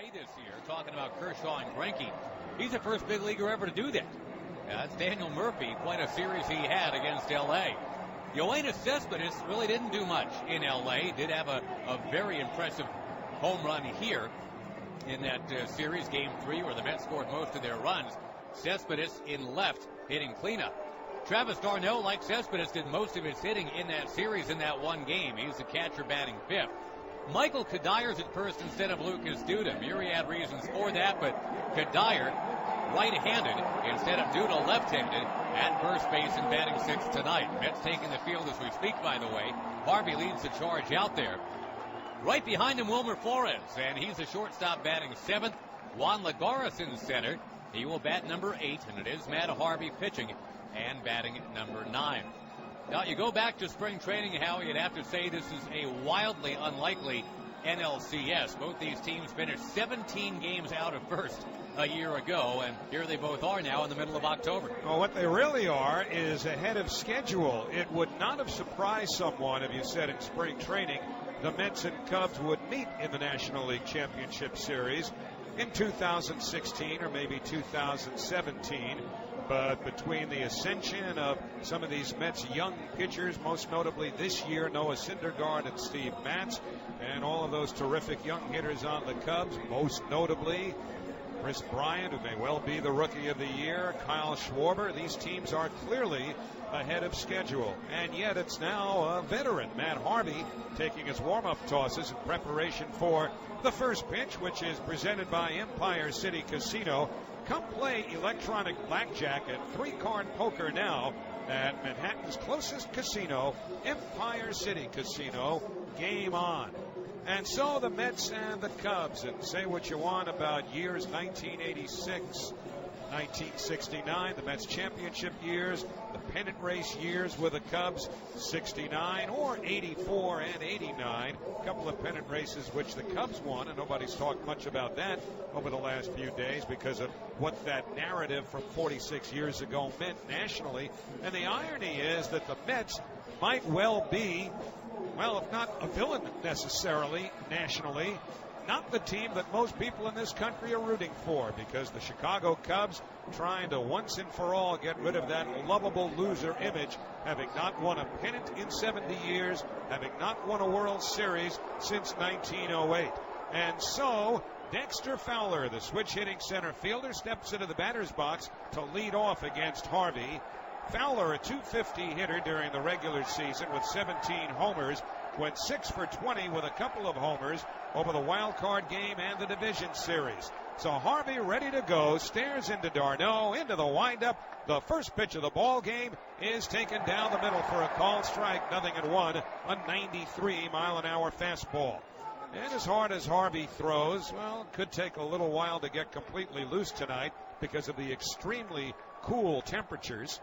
L.A. this year, talking about Kershaw and Greinke. He's the first big leaguer ever to do that. That's Daniel Murphy, quite a series he had against L.A. Yoenis Cespedes really didn't do much in L.A. Did have a very impressive home run here in that series, Game 3, where the Mets scored most of their runs. Cespedes in left, hitting cleanup. Travis d'Arnaud, like Cespedes, did most of his hitting in that series in that one game. He's the catcher batting fifth. Michael Kadyr's at first instead of Lucas Duda. Myriad reasons for that, but Kadir right-handed instead of Duda left-handed at first base and batting sixth tonight. Mets taking the field as we speak, by the way. Harvey leads the charge out there. Right behind him, Wilmer Flores, and he's the shortstop batting seventh. Juan Lagares in center. He will bat number 8, and it is Matt Harvey pitching and batting number 9. Now, you go back to spring training, Howie, you'd have to say this is a wildly unlikely NLCS. Both these teams finished 17 games out of first a year ago, and here they both are now in the middle of October. Well, what they really are is ahead of schedule. It would not have surprised someone if you said in spring training the Mets and Cubs would meet in the National League Championship Series in 2016 or maybe 2017. But between the ascension of some of these Mets young pitchers, most notably this year, Noah Syndergaard and Steve Matz, and all of those terrific young hitters on the Cubs, most notably Chris Bryant, who may well be the Rookie of the Year, Kyle Schwarber, these teams are clearly ahead of schedule. And yet it's now a veteran, Matt Harvey, taking his warm-up tosses in preparation for the first pitch, which is presented by Empire City Casino. Come play electronic blackjack and three-card poker now at Manhattan's closest casino, Empire City Casino. Game on. And so the Mets and the Cubs, and say what you want about years 1986, 1969, the Mets championship years, the pennant race years with the Cubs, 69 or 84 and 89. A couple of pennant races which the Cubs won, and nobody's talked much about that over the last few days because of what that narrative from 46 years ago meant nationally. And the irony is that the Mets might well be, well, if not a villain necessarily nationally, not the team that most people in this country are rooting for, because the Chicago Cubs trying to once and for all get rid of that lovable loser image, having not won a pennant in 70 years, having not won a World Series since 1908. And so Dexter Fowler, the switch-hitting center fielder, steps into the batter's box to lead off against Harvey. Fowler, a .250 hitter during the regular season with 17 homers, went 6 for 20 with a couple of homers over the wild card game and the division series. So Harvey ready to go, stares into d'Arnaud, into the windup. The first pitch of the ball game is taken down the middle for a called strike, 0-1, a 93-mile-an-hour fastball. And as hard as Harvey throws, well, it could take a little while to get completely loose tonight because of the extremely cool temperatures.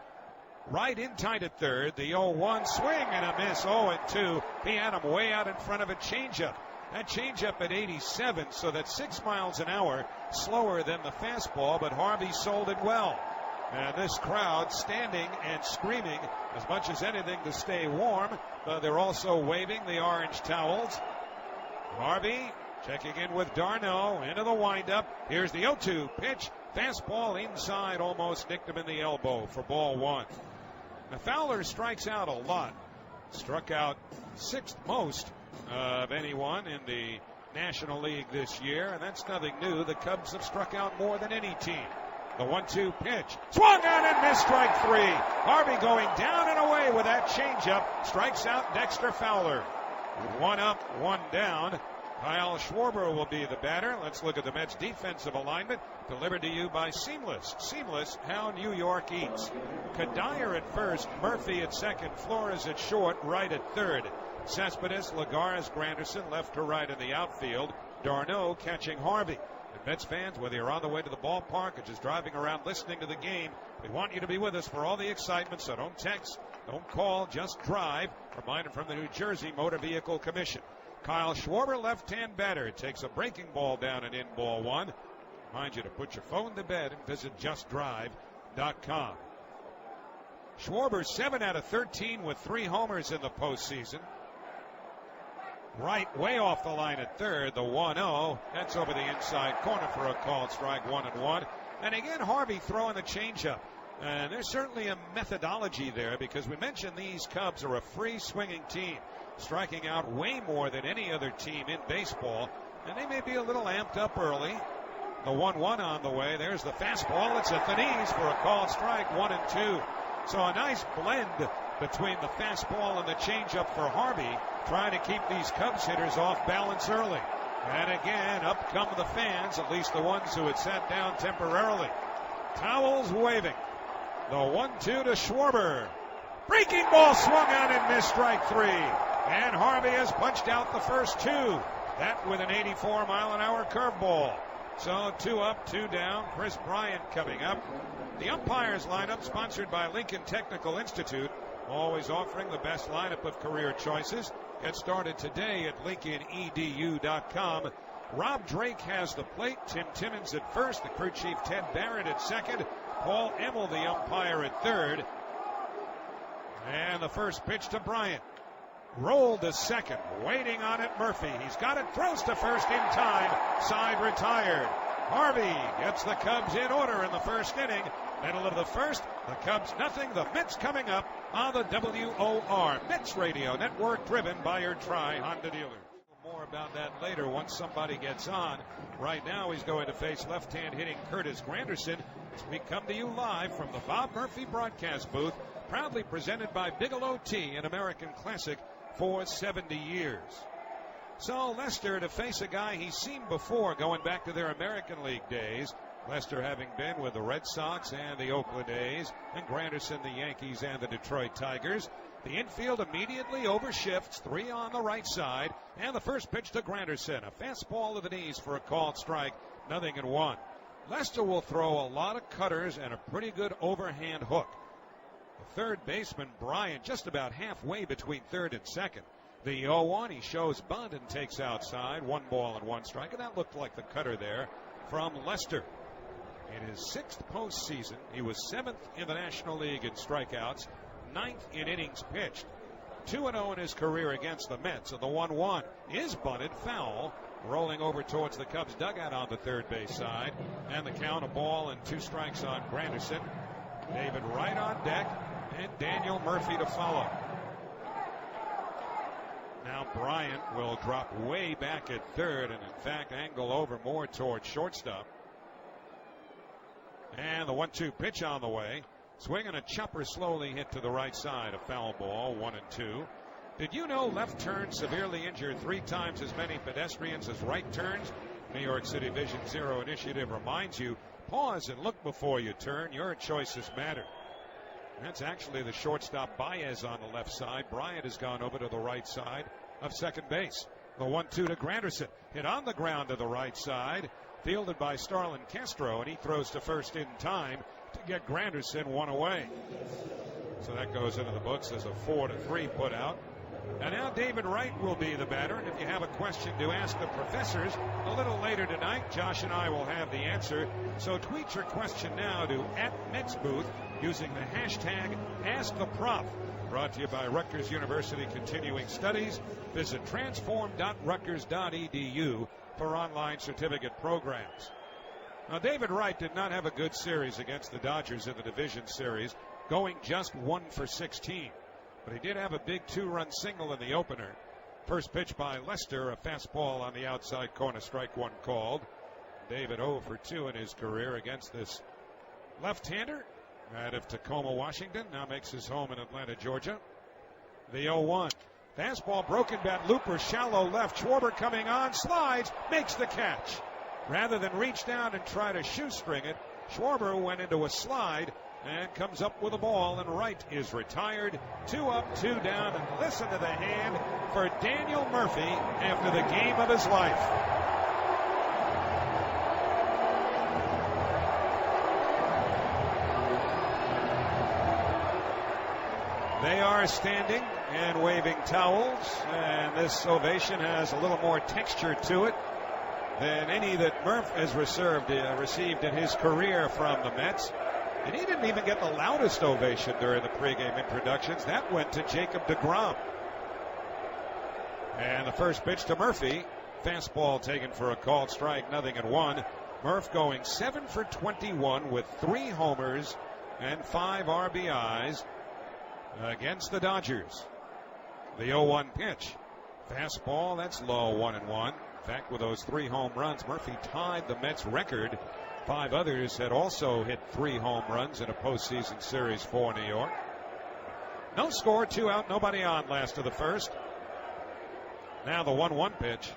Right in tight at third, the 0-1 swing and a miss, 0-2. He had him way out in front of a changeup. That changeup at 87, so that's 6 miles an hour slower than the fastball, but Harvey sold it well. And this crowd standing and screaming as much as anything to stay warm. They're also waving the orange towels. Harvey checking in with d'Arnaud into the windup. Here's the 0-2 pitch. Fastball inside, almost nicked him in the elbow for ball one. Now Fowler strikes out a lot. Struck out sixth most of anyone in the National League this year, and that's nothing new. The Cubs have struck out more than any team. The 1-2 pitch. Swung on and missed, strike three. Harvey going down and away with that changeup. Strikes out Dexter Fowler. One up, one down. Kyle Schwarber will be the batter. Let's look at the Mets' defensive alignment, delivered to you by Seamless. Seamless, how New York eats. Kadir at first, Murphy at second, Flores at short, right at third. Cespedes, Lagares, Granderson, left to right in the outfield. d'Arnaud catching Harvey. And Mets fans, whether you're on the way to the ballpark or just driving around listening to the game, we want you to be with us for all the excitement, so don't text, don't call, just drive. Reminder from the New Jersey Motor Vehicle Commission. Kyle Schwarber, left-hand batter, takes a breaking ball down and in ball one. Remind you to put your phone to bed and visit justdrive.com. Schwarber 7 out of 13 with 3 homers in the postseason. Right, way off the line at third. The 1-0. That's over the inside corner for a called strike, 1-1. And again, Harvey throwing the changeup. And there's certainly a methodology there because we mentioned these Cubs are a free swinging team, striking out way more than any other team in baseball. And they may be a little amped up early. The 1-1 on the way. There's the fastball. It's at the knees for a called strike, 1-2. So a nice blend between the fastball and the changeup for Harvey, trying to keep these Cubs hitters off balance early. And again, up come the fans, at least the ones who had sat down temporarily. Towels waving. The 1-2 to Schwarber. Breaking ball swung on and missed, strike three. And Harvey has punched out the first two. That with an 84-mile-an-hour curveball. So 2 up, 2 down. Chris Bryant coming up. The umpires lineup sponsored by Lincoln Technical Institute, always offering the best lineup of career choices. Get started today at LincolnEDU.com. Rob Drake has the plate. Tim Timmons at first. The crew chief Ted Barrett at second. Paul Emmel, the umpire, at third. And the first pitch to Bryant. Rolled to second. Waiting on it, Murphy. He's got it. Throws to first in time. Side retired. Harvey gets the Cubs in order in the first inning. Middle of the first. The Cubs nothing. The Mets coming up on the WOR Mets Radio Network, driven by your Tri-Honda dealer. More about that later once somebody gets on. Right now he's going to face left-hand hitting Curtis Granderson as we come to you live from the Bob Murphy broadcast booth, proudly presented by Bigelow Tea, an American classic for 70 years. So Lester to face a guy he's seen before going back to their American League days. Lester having been with the Red Sox and the Oakland A's, and Granderson, the Yankees and the Detroit Tigers. The infield immediately overshifts, 3 on the right side, and the first pitch to Granderson, a fastball to the knees for a called strike, 0-1. Lester will throw a lot of cutters and a pretty good overhand hook. The third baseman, Bryant, just about halfway between third and second. The 0-1, he shows bunt and takes outside, 1 ball and 1 strike, and that looked like the cutter there from Lester. In his 6th postseason, he was 7th in the National League in strikeouts, 9th in innings pitched. 2-0 in his career against the Mets. And the 1-1 is bunted foul, rolling over towards the Cubs dugout on the third base side. And the count, a ball and 2 strikes on Granderson. David Wright on deck, and Daniel Murphy to follow. Now Bryant will drop way back at third and in fact angle over more towards shortstop. And the 1-2 pitch on the way. Swinging a chopper slowly hit to the right side. A foul ball, 1-2. Did you know left turns severely injure 3 times as many pedestrians as right turns? New York City Vision Zero initiative reminds you, pause and look before you turn. Your choices matter. That's actually the shortstop Baez on the left side. Bryant has gone over to the right side of second base. The 1-2 to Granderson. Hit on the ground to the right side. Fielded by Starlin Castro, and he throws to first in time to get Granderson 1 away. So that goes into the books as a 4-3 put out. And now David Wright will be the batter. And if you have a question to ask the professors, a little later tonight, Josh and I will have the answer. So tweet your question now to @MetsBooth using the hashtag AskTheProf. Brought to you by Rutgers University Continuing Studies. Visit transform.rutgers.edu for online certificate programs. Now, David Wright did not have a good series against the Dodgers in the division series, going just 1 for 16. But he did have a big 2-run single in the opener. First pitch by Lester, a fastball on the outside corner, strike 1 called. David 0 for 2 in his career against this left-hander out of Tacoma, Washington. Now makes his home in Atlanta, Georgia. The 0-1. Fastball, broken bat, looper, shallow left. Schwarber coming on, slides, makes the catch. Rather than reach down and try to shoestring it, Schwarber went into a slide and comes up with a ball, and Wright is retired. 2 up, 2 down, and listen to the hand for Daniel Murphy after the game of his life. They are standing and waving towels, and this ovation has a little more texture to it than any that Murph has received in his career from the Mets. And he didn't even get the loudest ovation during the pregame introductions. That went to Jacob deGrom. And the first pitch to Murphy. Fastball taken for a called strike, 0-1. Murph going 7 for 21 with 3 homers and 5 RBIs against the Dodgers. The 0-1 pitch. Fastball, that's low, 1-1. In fact, with those 3 home runs, Murphy tied the Mets record. 5 others had also hit 3 home runs in a postseason series for New York. No score, 2 out, nobody on, last of the first. Now the 1-1 pitch.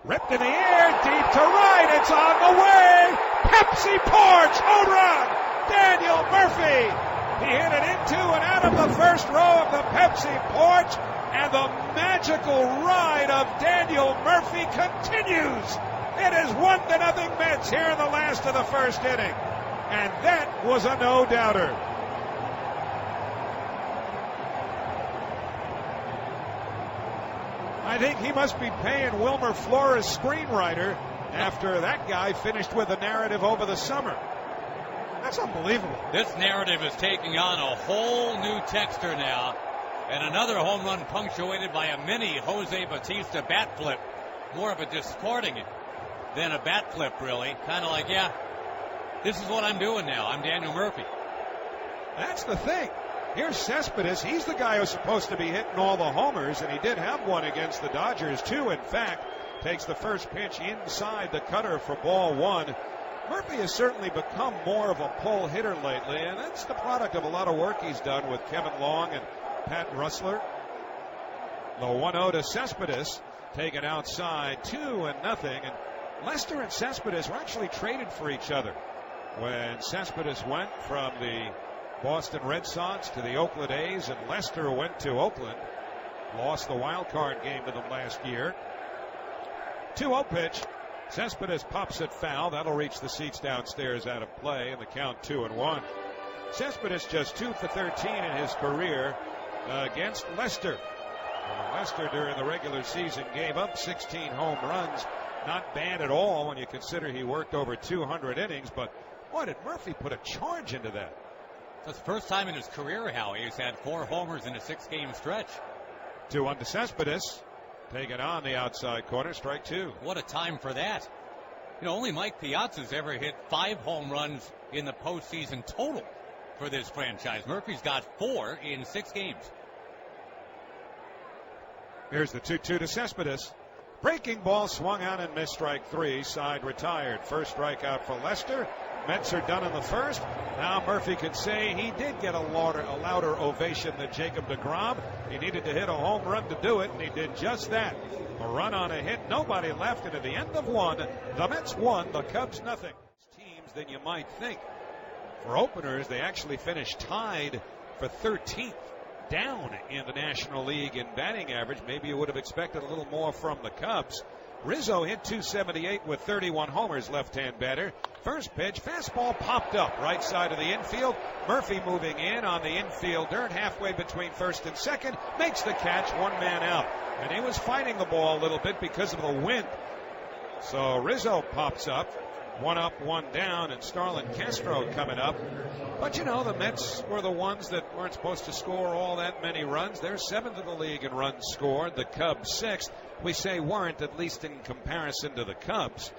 Ripped in the air, deep to right, it's on the way! Pepsi Porch, home run! Daniel Murphy! He hit it into and out of the first row of the Pepsi Porch, and the magical ride of Daniel Murphy continues! It is 1-0 Mets here in the last of the first inning. And that was a no-doubter. I think he must be paying Wilmer Flores, screenwriter, after that guy finished with a narrative over the summer. That's unbelievable. This narrative is taking on a whole new texture now. And another home run punctuated by a mini Jose Bautista bat flip. More of a discarding it than a bat flip, really. Kind of like, yeah, this is what I'm doing now. I'm Daniel Murphy. That's the thing. Here's Cespedes. He's the guy who's supposed to be hitting all the homers, and he did have one against the Dodgers, too. In fact, takes the first pitch inside the cutter for ball 1. Murphy has certainly become more of a pull hitter lately, and that's the product of a lot of work he's done with Kevin Long and Pat Russler. The 1-0 to Cespedes, taken outside, 2-0. And Lester and Cespedes were actually traded for each other. When Cespedes went from the Boston Red Sox to the Oakland A's, and Lester went to Oakland. Lost the wild card game to them last year. 2-0 pitch. Cespedes pops it foul. That'll reach the seats downstairs out of play, and the count 2-1. Cespedes just 2 for 13 in his career against Lester. Lester during the regular season gave up 16 home runs. Not bad at all when you consider he worked over 200 innings, but boy, did Murphy put a charge into that. That's the first time in his career, Howie, he's had 4 homers in a 6-game stretch. 2-1 to Cespedes. Taken on the outside corner, strike 2. What a time for that. You know, only Mike Piazza's ever hit 5 home runs in the postseason total for this franchise. Murphy's got 4 in 6 games. Here's the 2-2 to Cespedes. Breaking ball swung out and missed, strike 3. Side retired. First strikeout for Lester. Mets are done in the first. Now Murphy can say he did get a louder ovation than Jacob deGrom. He needed to hit a home run to do it, and he did just that. A run on a hit, nobody left, and at the end of 1, the Mets won, the Cubs nothing. Teams than you might think. For openers, they actually finished tied for 13th, down in the National League in batting average. Maybe you would have expected a little more from the Cubs. Rizzo hit 278 with 31 homers, left-hand batter. First pitch, fastball popped up right side of the infield. Murphy moving in on the infield dirt, halfway between first and second, makes the catch, 1 man out. And he was fighting the ball a little bit because of the wind. So Rizzo pops up, 1 up, 1 down, and Starlin Castro coming up. But, you know, the Mets were the ones that weren't supposed to score all that many runs. They're 7th in the league in runs scored. The Cubs 6th. We say weren't, at least in comparison to the Cubs.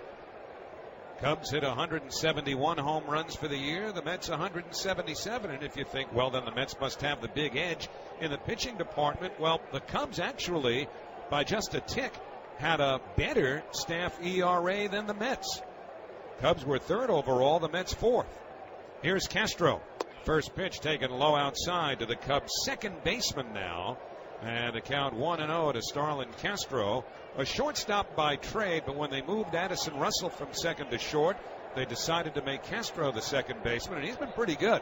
Cubs hit 171 home runs for the year. The Mets 177. And if you think, well, then the Mets must have the big edge in the pitching department. Well, the Cubs actually, by just a tick, had a better staff ERA than the Mets. Cubs were 3rd overall, the Mets 4th. Here's Castro. First pitch taken low outside to the Cubs' second baseman now. And the count 1-0 to Starlin Castro. A shortstop by trade, but when they moved Addison Russell from second to short, they decided to make Castro the second baseman, and he's been pretty good.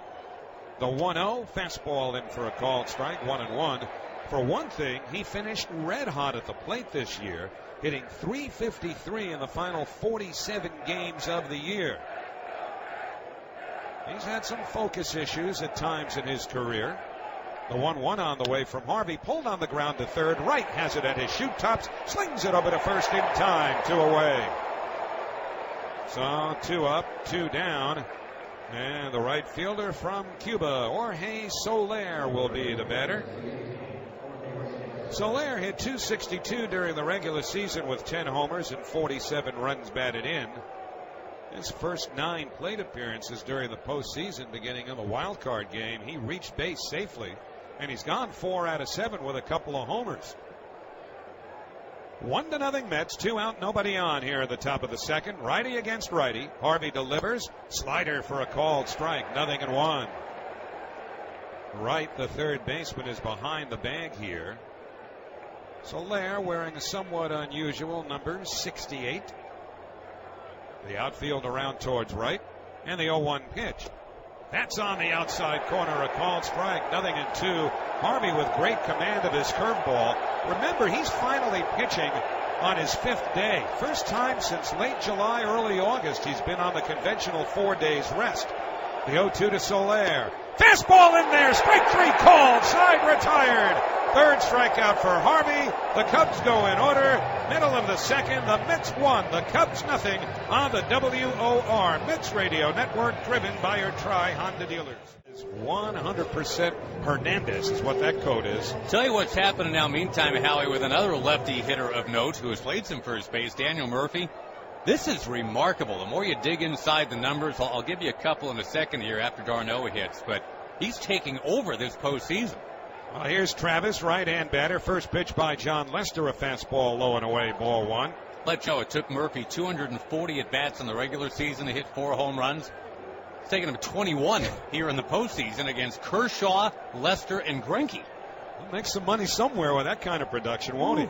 The 1-0, fastball in for a called strike, 1-1. For one thing, he finished red hot at the plate this year, hitting .353 in the final 47 games of the year. He's had some focus issues at times in his career. The 1-1 on the way from Harvey, pulled on the ground to third. Wright has it at his shoot tops, slings it over to first in time, 2 away. So 2 up, 2 down. And the right fielder from Cuba, Jorge Soler, will be the batter. Soler hit .262 during the regular season with 10 homers and 47 runs batted in. His first 9 plate appearances during the postseason, beginning in the wild card game, he reached base safely, and he's gone 4 out of 7 with a couple of homers. 1-0 Mets, 2 out, nobody on here at the top of the second. Righty against righty. Harvey delivers. Slider for a called strike. 0-1. Wright, the third baseman, is behind the bag here. Soler wearing a somewhat unusual number, 68. The outfield around towards right. And the 0-1 pitch. That's on the outside corner, a called strike. 0-2. Harvey with great command of his curveball. Remember, he's finally pitching on his 5th day. First time since late July, early August, he's been on the conventional 4 days rest. The 0-2 to Soler. Fastball in there. Strike 3 called. Side retired. Third strikeout for Harvey. The Cubs go in order. Middle of the second. The Mets 1. The Cubs nothing on the WOR Mets Radio Network, driven by your Tri-Honda dealers. 100% Hernandez is what that code is. Tell you what's happening now, meantime, Howie, with another lefty hitter of note who has played some first base, Daniel Murphy. This is remarkable. The more you dig inside the numbers, I'll give you a couple in a second here after d'Arnaud hits, but he's taking over this postseason. Well, here's Travis, right-hand batter. First pitch by John Lester, a fastball low and away, ball 1. Let you know, it took Murphy 240 at-bats in the regular season to hit 4 home runs. It's taken him 21 here in the postseason against Kershaw, Lester, and Greinke. He'll make some money somewhere with that kind of production, won't he?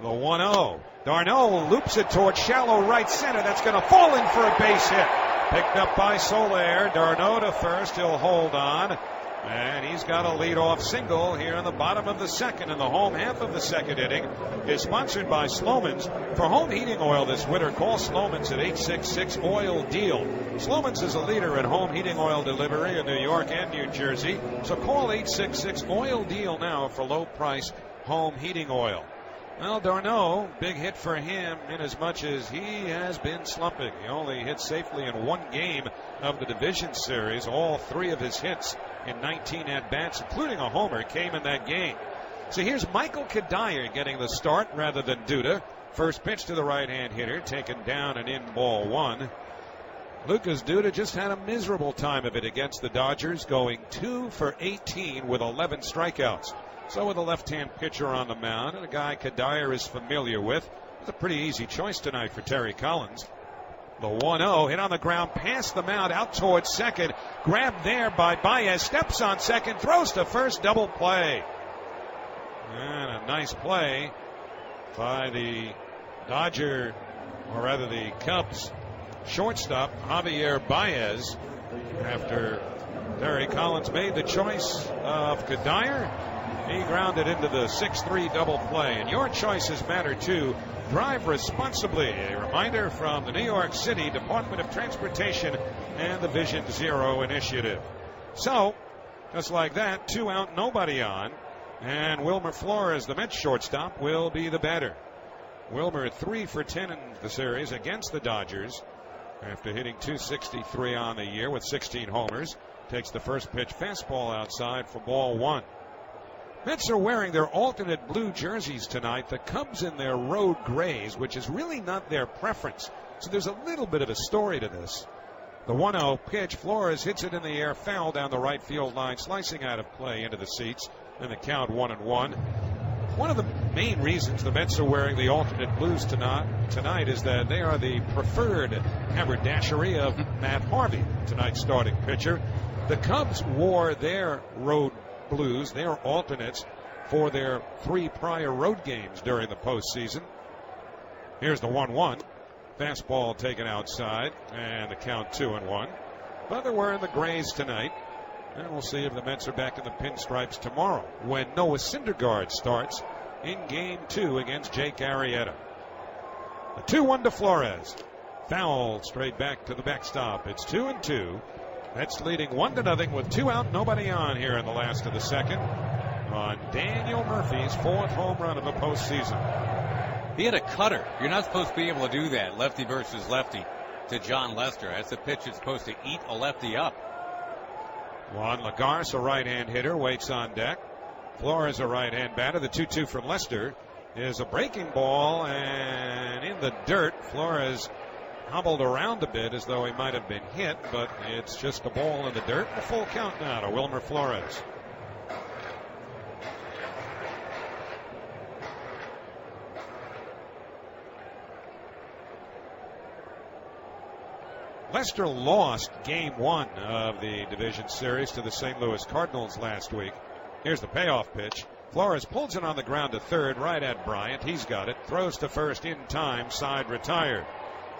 The 1-0. d'Arnaud loops it towards shallow right center. That's going to fall in for a base hit. Picked up by Soler. d'Arnaud to first. He'll hold on. And he's got a leadoff single here in the bottom of the second. And the home half of the second inning is sponsored by Sloman's. For home heating oil this winter, call Sloman's at 866-OIL-DEAL. Sloman's is a leader in home heating oil delivery in New York and New Jersey. So call 866-OIL-DEAL now for low price home heating oil. Well, d'Arnaud, big hit for him in as much as he has been slumping. He only hit safely in 1 game of the division series. All 3 of his hits in 19 at-bats, including a homer, came in that game. So here's Michael Kadire getting the start rather than Duda. First pitch to the right-hand hitter, taken down and in, ball 1. Lucas Duda just had a miserable time of it against the Dodgers, going 2 for 18 with 11 strikeouts. So with a left-hand pitcher on the mound, and a guy Kadire is familiar with, it's a pretty easy choice tonight for Terry Collins. The 1-0 hit on the ground past the mound out towards second. Grabbed there by Baez. Steps on second. Throws to first. Double play. And a nice play by the Dodger, or rather the Cubs shortstop, Javier Baez, after Terry Collins made the choice of Kadire. He grounded into the 6-3 double play. And your choices matter too. Drive responsibly. A reminder from the New York City Department of Transportation and the Vision Zero Initiative. So, just like that, 2 out, nobody on. And Wilmer Flores, the Mets shortstop, will be the batter. Wilmer 3 for 10 in the series against the Dodgers after hitting .263 on the year with 16 homers. Takes the first pitch, fastball outside for ball 1. Mets are wearing their alternate blue jerseys tonight. The Cubs in their road grays, which is really not their preference. So there's a little bit of a story to this. The 1-0 pitch, Flores hits it in the air, foul down the right field line, slicing out of play into the seats, and the count 1-1. One of the main reasons the Mets are wearing the alternate blues tonight is that they are the preferred haberdashery of Matt Harvey, tonight's starting pitcher. The Cubs wore their road blues, their alternates, for their 3 prior road games during the postseason. Here's the 1-1. Fastball taken outside, and the count 2-1. But they're wearing the grays tonight, and we'll see if the Mets are back in the pinstripes tomorrow when Noah Syndergaard starts in Game 2 against Jake Arrieta. The 2-1 to Flores. Foul straight back to the backstop. It's 2-2. Mets leading 1-0 with 2 out, nobody on here in the last of the second on Daniel Murphy's 4th home run of the postseason. He had a cutter. You're not supposed to be able to do that, lefty versus lefty, to John Lester. That's the pitch that's supposed to eat a lefty up. Juan Lagarce, a right-hand hitter, waits on deck. Flores, a right-hand batter. The 2-2 from Lester is a breaking ball and in the dirt. Flores hobbled around a bit as though he might have been hit, but it's just a ball in the dirt. A full count now to Wilmer Flores. Lester lost game 1 of the division series to the St. Louis Cardinals last week. Here's the payoff pitch. Flores pulls it on the ground to third, right at Bryant. He's got it. Throws to first in time. Side retired.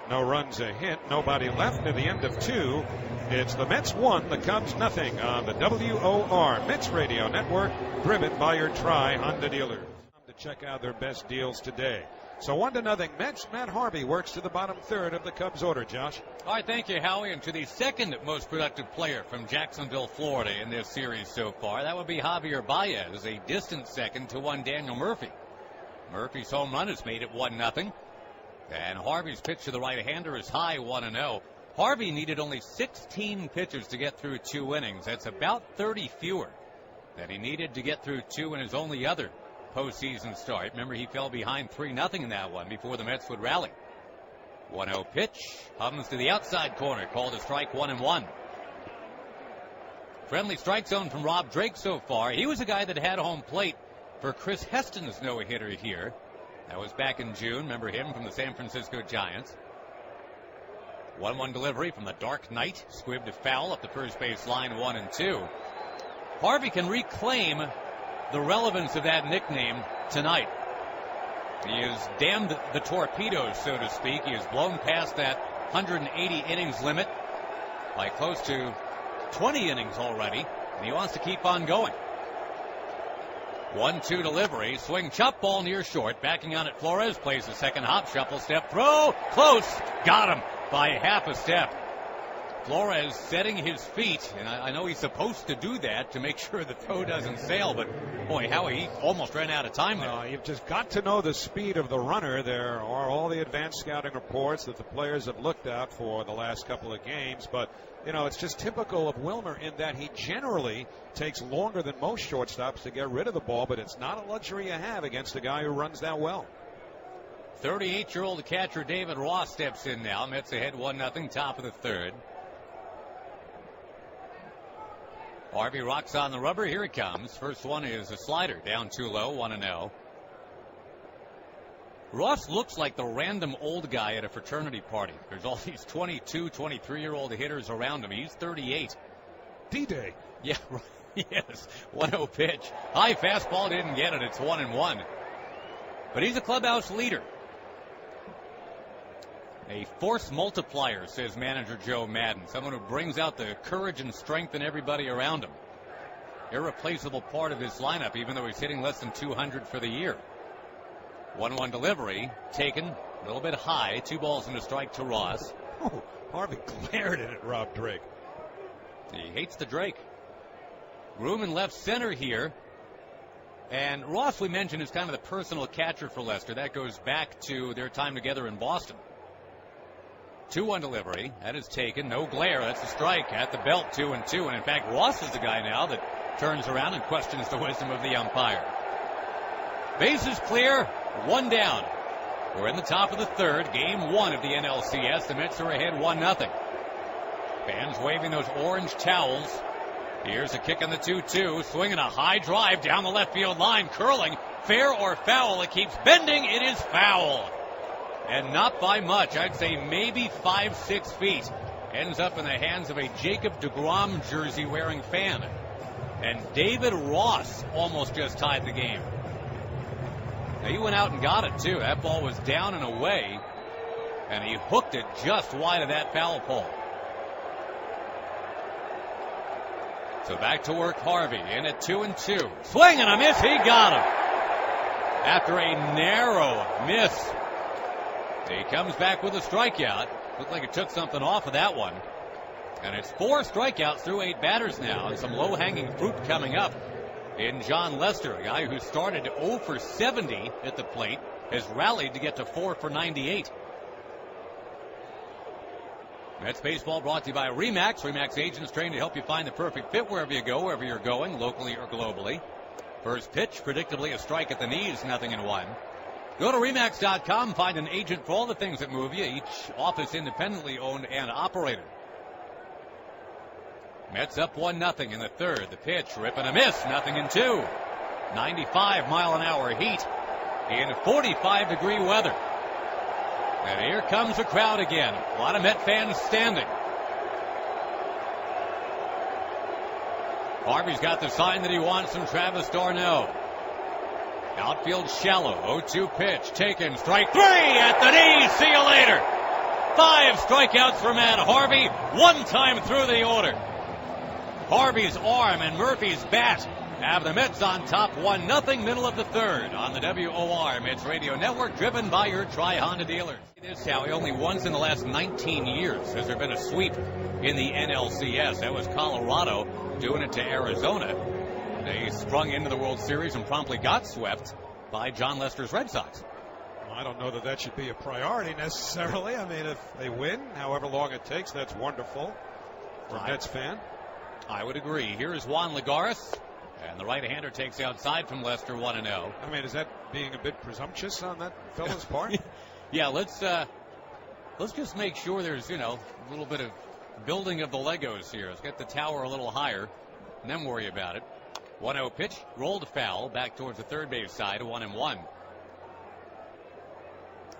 No runs, a hit. Nobody left to the end of 2. It's the Mets 1, the Cubs nothing on the WOR Mets Radio Network, driven by your Tri-Honda dealers. To check out their best deals today. So 1-0 Mets. Matt Harvey works to the bottom third of the Cubs order, Josh. All right, thank you, Howie. And to the second most productive player from Jacksonville, Florida in this series so far, that would be Javier Baez, a distant second to one Daniel Murphy. Murphy's home run has made it 1-0. And Harvey's pitch to the right-hander is high, 1-0. Harvey needed only 16 pitches to get through 2 innings. That's about 30 fewer than he needed to get through 2 in his only other postseason start. Remember, he fell behind 3-0 in that one before the Mets would rally. 1-0 pitch. Hums to the outside corner. Called a strike, 1-1. Friendly strike zone from Rob Drake so far. He was a guy that had home plate for Chris Heston's no-hitter here. That was back in June. Remember him from the San Francisco Giants. 1-1 delivery from the Dark Knight. Squibbed a foul up the first base line, 1-2. Harvey can reclaim the relevance of that nickname tonight. He has damned the torpedoes, so to speak. He has blown past that 180 innings limit by close to 20 innings already, and he wants to keep on going. 1-2 delivery, swing, chop ball near short, backing on it. Flores plays the second hop, shuffle, step, throw, close, got him by half a step. Flores setting his feet, and I know he's supposed to do that to make sure the throw doesn't sail, but boy, Howie, he almost ran out of time there. You've just got to know the speed of the runner. There are all the advanced scouting reports that the players have looked at for the last couple of games, but it's just typical of Wilmer in that he generally takes longer than most shortstops to get rid of the ball, but it's not a luxury you have against a guy who runs that well. 38-year-old catcher David Ross steps in now. Mets ahead 1-0, top of the third. Harvey rocks on the rubber. Here it comes. First one is a slider. Down too low. 1-0. Ross looks like the random old guy at a fraternity party. There's all these 22, 23-year-old hitters around him. He's 38. D-Day. Yeah, right. Yes. 1-0 pitch. High fastball, didn't get it. It's 1-1. But he's a clubhouse leader. A force multiplier, says manager Joe Madden. Someone who brings out the courage and strength in everybody around him. Irreplaceable part of this lineup, even though he's hitting less than 200 for the year. 1-1 delivery, taken a little bit high. 2 balls and a strike to Ross. Oh, Harvey glared at Rob Drake. He hates the Drake. Room in left center here. And Ross, we mentioned, is kind of the personal catcher for Lester. That goes back to their time together in Boston. 2-1 delivery. That is taken. No glare. That's a strike at the belt. 2-2. And in fact, Ross is the guy now that turns around and questions the wisdom of the umpire. Bases clear. 1 down. We're in the top of the third. Game 1 of the NLCS. The Mets are ahead 1-0. Fans waving those orange towels. Here's a kick on the 2-2. Swinging a high drive down the left field line. Curling. Fair or foul? It keeps bending. It is foul. And not by much. I'd say maybe 5-6 feet. Ends up in the hands of a Jacob deGrom jersey wearing fan. And David Ross almost just tied the game. Now he went out and got it too. That ball was down and away. And he hooked it just wide of that foul pole. So back to work Harvey in at 2-2. Swing and a miss. He got him. After a narrow miss. He comes back with a strikeout. Looked like it took something off of that one. And it's 4 strikeouts through 8 batters now. And some low-hanging fruit coming up in John Lester, a guy who started 0 for 70 at the plate, has rallied to get to 4 for 98. Mets baseball brought to you by RE/MAX. RE/MAX agents trained to help you find the perfect fit wherever you go, wherever you're going, locally or globally. First pitch, predictably a strike at the knees, 0-1. Go to Remax.com, find an agent for all the things that move you, each office independently owned and operated. Mets up 1-0 in the third. The pitch, rip and a miss, 0-2. 95-mile-an-hour heat in 45-degree weather. And here comes the crowd again. A lot of Met fans standing. Harvey's got the sign that he wants from Travis d'Arnaud. Outfield shallow. 0-2 pitch taken. Strike 3 at the knee. See you later. 5 strikeouts for Matt Harvey. 1 time through the order. Harvey's arm and Murphy's bat have the Mets on top 1-0, middle of the third on the WOR Mets Radio Network, driven by your Tri-Honda dealers. This is how only once in the last 19 years has there been a sweep in the NLCS. That was Colorado doing it to Arizona. They sprung into the World Series and promptly got swept by John Lester's Red Sox. I don't know that should be a priority necessarily. I mean, if they win, however long it takes, that's wonderful for a Mets fan. I would agree. Here is Juan Lagares, and the right-hander takes outside from Lester, 1-0. I mean, is that being a bit presumptuous on that fellow's part? Yeah, let's just make sure there's, a little bit of building of the Legos here. Let's get the tower a little higher, and then worry about it. 1-0 pitch, rolled foul, back towards the third base side, 1-1.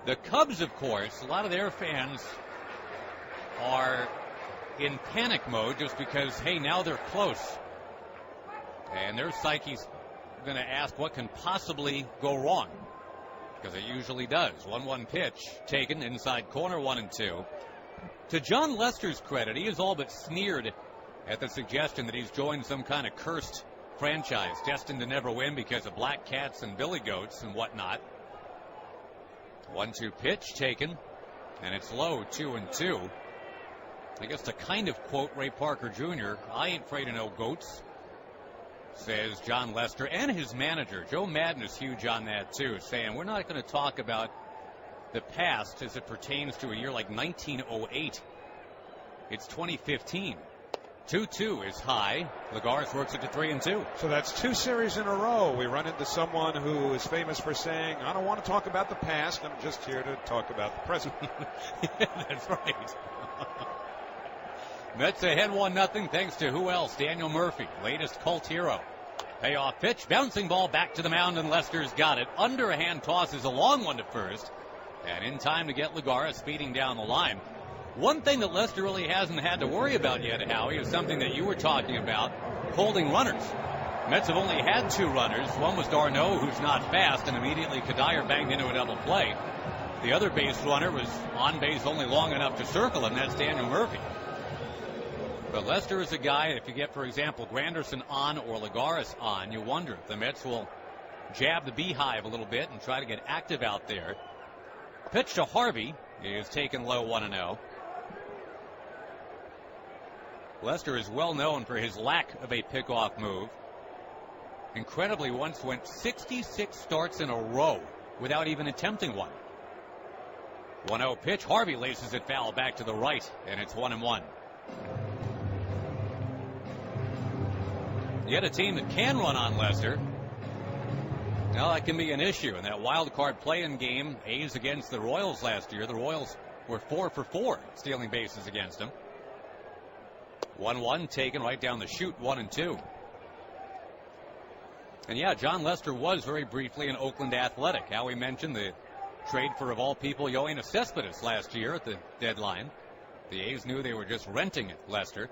The Cubs, of course, a lot of their fans are in panic mode just because, hey, now they're close. And their psyche's going to ask what can possibly go wrong, because it usually does. 1-1 pitch taken inside corner, 1-2. To John Lester's credit, he has all but sneered at the suggestion that he's joined some kind of cursed franchise destined to never win because of black cats and billy goats and whatnot. 1-2 pitch taken, and it's low, 2-2. I guess to kind of quote Ray Parker Jr., I ain't afraid of no goats, says John Lester, and his manager. Joe Madden is huge on that, too, saying we're not going to talk about the past as it pertains to a year like 1908. It's 2015. 2-2 is high. Lagares works it to 3-2. So that's 2 series in a row. We run into someone who is famous for saying, I don't want to talk about the past. I'm just here to talk about the present. That's right. Mets ahead 1-0 thanks to who else? Daniel Murphy, latest cult hero. Payoff pitch, bouncing ball back to the mound, and Lester's got it. Underhand tosses a long one to first, and in time to get Lagares speeding down the line. One thing that Lester really hasn't had to worry about yet, Howie, is something that you were talking about, holding runners. Mets have only had 2 runners. One was d'Arnaud, who's not fast, and immediately Kadire banged into a double play. The other base runner was on base only long enough to circle, and that's Daniel Murphy. But Lester is a guy, if you get, for example, Granderson on or Lagares on, you wonder if the Mets will jab the beehive a little bit and try to get active out there. Pitch to Harvey is taken low, 1-0. Lester is well known for his lack of a pickoff move. Incredibly, once went 66 starts in a row without even attempting one. 1-0 pitch. Harvey laces it foul back to the right, and it's 1-1. Yet a team that can run on Lester. Now that can be an issue in that wild card play-in game. A's against the Royals last year. The Royals were 4 for 4 stealing bases against him. 1-1 taken right down the chute, 1-2. And yeah, John Lester was very briefly an Oakland Athletic. How we mentioned the trade for, of all people, Yoenis Cespedes last year at the deadline. The A's knew they were just renting it, Lester.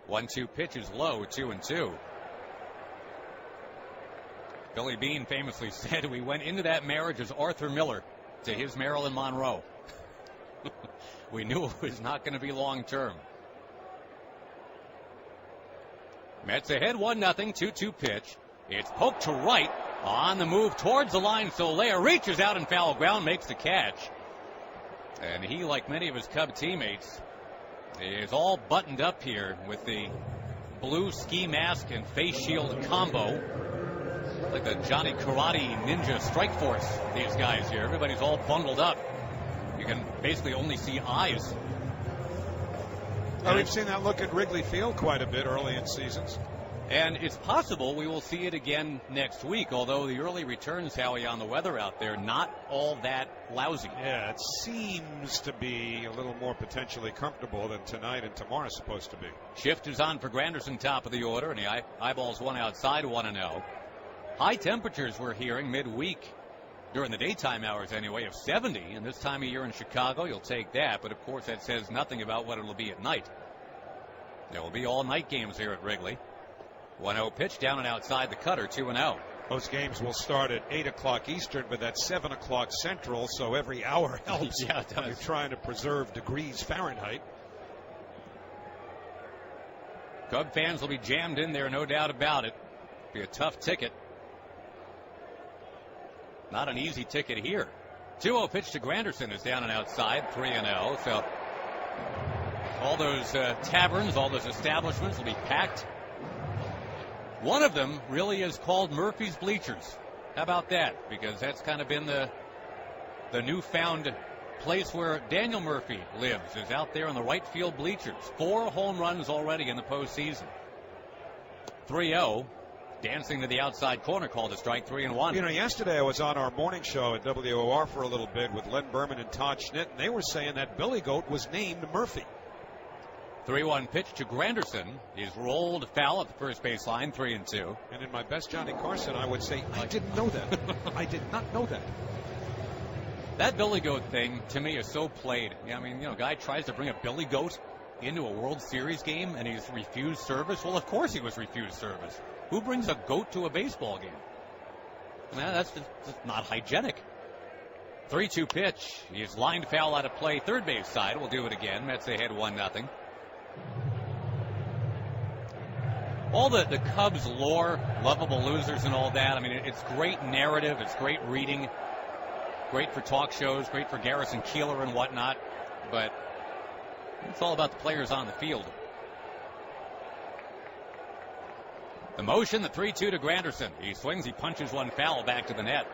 1-2 pitch is low, 2-2. Billy Beane famously said we went into that marriage as Arthur Miller to his Marilyn Monroe. We knew it was not going to be long term. Mets ahead 1-0, 2-2 pitch. It's poked to right on the move towards the line. Soler reaches out in foul ground, makes the catch. And he, like many of his Cub teammates, is all buttoned up here with the blue ski mask and face shield combo. Like the Johnny Karate Ninja Strike Force, these guys here. Everybody's all bundled up. You can basically only see eyes. Well, we've seen that look at Wrigley Field quite a bit early in seasons. And it's possible we will see it again next week, although the early returns, Howie, on the weather out there, not all that lousy. Yeah, it seems to be a little more potentially comfortable than tonight and tomorrow is supposed to be. Shift is on for Granderson, top of the order, and the eyeballs one outside, 1-0. High temperatures we're hearing midweek, during the daytime hours anyway, of 70. And this time of year in Chicago, you'll take that. But, of course, that says nothing about what it'll be at night. There will be all night games here at Wrigley. 1-0 pitch down and outside the cutter, 2-0. Those games will start at 8 o'clock Eastern, but that's 7 o'clock Central, so every hour helps. Yeah, it does. You're trying to preserve degrees Fahrenheit. Cub fans will be jammed in there, no doubt about it. Be a tough ticket. Not an easy ticket here. 2-0 pitch to Granderson is down and outside, 3-0. So all those taverns, all those establishments will be packed. One of them really is called Murphy's Bleachers. How about that? Because that's kind of been the newfound place where Daniel Murphy lives, is out there in the right field bleachers. 4 home runs already in the postseason. 3-0. Dancing to the outside corner, called a strike, 3-1. You know, yesterday I was on our morning show at WOR for a little bit with Len Berman and Todd Schnitt, and they were saying that Billy Goat was named Murphy. 3-1 pitch to Granderson. He's rolled foul at the first base line, 3-2. And in my best Johnny Carson, I would say, I didn't know that. I did not know that. That Billy Goat thing, to me, is so played. I mean, you know, guy tries to bring a Billy Goat into a World Series game, and he's refused service. Well, of course he was refused service. Who brings a goat to a baseball game? I mean, that's not hygienic. 3-2 pitch. He's lined foul out of play. Third base side will do it again. Mets ahead 1-0. All the Cubs lore, lovable losers and all that. I mean, it's great narrative. It's great reading. Great for talk shows. Great for Garrison Keillor and whatnot. But it's all about the players on the field. The motion, the 3-2 to Granderson. He swings, he punches one foul back to the net.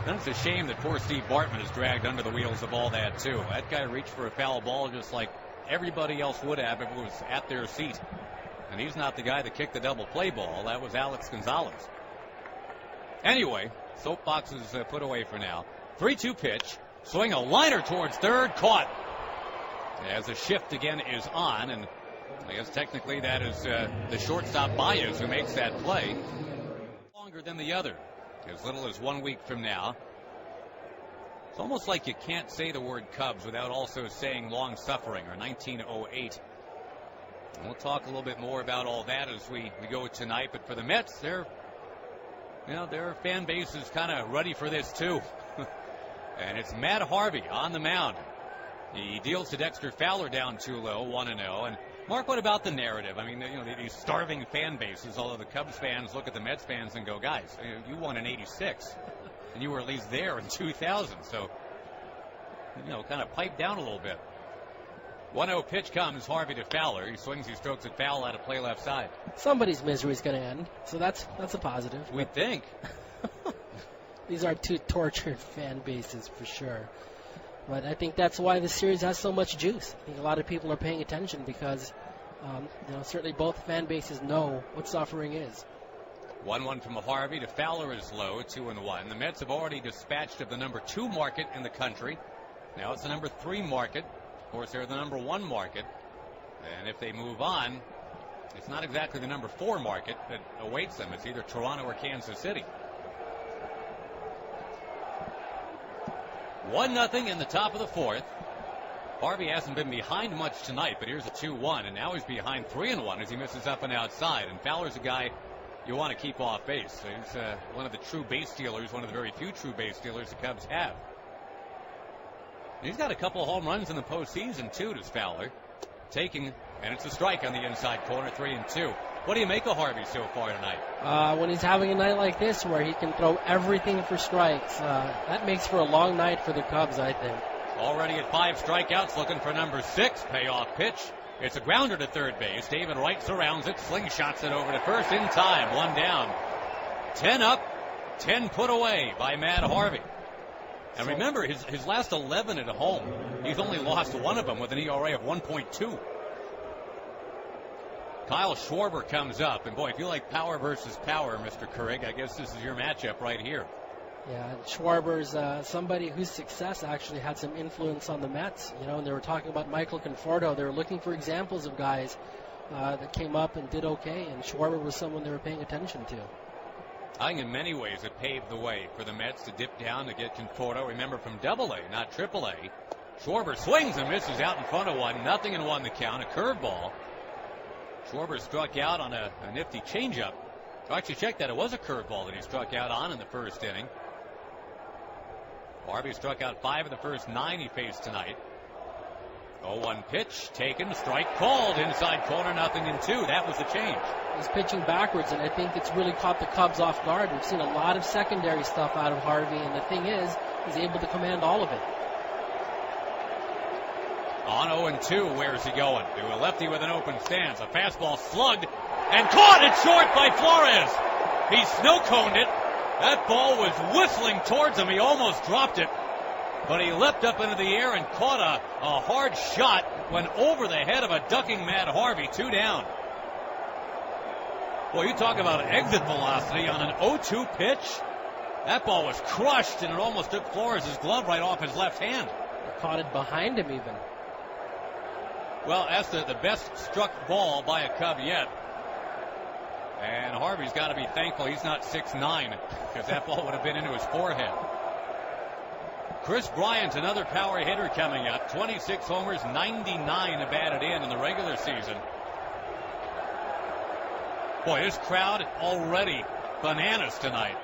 And it's a shame that poor Steve Bartman is dragged under the wheels of all that, too. That guy reached for a foul ball just like everybody else would have if it was at their seat. And he's not the guy that kicked the double play ball. That was Alex Gonzalez. Anyway, soapbox is put away for now. 3-2 pitch. Swing a liner towards third. Caught. As the shift again is on. And I guess technically that is the shortstop Baez who makes that play. Longer than the other. As little as 1 week from now. It's almost like you can't say the word Cubs without also saying long suffering or 1908. And we'll talk a little bit more about all that as we go tonight. But for the Mets, their fan base is kind of ready for this too. And it's Matt Harvey on the mound. He deals to Dexter Fowler down too low, 1-0. And Mark, what about the narrative? I mean, you know, these starving fan bases, although the Cubs fans look at the Mets fans and go, guys, you won in 86. And you were at least there in 2000. So, you know, kind of pipe down a little bit. 1-0 pitch comes, Harvey to Fowler. He swings, he strokes it foul out of play left side. Somebody's misery is going to end, so that's a positive. We think. These are two tortured fan bases for sure. But I think that's why this series has so much juice. I think a lot of people are paying attention because, certainly both fan bases know what suffering is. 1-1 from Harvey to Fowler is low, 2-1. The Mets have already dispatched of the number 2 market in the country. Now it's the number 3 market. Of course, they're the number 1 market. And if they move on, it's not exactly the number 4 market that awaits them. It's either Toronto or Kansas City. 1-0 in the top of the 4th. Harvey hasn't been behind much tonight, but here's a 2-1, and now he's behind 3-1 as he misses up and outside. And Fowler's a guy you want to keep off base. He's one of the true base stealers, one of the very few true base stealers the Cubs have. And he's got a couple of home runs in the postseason, too, does Fowler. Taking, and it's a strike on the inside corner, 3-2. What do you make of Harvey so far tonight? When he's having a night like this where he can throw everything for strikes, that makes for a long night for the Cubs, I think. Already at 5 strikeouts, looking for number 6. Payoff pitch. It's a grounder to third base. David Wright surrounds it, slingshots it over to first in time. 1 down. 10 up, 10 put away by Matt Harvey. And remember, his last 11 at home, he's only lost 1 of them with an ERA of 1.2. Kyle Schwarber comes up, and boy, if you like power versus power, Mr. Courig, I guess this is your matchup right here. Yeah, Schwarber's somebody whose success actually had some influence on the Mets. You know, and they were talking about Michael Conforto. They were looking for examples of guys that came up and did okay, and Schwarber was someone they were paying attention to. I think in many ways it paved the way for the Mets to dip down to get Conforto. Remember, from Double-A, not Triple-A. Schwarber swings and misses out in front of 1-0 the count, a curveball. Schwarber struck out on a nifty changeup. Actually, check that. It was a curveball that he struck out on in the first inning. Harvey struck out 5 of the first 9 he faced tonight. 0-1 pitch taken, strike called, inside corner, 0-2. That was the change. He's pitching backwards, and I think it's really caught the Cubs off guard. We've seen a lot of secondary stuff out of Harvey, and the thing is, he's able to command all of it. On 0-2, where's he going? To a lefty with an open stance. A fastball slugged and caught it short by Flores. He snow-coned it. That ball was whistling towards him. He almost dropped it. But he leapt up into the air and caught a hard shot. Went over the head of a ducking Matt Harvey. 2 down. Well, you talk about exit velocity on an 0-2 pitch. That ball was crushed, and it almost took Flores' glove right off his left hand. He caught it behind him even. Well, that's the best struck ball by a Cub yet. And Harvey's got to be thankful he's not 6'9", because that ball would have been into his forehead. Chris Bryant, another power hitter coming up. 26 homers, 99 batted in the regular season. Boy, this crowd already bananas tonight.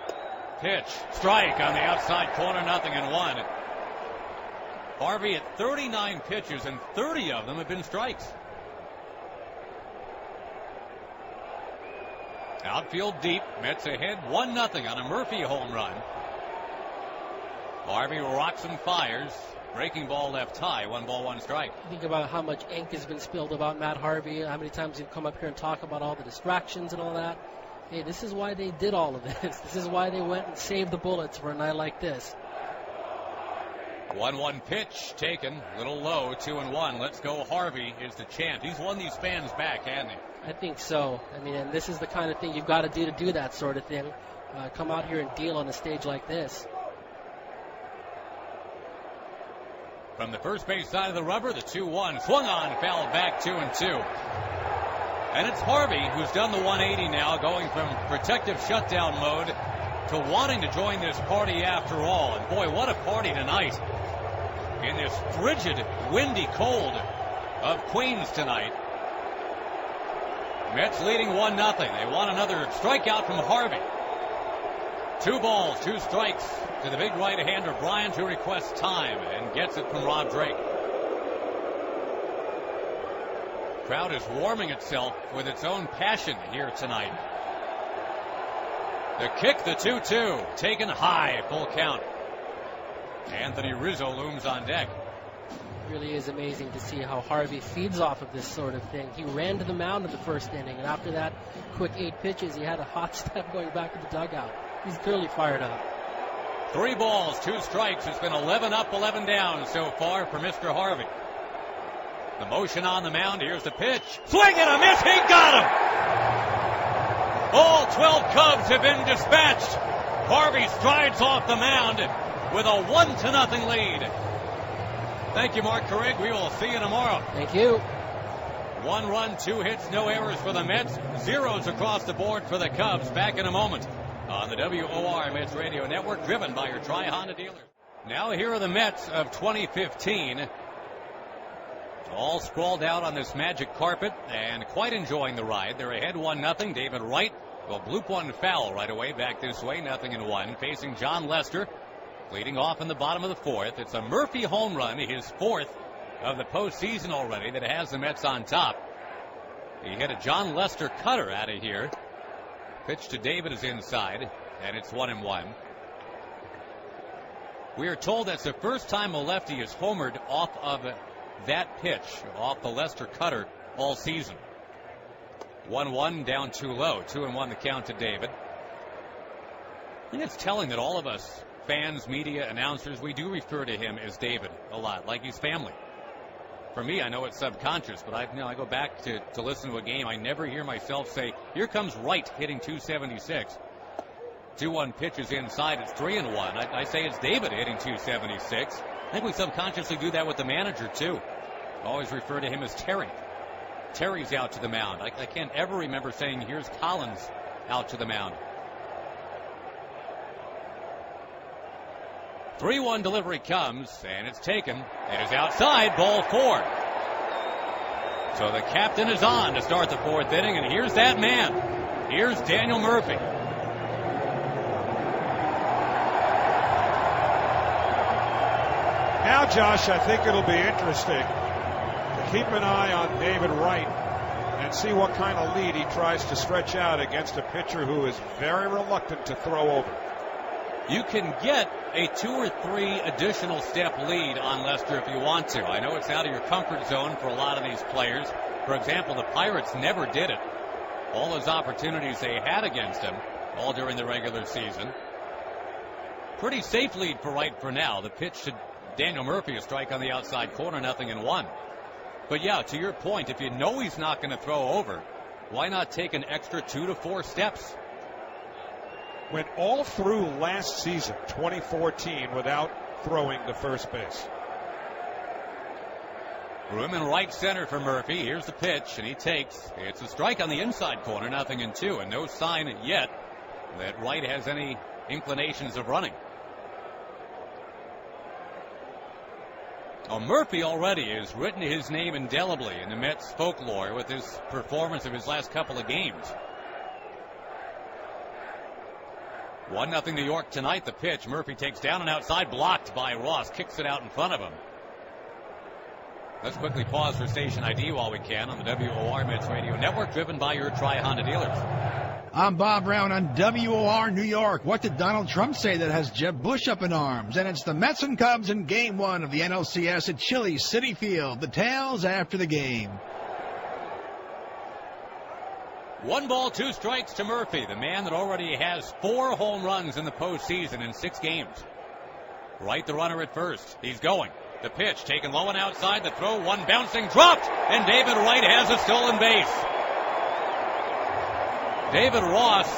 Pitch, strike on the outside corner, 0-1. Harvey at 39 pitches, and 30 of them have been strikes. Outfield deep. Mets ahead 1-0 on a Murphy home run. Harvey rocks and fires. Breaking ball left high. 1 ball, 1 strike. Think about how much ink has been spilled about Matt Harvey. How many times he've come up here and talk about all the distractions and all that. Hey, this is why they did all of this. This is why they went and saved the bullets for a night like this. 1-1 pitch taken. Little low. 2-1. Let's go Harvey is the chant. He's won these fans back, hasn't he? I think so. I mean, and this is the kind of thing you've got to do that sort of thing. Come out here and deal on a stage like this. From the first base side of the rubber, the 2-1 swung on, fouled back, 2-2. And it's Harvey who's done the 180 now, going from protective shutdown mode to wanting to join this party after all. And boy, what a party tonight in this frigid, windy cold of Queens tonight. Mets leading 1-0. They want another strikeout from Harvey. 2 balls, 2 strikes to the big right-hander Bryant, who requests time and gets it from Rob Drake. Crowd is warming itself with its own passion here tonight. The kick, the 2-2, taken high, full count. Anthony Rizzo looms on deck. It really is amazing to see how Harvey feeds off of this sort of thing. He ran to the mound in the first inning, and after that quick 8 pitches, he had a hot step going back to the dugout. He's clearly fired up. 3 balls, 2 strikes. It's been 11 up, 11 down so far for Mr. Harvey. The motion on the mound. Here's the pitch. Swing and a miss. He got him. All 12 Cubs have been dispatched. Harvey strides off the mound with a 1-0 lead. Thank you, Mark Courig. We will see you tomorrow. Thank you. 1 run, 2 hits, no errors for the Mets. Zeros across the board for the Cubs. Back in a moment on the WOR Mets Radio Network, driven by your Tri-Honda dealers. Now here are the Mets of 2015. All sprawled out on this magic carpet and quite enjoying the ride. They're ahead 1-0. David Wright will bloop one foul right away back this way. 0-1. Facing John Lester. Leading off in the bottom of the 4th. It's a Murphy home run, his 4th of the postseason already, that has the Mets on top. He hit a John Lester cutter out of here. Pitch to David is inside, and it's 1-1. We are told that's the first time a lefty is homered off of that pitch, off the Lester cutter, all season. 1-1, down too low. 2-1 the count to David. I think it's telling that all of us, fans, media, announcers, we do refer to him as David a lot, like he's family. For me, I know it's subconscious, but I go back to listen to a game. I never hear myself say, here comes Wright hitting 276. 2-1 pitches inside. It's 3-1. I say it's David hitting 276. I think we subconsciously do that with the manager, too. Always refer to him as Terry. Terry's out to the mound. I can't ever remember saying, here's Collins out to the mound. 3-1 delivery comes, and it's taken. It is outside, ball 4. So the captain is on to start the 4th inning, and here's that man. Here's Daniel Murphy. Now, Josh, I think it'll be interesting to keep an eye on David Wright and see what kind of lead he tries to stretch out against a pitcher who is very reluctant to throw over. You can get a 2 or 3 additional step lead on Lester if you want to. I know it's out of your comfort zone for a lot of these players. For example, the Pirates never did it. All those opportunities they had against him, all during the regular season. Pretty safe lead for Wright for now. The pitch to Daniel Murphy, a strike on the outside corner, 0-1. But yeah, to your point, if you know he's not going to throw over, why not take an extra 2 to 4 steps? Went all through last season, 2014, without throwing to first base. Room in right center for Murphy. Here's the pitch, and he takes. It's a strike on the inside corner, 0-2, and no sign yet that Wright has any inclinations of running. Well, Murphy already has written his name indelibly in the Mets folklore with his performance of his last couple of games. 1-0 New York tonight. The pitch. Murphy takes down and outside, blocked by Ross. Kicks it out in front of him. Let's quickly pause for station ID while we can on the WOR Mets Radio Network, driven by your Tri-Honda dealers. I'm Bob Brown on WOR New York. What did Donald Trump say that has Jeb Bush up in arms? And it's the Mets and Cubs in Game 1 of the NLCS at Chile Citi Field. The tales after the game. 1 ball, 2 strikes to Murphy, the man that already has 4 home runs in the postseason in 6 games. Wright, the runner at first. He's going. The pitch taken low and outside. The throw, one bouncing, dropped, and David Wright has a stolen base. David Ross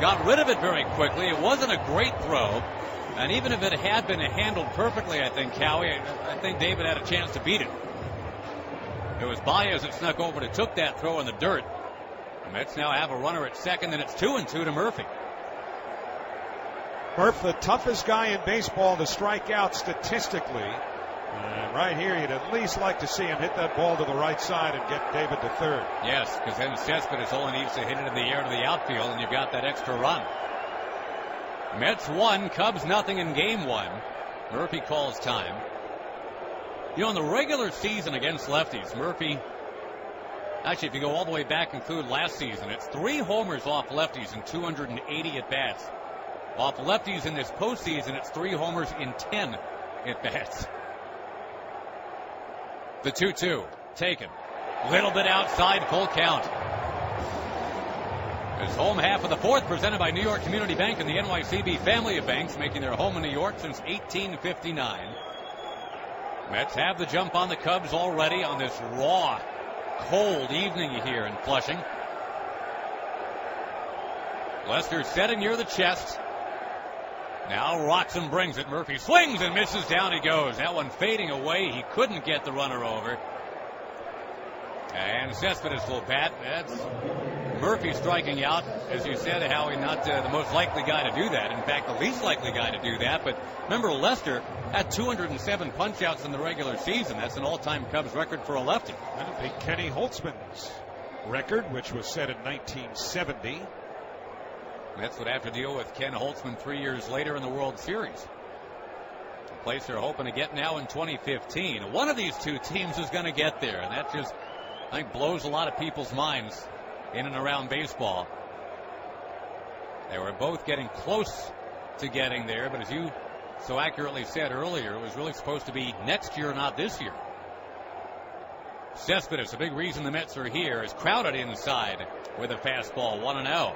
got rid of it very quickly. It wasn't a great throw, and even if it had been handled perfectly, I think, Howie, I think David had a chance to beat it. It was Baez that snuck over and took that throw in the dirt. The Mets now have a runner at second, and it's 2-2 to Murphy. Murph, the toughest guy in baseball to strike out statistically. Right here, you'd at least like to see him hit that ball to the right side and get David to third. Yes, because then Cespedes only needs to hit it in the air to the outfield, and you've got that extra run. Mets 1, Cubs 0 in Game 1. Murphy calls time. You know, in the regular season against lefties, Murphy, actually, if you go all the way back, include last season, it's 3 homers off lefties in 280 at-bats. Off lefties in this postseason, it's 3 homers in 10 at-bats. The 2-2 taken. Little bit outside, full count. His home half of the 4th presented by New York Community Bank and the NYCB family of banks, making their home in New York since 1859. Mets have the jump on the Cubs already on this raw, cold evening here in Flushing. Lester setting near the chest. Now Roxon brings it. Murphy swings and misses. Down he goes. That one fading away. He couldn't get the runner over. And Cespedes will bat. That's Murphy striking out. As you said, Howie, not the most likely guy to do that. In fact, the least likely guy to do that. But remember, Lester had 207 punch-outs in the regular season. That's an all-time Cubs record for a lefty. That'll be Kenny Holtzman's record, which was set in 1970. Mets would have to deal with Ken Holtzman 3 years later in the World Series. A place they're hoping to get now in 2015. One of these two teams is going to get there, and that just, I think, blows a lot of people's minds in and around baseball. They were both getting close to getting there, but as you so accurately said earlier, it was really supposed to be next year, not this year. Cespedes, a big reason the Mets are here, is crowded inside with a fastball, 1-0.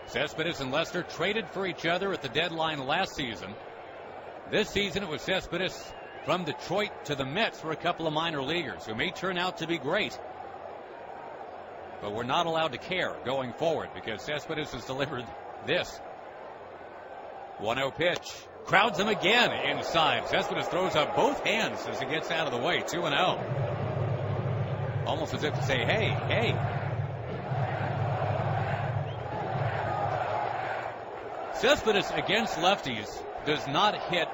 Cespedes and Lester traded for each other at the deadline last season. This season it was Cespedes from Detroit to the Mets for a couple of minor leaguers who may turn out to be great. But we're not allowed to care going forward because Cespedes has delivered this. 1-0 pitch. Crowds him again inside. Cespedes throws up both hands as he gets out of the way. 2-0. Almost as if to say, hey, hey. Cespedes against lefties does not hit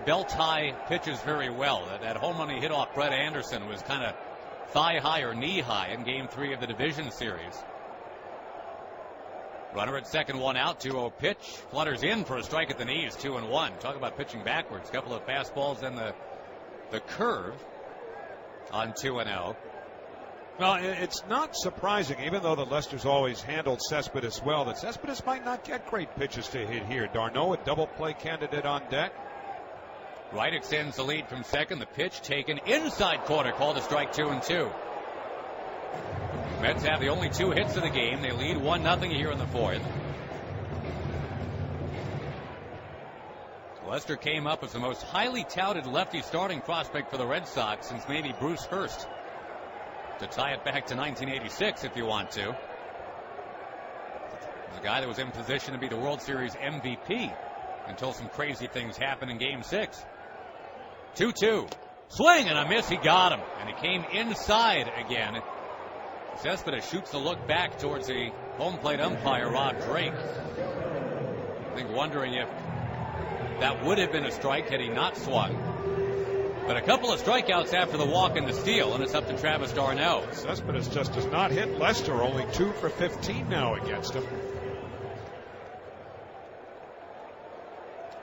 belt-high pitches very well. That home run he hit off Brett Anderson was kind of thigh-high or knee-high in Game 3 of the division series. Runner at second, 1 out, 2-0 pitch. Flutters in for a strike at the knees, 2-1. Talk about pitching backwards. Couple of fastballs and the curve on 2-0. Well, it's not surprising, even though the Lesters always handled Cespedes well, that Cespedes might not get great pitches to hit here. D'Arnaud, a double play candidate on deck. Wright extends the lead from second. The pitch taken inside corner, called a strike, 2-2. Mets have the only 2 hits of the game. They lead 1-0 here in the fourth. Lester came up as the most highly touted lefty starting prospect for the Red Sox since maybe Bruce Hurst, to tie it back to 1986 if you want to. The guy that was in position to be the World Series MVP until some crazy things happened in Game 6. 2-2. Swing and a miss. He got him. And he came inside again. Cespedes shoots the look back towards the home plate umpire, Rob Drake. I think wondering if that would have been a strike had he not swung. But a couple of strikeouts after the walk and the steal, and it's up to Travis d'Arnaud. Cespedes just does not hit Lester. Only 2 for 15 now against him.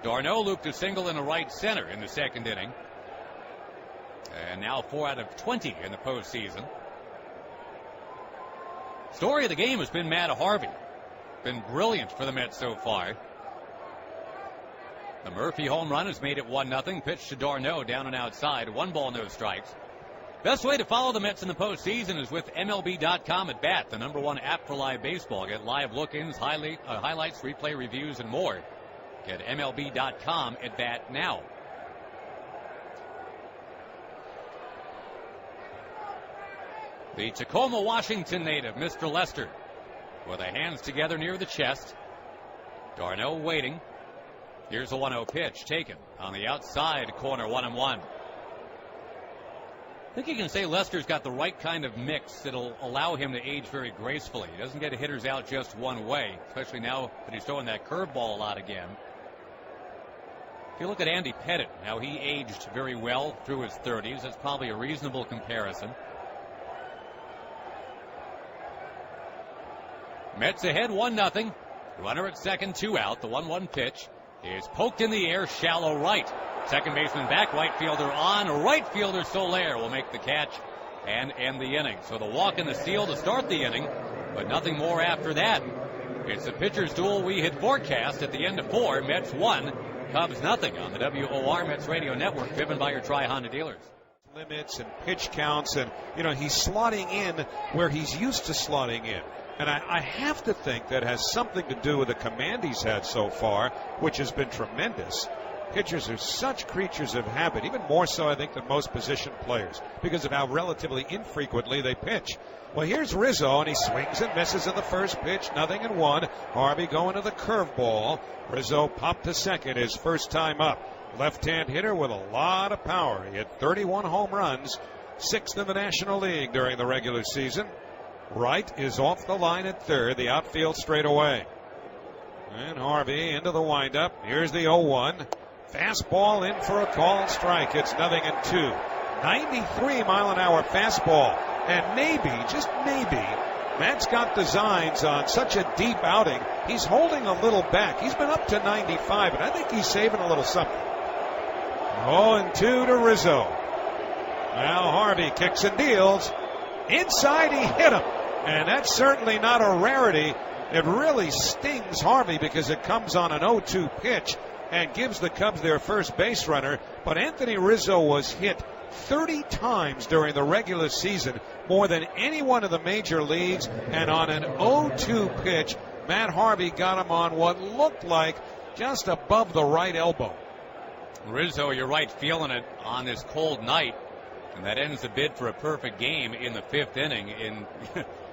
d'Arnaud looped a single in the right center in the second inning. And now 4 out of 20 in the postseason. Story of the game has been Matt Harvey. Been brilliant for the Mets so far. The Murphy home run has made it 1-0. Pitch to d'Arnaud down and outside. 1 ball, no strikes. Best way to follow the Mets in the postseason is with MLB.com at Bat, the #1 app for live baseball. Get live look-ins, highlights, replay reviews, and more. Get MLB.com at Bat now. The Tacoma, Washington native, Mr. Lester, with the hands together near the chest. d'Arnaud waiting. Here's a 1-0 pitch taken on the outside corner, 1-1. I think you can say Lester's got the right kind of mix that'll allow him to age very gracefully. He doesn't get hitters out just one way, especially now that he's throwing that curveball a lot again. If you look at Andy Pettitte, how he aged very well through his 30s, that's probably a reasonable comparison. Mets ahead 1-0. Runner at second, 2 out. The 1-1 pitch is poked in the air, shallow right. Second baseman back, right fielder on. Right fielder Soler will make the catch and end the inning. So the walk and the steal to start the inning, but nothing more after that. It's the pitcher's duel we had forecast at the end of 4. Mets 1, Cubs 0 on the WOR Mets Radio Network, driven by your Tri-Honda dealers. Limits and pitch counts, and he's slotting in where he's used to slotting in. And I have to think that has something to do with the command he's had so far, which has been tremendous. Pitchers are such creatures of habit, even more so, I think, than most position players, because of how relatively infrequently they pitch. Well, here's Rizzo, and he swings and misses at the first pitch, 0-1. Harvey going to the curveball. Rizzo popped to second his first time up. Left-hand hitter with a lot of power. He had 31 home runs, 6th in the National League during the regular season. Wright is off the line at third, the outfield straight away. And Harvey into the windup. Here's the 0-1. Fastball in for a called strike. It's 0-2. 93-mile-an-hour fastball. And maybe, just maybe, Matt's got designs on such a deep outing. He's holding a little back. He's been up to 95, and I think he's saving a little something. 0-2 to Rizzo. Now Harvey kicks and deals. Inside, he hit him. And that's certainly not a rarity. It really stings Harvey because it comes on an 0-2 pitch and gives the Cubs their first base runner. But Anthony Rizzo was hit 30 times during the regular season, more than anyone in the major leagues. And on an 0-2 pitch, Matt Harvey got him on what looked like just above the right elbow. Rizzo, you're right, feeling it on this cold night. And that ends the bid for a perfect game in the 5th inning.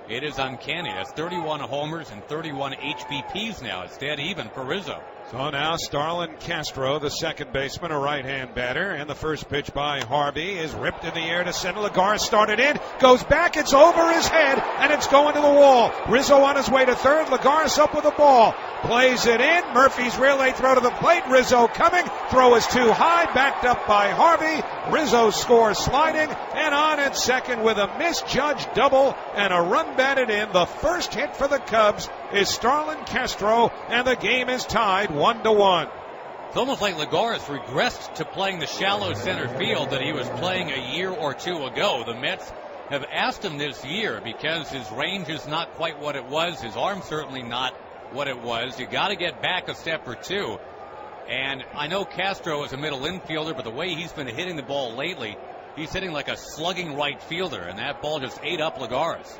It is uncanny. That's 31 homers and 31 HBPs now. It's dead even for Rizzo. So now Starlin Castro, the second baseman, a right-hand batter, and the first pitch by Harvey is ripped in the air to center. Lagares started in, goes back, it's over his head, and it's going to the wall. Rizzo on his way to third, Lagares up with the ball, plays it in, Murphy's relay throw to the plate, Rizzo coming, throw is too high, backed up by Harvey. Rizzo scores sliding, and on at second with a misjudged double and a run batted in. The first hit for the Cubs is Starlin Castro, and the game is tied 1-1. It's almost like Lagares regressed to playing the shallow center field that he was playing a year or two ago. The Mets have asked him this year because his range is not quite what it was. His arm certainly not what it was. You got to get back a step or two. And I know Castro is a middle infielder, but the way he's been hitting the ball lately, he's hitting like a slugging right fielder, and that ball just ate up Lagares.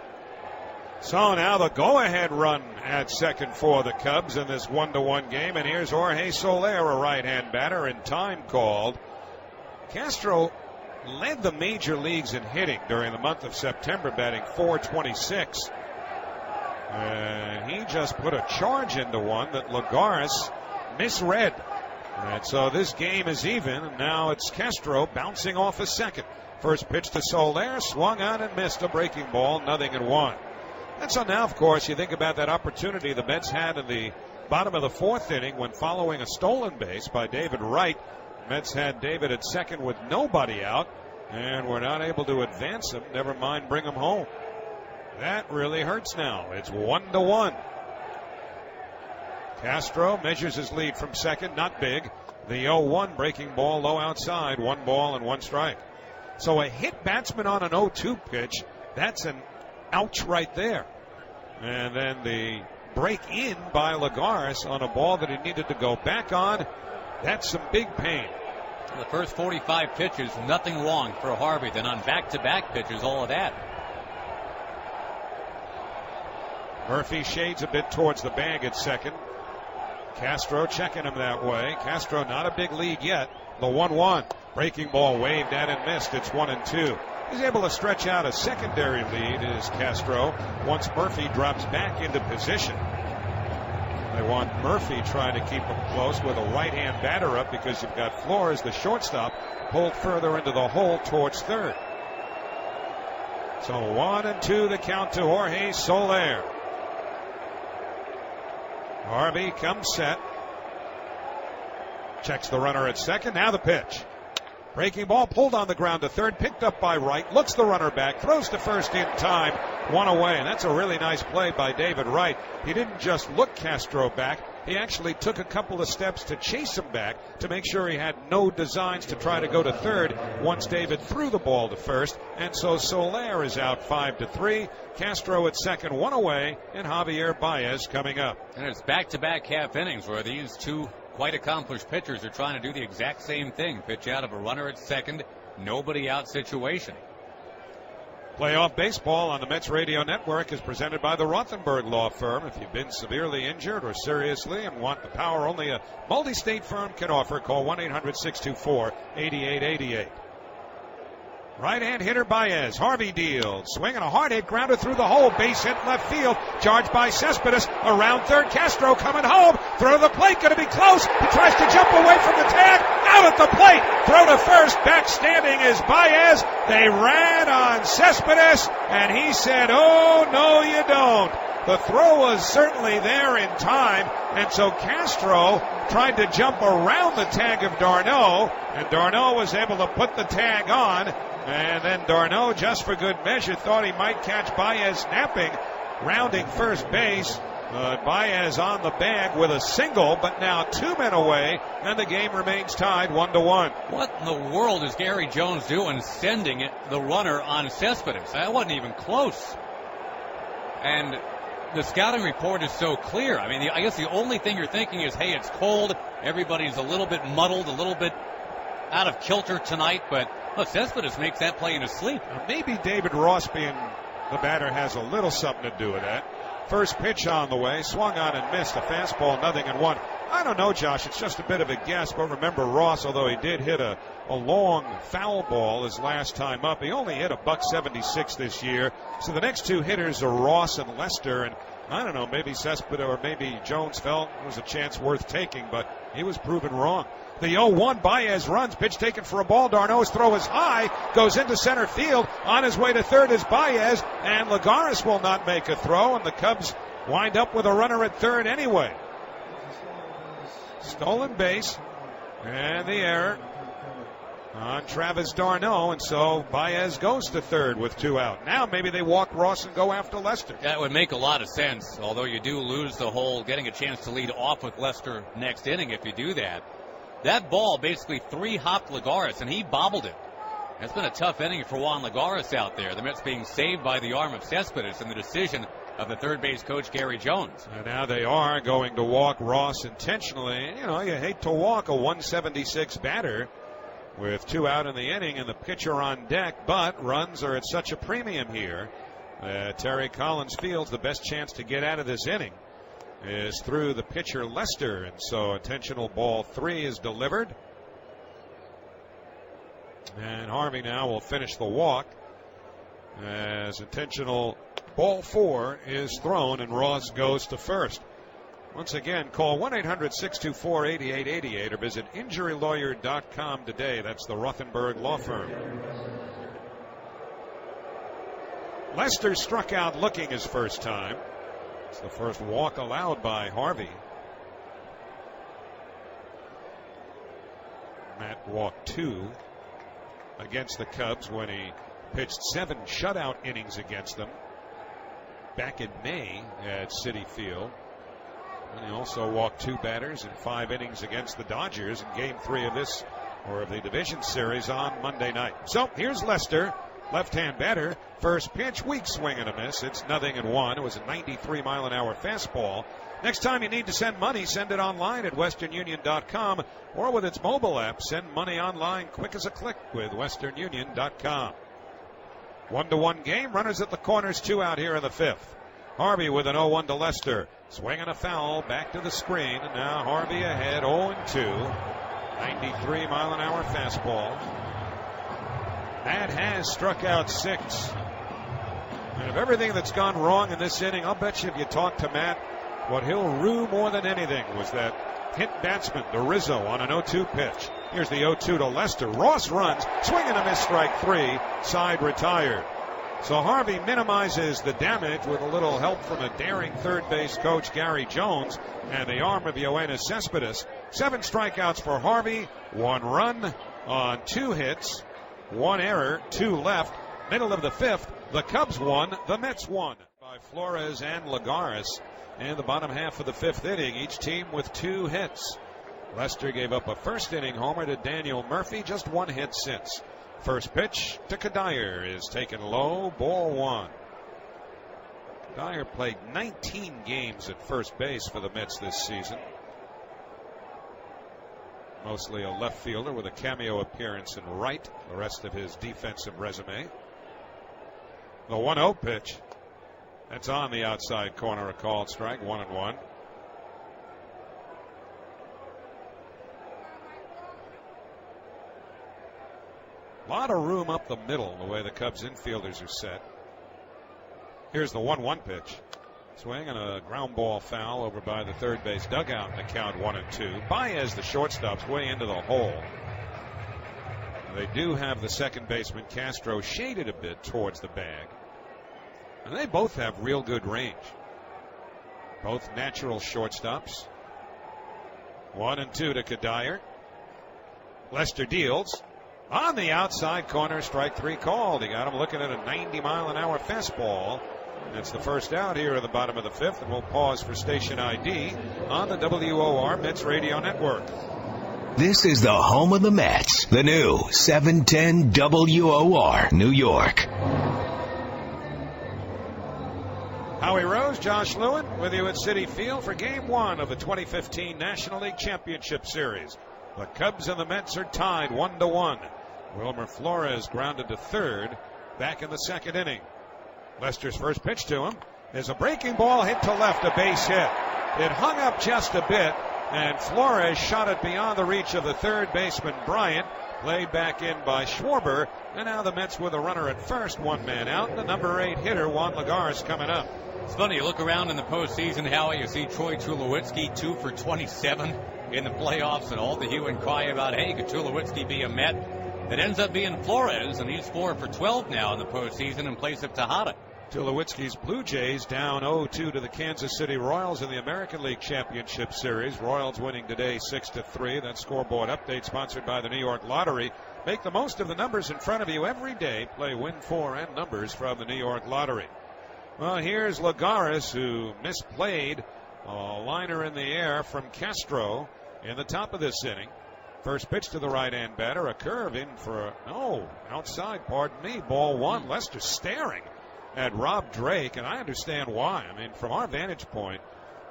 So now the go-ahead run at second for the Cubs in this 1-1 game. And here's Jorge Soler, a right-hand batter, and time called. Castro led the major leagues in hitting during the month of September, batting .426. And he just put a charge into one that Lagares misread. And so this game is even, and now it's Castro bouncing off a second. First pitch to Soler, swung on and missed a breaking ball, 0-1. And so now, of course, you think about that opportunity the Mets had in the bottom of the 4th inning when following a stolen base by David Wright. Mets had David at second with nobody out, and were not able to advance him, never mind bring him home. That really hurts now. It's 1-1. Castro measures his lead from second, not big. The 0-1 breaking ball low outside, 1 ball and 1 strike. So a hit batsman on an 0-2 pitch, that's an ouch right there. And then the break in by Lagares on a ball that he needed to go back on, that's some big pain. The first 45 pitches, nothing wrong for Harvey. Then on back-to-back pitches, all of that. Murphy shades a bit towards the bag at second. Castro checking him that way. Castro not a big lead yet. The 1-1. Breaking ball waved at and missed. It's 1-2. He's able to stretch out a secondary lead is Castro once Murphy drops back into position. They want Murphy trying to keep him close with a right-hand batter up because you've got Flores, the shortstop, pulled further into the hole towards third. So 1-2 the count to Jorge Soler. Harvey comes set. Checks the runner at second. Now the pitch. Breaking ball pulled on the ground to third, picked up by Wright, looks the runner back, throws to first in time, 1 away. And that's a really nice play by David Wright. He didn't just look Castro back, he actually took a couple of steps to chase him back to make sure he had no designs to try to go to third once David threw the ball to first. And so Soler is out 5-3. Castro at second, 1 away, and Javier Baez coming up. And it's back-to-back half innings where these two quite accomplished pitchers are trying to do the exact same thing. Pitch out of a runner at second, nobody out situation. Playoff baseball on the Mets Radio Network is presented by the Rothenberg Law Firm. If you've been severely injured or seriously and want the power only a multi-state firm can offer, call 1-800-624-8888. Right-hand hitter Baez. Harvey deals. Swinging a hard hit grounder through the hole. Base hit left field. Charged by Cespedes. Around third. Castro coming home. Throw to the plate. Going to be close. He tries to jump away from the tag. Out at the plate. Throw to first. Back standing is Baez. They ran on Cespedes. And he said, "Oh, no, you don't." The throw was certainly there in time. And so Castro tried to jump around the tag of d'Arnaud. And d'Arnaud was able to put the tag on. And then d'Arnaud, just for good measure, thought he might catch Baez napping, rounding first base. Baez on the bag with a single, but now 2 men away, and the game remains tied 1-1. What in the world is Gary Jones doing sending the runner on Cespedes? That wasn't even close. And the scouting report is so clear. I mean, I guess the only thing you're thinking is, hey, it's cold. Everybody's a little bit muddled, a little bit out of kilter tonight, but Cespedes makes that play in his sleep. Maybe David Ross being the batter has a little something to do with that. First pitch on the way, swung on and missed. A fastball, 0-1. I don't know, Josh. It's just a bit of a guess. But remember, Ross, although he did hit a long foul ball his last time up, he only hit $176 this year. So the next two hitters are Ross and Lester. And I don't know, maybe Cespedes or maybe Jones felt it was a chance worth taking, but he was proven wrong. The 0-1, Baez runs, pitch taken for a ball. Darno's throw is high, goes into center field. On his way to third is Baez, and Lagares will not make a throw, and the Cubs wind up with a runner at third anyway. Stolen base, and the error on Travis d'Arnaud, and so Baez goes to third with 2 out. Now maybe they walk Ross and go after Lester. That would make a lot of sense, although you do lose the whole getting a chance to lead off with Lester next inning if you do that. That ball basically 3-hopped Lagares, and he bobbled it. It's been a tough inning for Juan Lagares out there. The Mets being saved by the arm of Cespedes and the decision of the third base coach, Gary Jones. And now they are going to walk Ross intentionally. You know, you hate to walk a 176 batter with 2 out in the inning and the pitcher on deck, but runs are at such a premium here. Terry Collins feels the best chance to get out of this inning is through the pitcher Lester, and so intentional ball 3 is delivered. And Harvey now will finish the walk as intentional ball 4 is thrown and Ross goes to first. Once again, call 1-800-624-8888 or visit injurylawyer.com today. That's the Rothenberg Law Firm. Lester struck out looking his first time. It's the first walk allowed by Harvey. Matt walked 2 against the Cubs when he pitched 7 shutout innings against them back in May at Citi Field. And he also walked 2 batters in 5 innings against the Dodgers in Game 3 of this, or of the division series, on Monday night. So here's Lester, left-hand batter. First pitch, weak swing and a miss. It's 0-1. It was a 93-mile-an-hour fastball. Next time you need to send money, send it online at westernunion.com, or with its mobile app, send money online quick as a click with westernunion.com. 1-1 game. Runners at the corners, 2 out here in the 5th. Harvey with an 0-1 to Lester. Swing and a foul back to the screen. And now Harvey ahead, 0-2. 93-mile-an-hour fastball. Matt has struck out 6. And of everything that's gone wrong in this inning, I'll bet you if you talk to Matt, what he'll rue more than anything was that hit batsman to Rizzo on an 0-2 pitch. Here's the 0-2 to Lester. Ross runs, swing and a miss, strike 3, side retired. So Harvey minimizes the damage with a little help from a daring third base coach, Gary Jones, and the arm of Yoenis Cespedes. 7 strikeouts for Harvey, 1 run on 2 hits, 1 error, 2 left. Middle of the 5th, the Cubs won, the Mets won. By Flores and Lagares in the bottom half of the 5th inning, each team with 2 hits. Lester gave up a first inning homer to Daniel Murphy, just 1 hit since. First pitch to Kadire is taken low, ball 1. Kadire played 19 games at first base for the Mets this season. Mostly a left fielder with a cameo appearance in right, the rest of his defensive resume. The 1-0 pitch. That's on the outside corner, a called strike, 1-1. A lot of room up the middle the way the Cubs infielders are set. Here's the 1-1 pitch. Swing and a ground ball foul over by the third base dugout in the count 1-2. Baez, the shortstop's way into the hole. They do have the second baseman Castro shaded a bit towards the bag. And they both have real good range. Both natural shortstops. 1-2 to Kadire. Lester deals. On the outside corner, strike 3 called. He got him looking at a 90-mile-an-hour fastball. That's the first out here at the bottom of the 5th, and we'll pause for station ID on the WOR Mets Radio Network. This is the home of the Mets, the new 710 WOR, New York. Howie Rose, Josh Lewin with you at Citi Field for Game 1 of the 2015 National League Championship Series. The Cubs and the Mets are tied 1-1. Wilmer Flores grounded to third back in the 2nd inning. Lester's first pitch to him is a breaking ball hit to left, a base hit. It hung up just a bit, And Flores shot it beyond the reach of the third baseman, Bryant. Played back in by Schwarber. And now the Mets with a runner at first, one man out. The number 8 hitter, Juan Lagares, coming up. It's funny, you look around in the postseason, Howie, you see Troy Tulowitzki 2 for 27 in the playoffs, and all the hue and cry about, hey, could Tulowitzki be a Met? It ends up being Flores, and he's 4 for 12 now in the postseason in place of Tejada. Tulowitzki's Blue Jays down 0-2 to the Kansas City Royals in the American League Championship Series. Royals winning today 6-3. That scoreboard update sponsored by the New York Lottery. Make the most of the numbers in front of you every day. Play Win 4 and numbers from the New York Lottery. Well, here's Lagares, who misplayed a liner in the air from Castro in the top of this inning. First pitch to the right-hand batter, a curve in for outside, pardon me, ball one. Lester staring at Rob Drake, and I understand why. I mean, from our vantage point,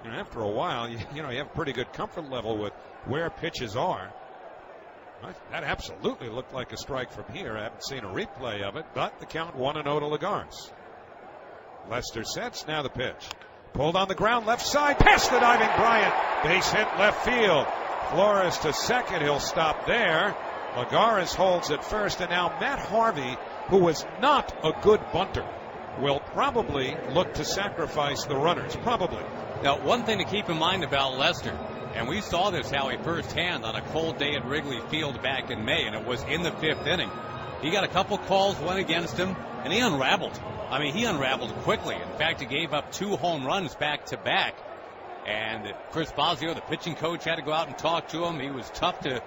after a while, you have a pretty good comfort level with where pitches are. That absolutely looked like a strike from here. I haven't seen a replay of it, but the count 1-0 to Lagares. Lester sets, now the pitch. Pulled on the ground, left side, past the diving Bryant. Base hit left field. Flores to second, he'll stop there. Lagares holds at first, and now Matt Harvey, who was not a good bunter, will probably look to sacrifice the runners, probably. Now, one thing to keep in mind about Lester, and we saw this, Howie, firsthand on a cold day at Wrigley Field back in May, and it was in the 5th inning. He got a couple calls, went against him, and he unraveled. I mean, he unraveled quickly. In fact, he gave up 2 home runs back-to-back. And Chris Bosio, the pitching coach, had to go out and talk to him. He was tough to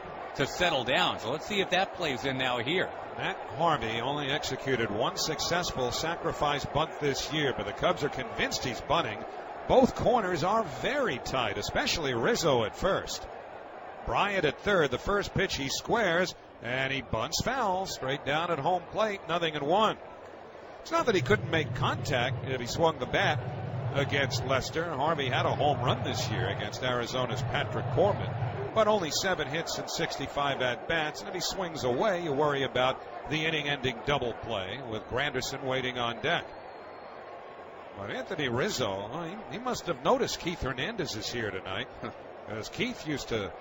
settle down. So let's see if that plays in now here. Matt Harvey only executed 1 successful sacrifice bunt this year, but the Cubs are convinced he's bunting. Both corners are very tight, especially Rizzo at first. Bryant at third. The first pitch he squares, and he bunts foul straight down at home plate, 0-1. It's not that he couldn't make contact if he swung the bat against Lester. Harvey had a home run this year against Arizona's Patrick Corbin, but only 7 hits and 65 at-bats. And if he swings away, you worry about the inning-ending double play with Granderson waiting on deck. But Anthony Rizzo, he must have noticed Keith Hernandez is here tonight, because Keith used to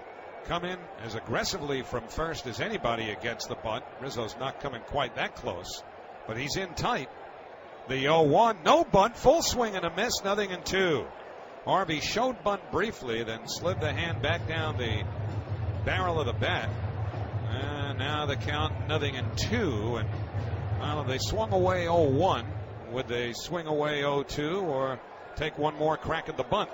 come in as aggressively from first as anybody against the bunt. Rizzo's not coming quite that close, but he's in tight. The 0-1, no bunt, full swing and a miss, 0-2. Harvey showed bunt briefly, then slid the hand back down the barrel of the bat. And now the count 0-2. And well, they swung away 0-1. Would they swing away 0-2 or take one more crack at the bunt?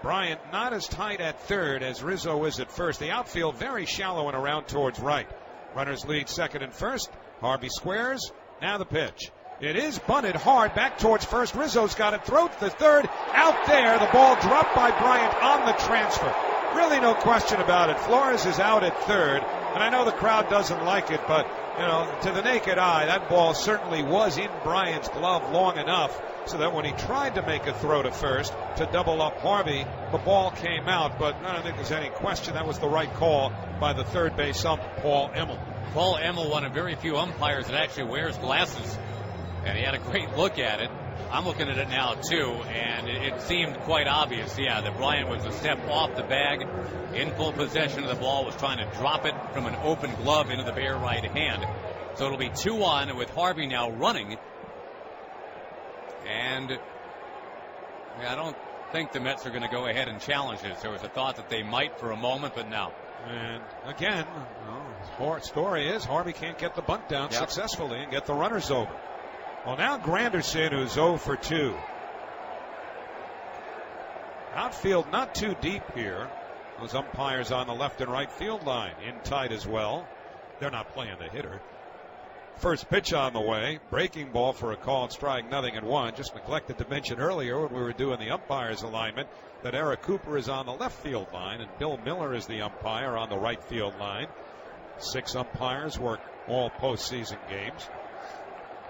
Bryant not as tight at third as Rizzo is at first. The outfield very shallow and around towards right. Runners lead second and first. Harvey squares. Now the pitch. It is bunted hard back towards first. Rizzo's got it. Throw to the third. Out there. The ball dropped by Bryant on the transfer. Really no question about it. Flores is out at third. And I know the crowd doesn't like it, but, to the naked eye, that ball certainly was in Bryant's glove long enough so that when he tried to make a throw to first to double up Harvey, the ball came out. But I don't think there's any question that was the right call by the third base ump, Paul Emmel. Paul Emmel, one of very few umpires that actually wears glasses, and he had a great look at it. I'm looking at it now, too, and it seemed quite obvious, that Bryant was a step off the bag, in full possession of the ball, was trying to drop it from an open glove into the bare right hand. So it'll be 2-1 with Harvey now running. And I don't think the Mets are going to go ahead and challenge this. There was a thought that they might for a moment, but no. And again, the story is Harvey can't get the bunt down successfully and get the runners over. Well, now Granderson, who's 0 for 2. Outfield not too deep here. Those umpires on the left and right field line in tight as well. They're not playing the hitter. First pitch on the way. Breaking ball for a called strike, 0-1. Just neglected to mention earlier when we were doing the umpires alignment that Eric Cooper is on the left field line and Bill Miller is the umpire on the right field line. 6 umpires work all postseason games.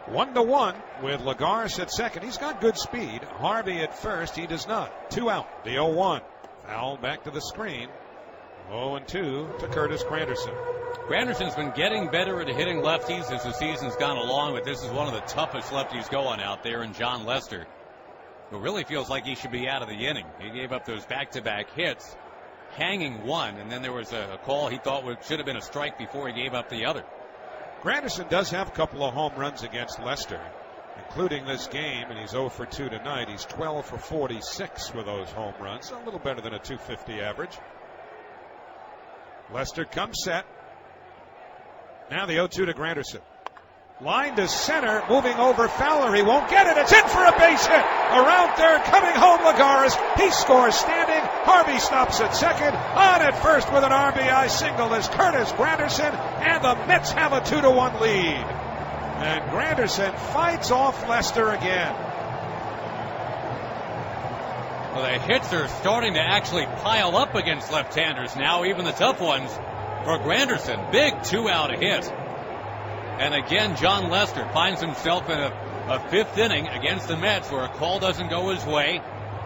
1-1 with Lagares at second. He's got good speed. Harvey at first. He does not. 2 out. The 0-1. Foul back to the screen. 0-2 to Curtis Granderson. Granderson's been getting better at hitting lefties as the season's gone along, but this is one of the toughest lefties going out there in John Lester. It really feels like he should be out of the inning. He gave up those back-to-back hits, hanging one, and then there was a call he thought should have been a strike before he gave up the other. Granderson does have a couple of home runs against Leicester, including this game, and he's 0 for 2 tonight. He's 12 for 46 with those home runs, a little better than a .250 average. Leicester comes set. Now the 0-2 to Granderson. Line to center, moving over Fowler. He won't get it. It's in for a base hit. Around third, coming home Lagares. He scores standing. Harvey stops at second. On at first with an RBI single is Curtis Granderson, and the Mets have a 2-1 lead. And Granderson fights off Leicester again. Well, the hits are starting to actually pile up against left-handers now, even the tough ones for Granderson. Big 2-out hit. And again, John Lester finds himself in a fifth inning against the Mets where a call doesn't go his way,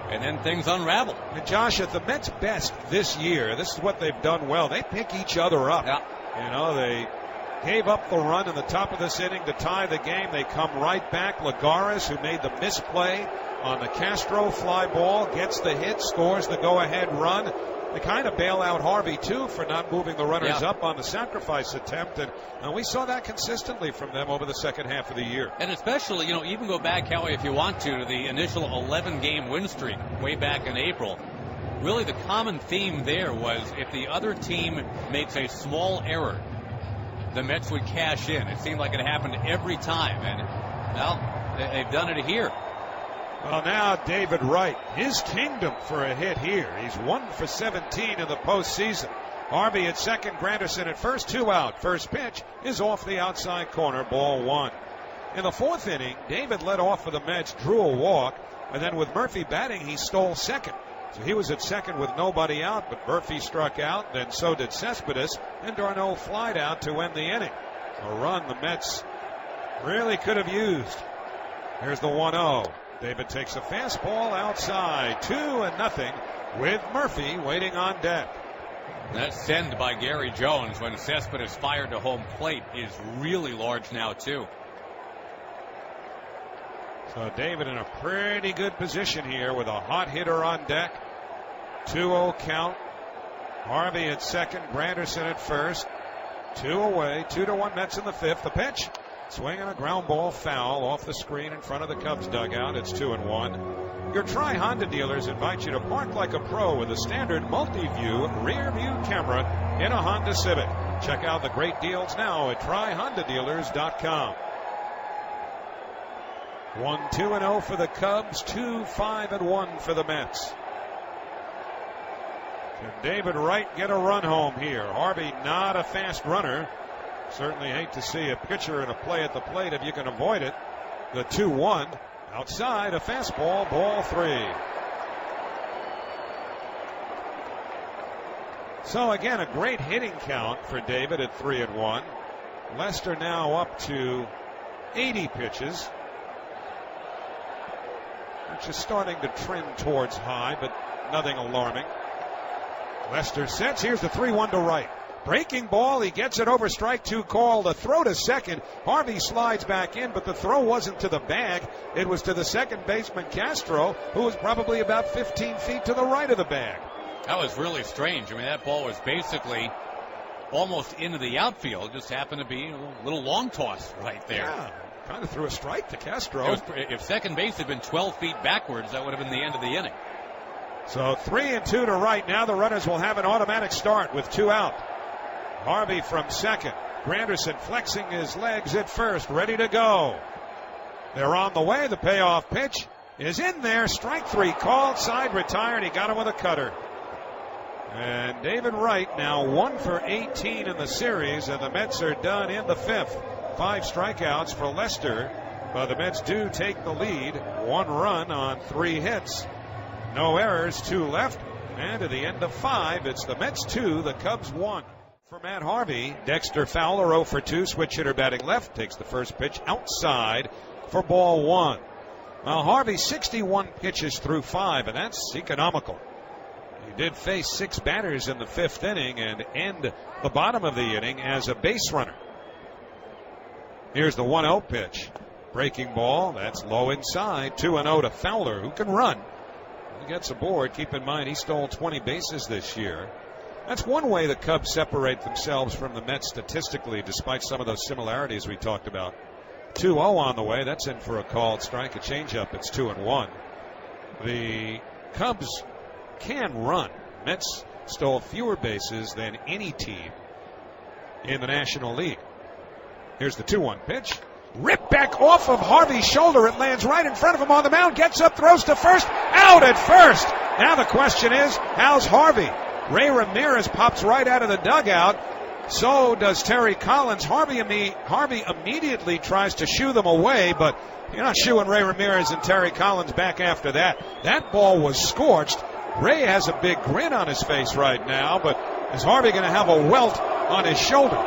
and then things unravel. And Josh, at the Mets' best this year, this is what they've done well. They pick each other up. Yeah. You know, they gave up the run in the top of this inning to tie the game. They come right back. Lagares, who made the misplay on the Castro fly ball, gets the hit, scores the go-ahead run. They kind of bail out Harvey, too, for not moving the runners up on the sacrifice attempt. And we saw that consistently from them over the second half of the year. And especially, even go back, Howie, if you want to the initial 11-game win streak way back in April. Really, the common theme there was if the other team makes a small error, the Mets would cash in. It seemed like it happened every time. And, well, they've done it here. Well, now David Wright, his kingdom for a hit here. He's 1 for 17 in the postseason. Harvey at second, Granderson at first, 2 out. First pitch is off the outside corner, ball 1. In the fourth inning, David led off for the Mets, drew a walk, and then with Murphy batting, he stole second. So he was at second with nobody out, but Murphy struck out, then so did Cespedes, and Darno flied out to end the inning. A run the Mets really could have used. Here's the 1-0. David takes a fastball outside, 2-0 with Murphy waiting on deck. That send by Gary Jones when Cespedes fired to home plate is really large now, too. So David in a pretty good position here with a hot hitter on deck. 2-0 count. Harvey at second, Granderson at first. 2 away, 2-1 Mets in the fifth. The pitch. Swinging a ground ball foul off the screen in front of the Cubs dugout. It's 2-1. Your Tri Honda dealers invite you to park like a pro with a standard multi-view rear view camera in a Honda Civic. Check out the great deals now at TriHondaDealers.com. 1-2-0 for the Cubs, 2-5-1 for the Mets. Can David Wright get a run home here? Harvey not a fast runner. Certainly hate to see a pitcher in a play at the plate if you can avoid it. The 2-1 outside, a fastball, ball 3. So again, a great hitting count for David at 3-1. Lester now up to 80 pitches, which is starting to trend towards high, but nothing alarming. Lester sets. Here's the 3-1 to Wright. Breaking ball, he gets it over strike 2 call. The throw to second. Harvey slides back in, but the throw wasn't to the bag. It was to the second baseman, Castro, who was probably about 15 feet to the right of the bag. That was really strange. I mean, that ball was basically almost into the outfield. Just happened to be a little long toss right there. Yeah, kind of threw a strike to Castro. If second base had been 12 feet backwards, that would have been the end of the inning. So 3-2 to Wright. Now the runners will have an automatic start with 2 out. Harvey from second. Granderson flexing his legs at first, ready to go. They're on the way. The payoff pitch is in there. Strike 3 called. Side retired. He got him with a cutter. And David Wright now 1 for 18 in the series, and the Mets are done in the fifth. 5 strikeouts for Lester, but the Mets do take the lead. 1 run on 3 hits. No errors, 2 left. And at the end of 5, it's the Mets 2, the Cubs 1. For Matt Harvey, Dexter Fowler 0 for 2, switch hitter batting left, takes the first pitch outside for ball 1. Well, Harvey 61 pitches through 5, and that's economical. He did face 6 batters in the 5th inning and end the bottom of the inning as a base runner. Here's the 1-0 pitch. Breaking ball, that's low inside. 2-0 to Fowler, who can run. He gets aboard. Keep in mind, he stole 20 bases this year. That's one way the Cubs separate themselves from the Mets statistically, despite some of those similarities we talked about. 2-0 on the way. That's in for a called strike, a changeup. It's 2-1. The Cubs can run. Mets stole fewer bases than any team in the National League. Here's the 2-1 pitch. Ripped back off of Harvey's shoulder. It lands right in front of him on the mound. Gets up, throws to first. Out at first. Now the question is, how's Harvey? Ray Ramirez pops right out of the dugout. So does Terry Collins. Harvey immediately tries to shoo them away, but you're not shooing Ray Ramirez and Terry Collins back after that. That ball was scorched. Ray has a big grin on his face right now, but is Harvey going to have a welt on his shoulder?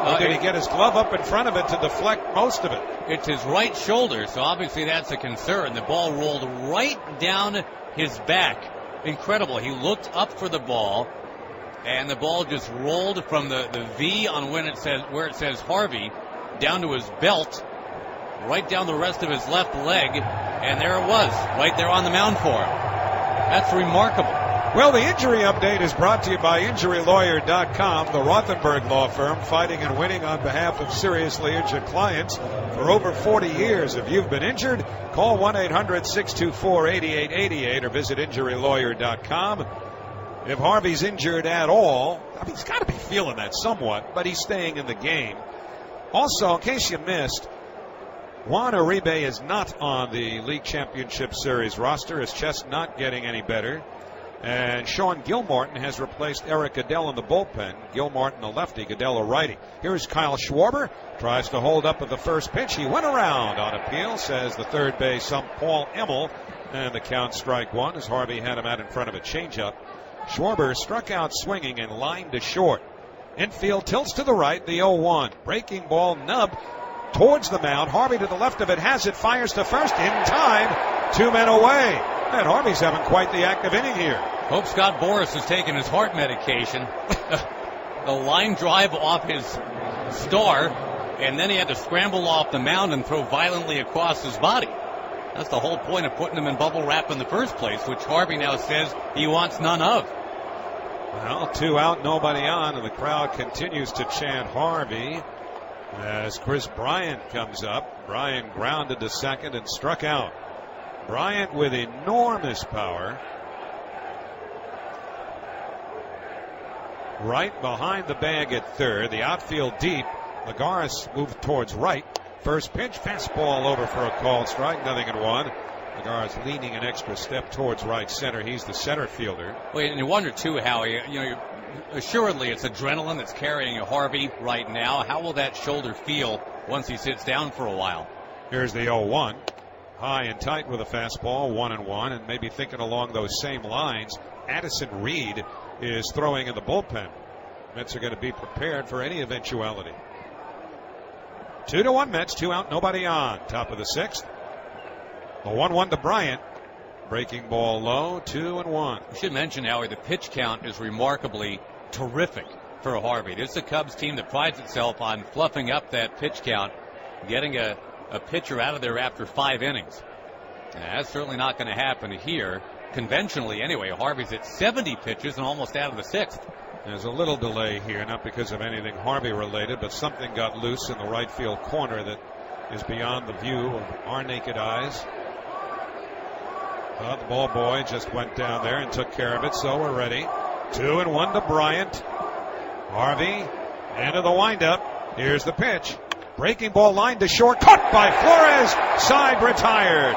Or did he get his glove up in front of it to deflect most of it? It's his right shoulder, so obviously that's a concern. The ball rolled right down his back. Incredible. He looked up for the ball, and the ball just rolled from the V on where it says Harvey down to his belt, right down the rest of his left leg, and there it was, right there on the mound for him. That's remarkable. Well, the injury update is brought to you by InjuryLawyer.com, the Rothenberg law firm fighting and winning on behalf of seriously injured clients for over 40 years. If you've been injured, call 1-800-624-8888 or visit InjuryLawyer.com. If Harvey's injured at all, he's got to be feeling that somewhat, but he's staying in the game. Also, in case you missed, Juan Uribe is not on the League Championship Series roster. His chest not getting any better. And Sean Gilmartin has replaced Eric Goodell in the bullpen. Gilmartin a lefty, Goodell a righty. Here's Kyle Schwarber. Tries to hold up at the first pitch. He went around on appeal, says the third base Paul Emmel. And the count strike one as Harvey had him out in front of a changeup. Schwarber struck out swinging and lined to short. Infield tilts to the right, the 0-1. Breaking ball nub towards the mound. Harvey to the left of it, has it, fires to first in time. 2 men away. And Harvey's having quite the active inning here. Hope Scott Boras is taking his heart medication. The line drive off his star, and then he had to scramble off the mound and throw violently across his body. That's the whole point of putting him in bubble wrap in the first place, which Harvey now says he wants none of. Well, 2 out, nobody on, and the crowd continues to chant Harvey as Chris Bryant comes up. Bryant grounded to second and struck out. Bryant with enormous power. Right behind the bag at third. The outfield deep. Lagares moved towards right. First pitch, fastball over for a called strike. 0-1. Lagares leaning an extra step towards right center. He's the center fielder. Well, and you wonder too, Howie, assuredly it's adrenaline that's carrying Harvey right now. How will that shoulder feel once he sits down for a while? Here's the 0-1. High and tight with a fastball, 1-1, and maybe thinking along those same lines, Addison Reed is throwing in the bullpen. Mets are going to be prepared for any eventuality. 2-1 Mets, 2 out, nobody on. Top of the sixth. A 1-1 to Bryant. Breaking ball low, 2-1. I should mention, Howie, the pitch count is remarkably terrific for Harvey. This is a Cubs team that prides itself on fluffing up that pitch count, getting a pitcher out of there after 5 innings. And that's certainly not going to happen here. Conventionally, anyway, Harvey's at 70 pitches and almost out of the sixth. There's a little delay here, not because of anything Harvey related, but something got loose in the right field corner that is beyond the view of our naked eyes. The ball boy just went down there and took care of it, so we're ready. 2-1 to Bryant. Harvey into the windup. Here's the pitch. Breaking ball line to short, caught by Flores, side retired.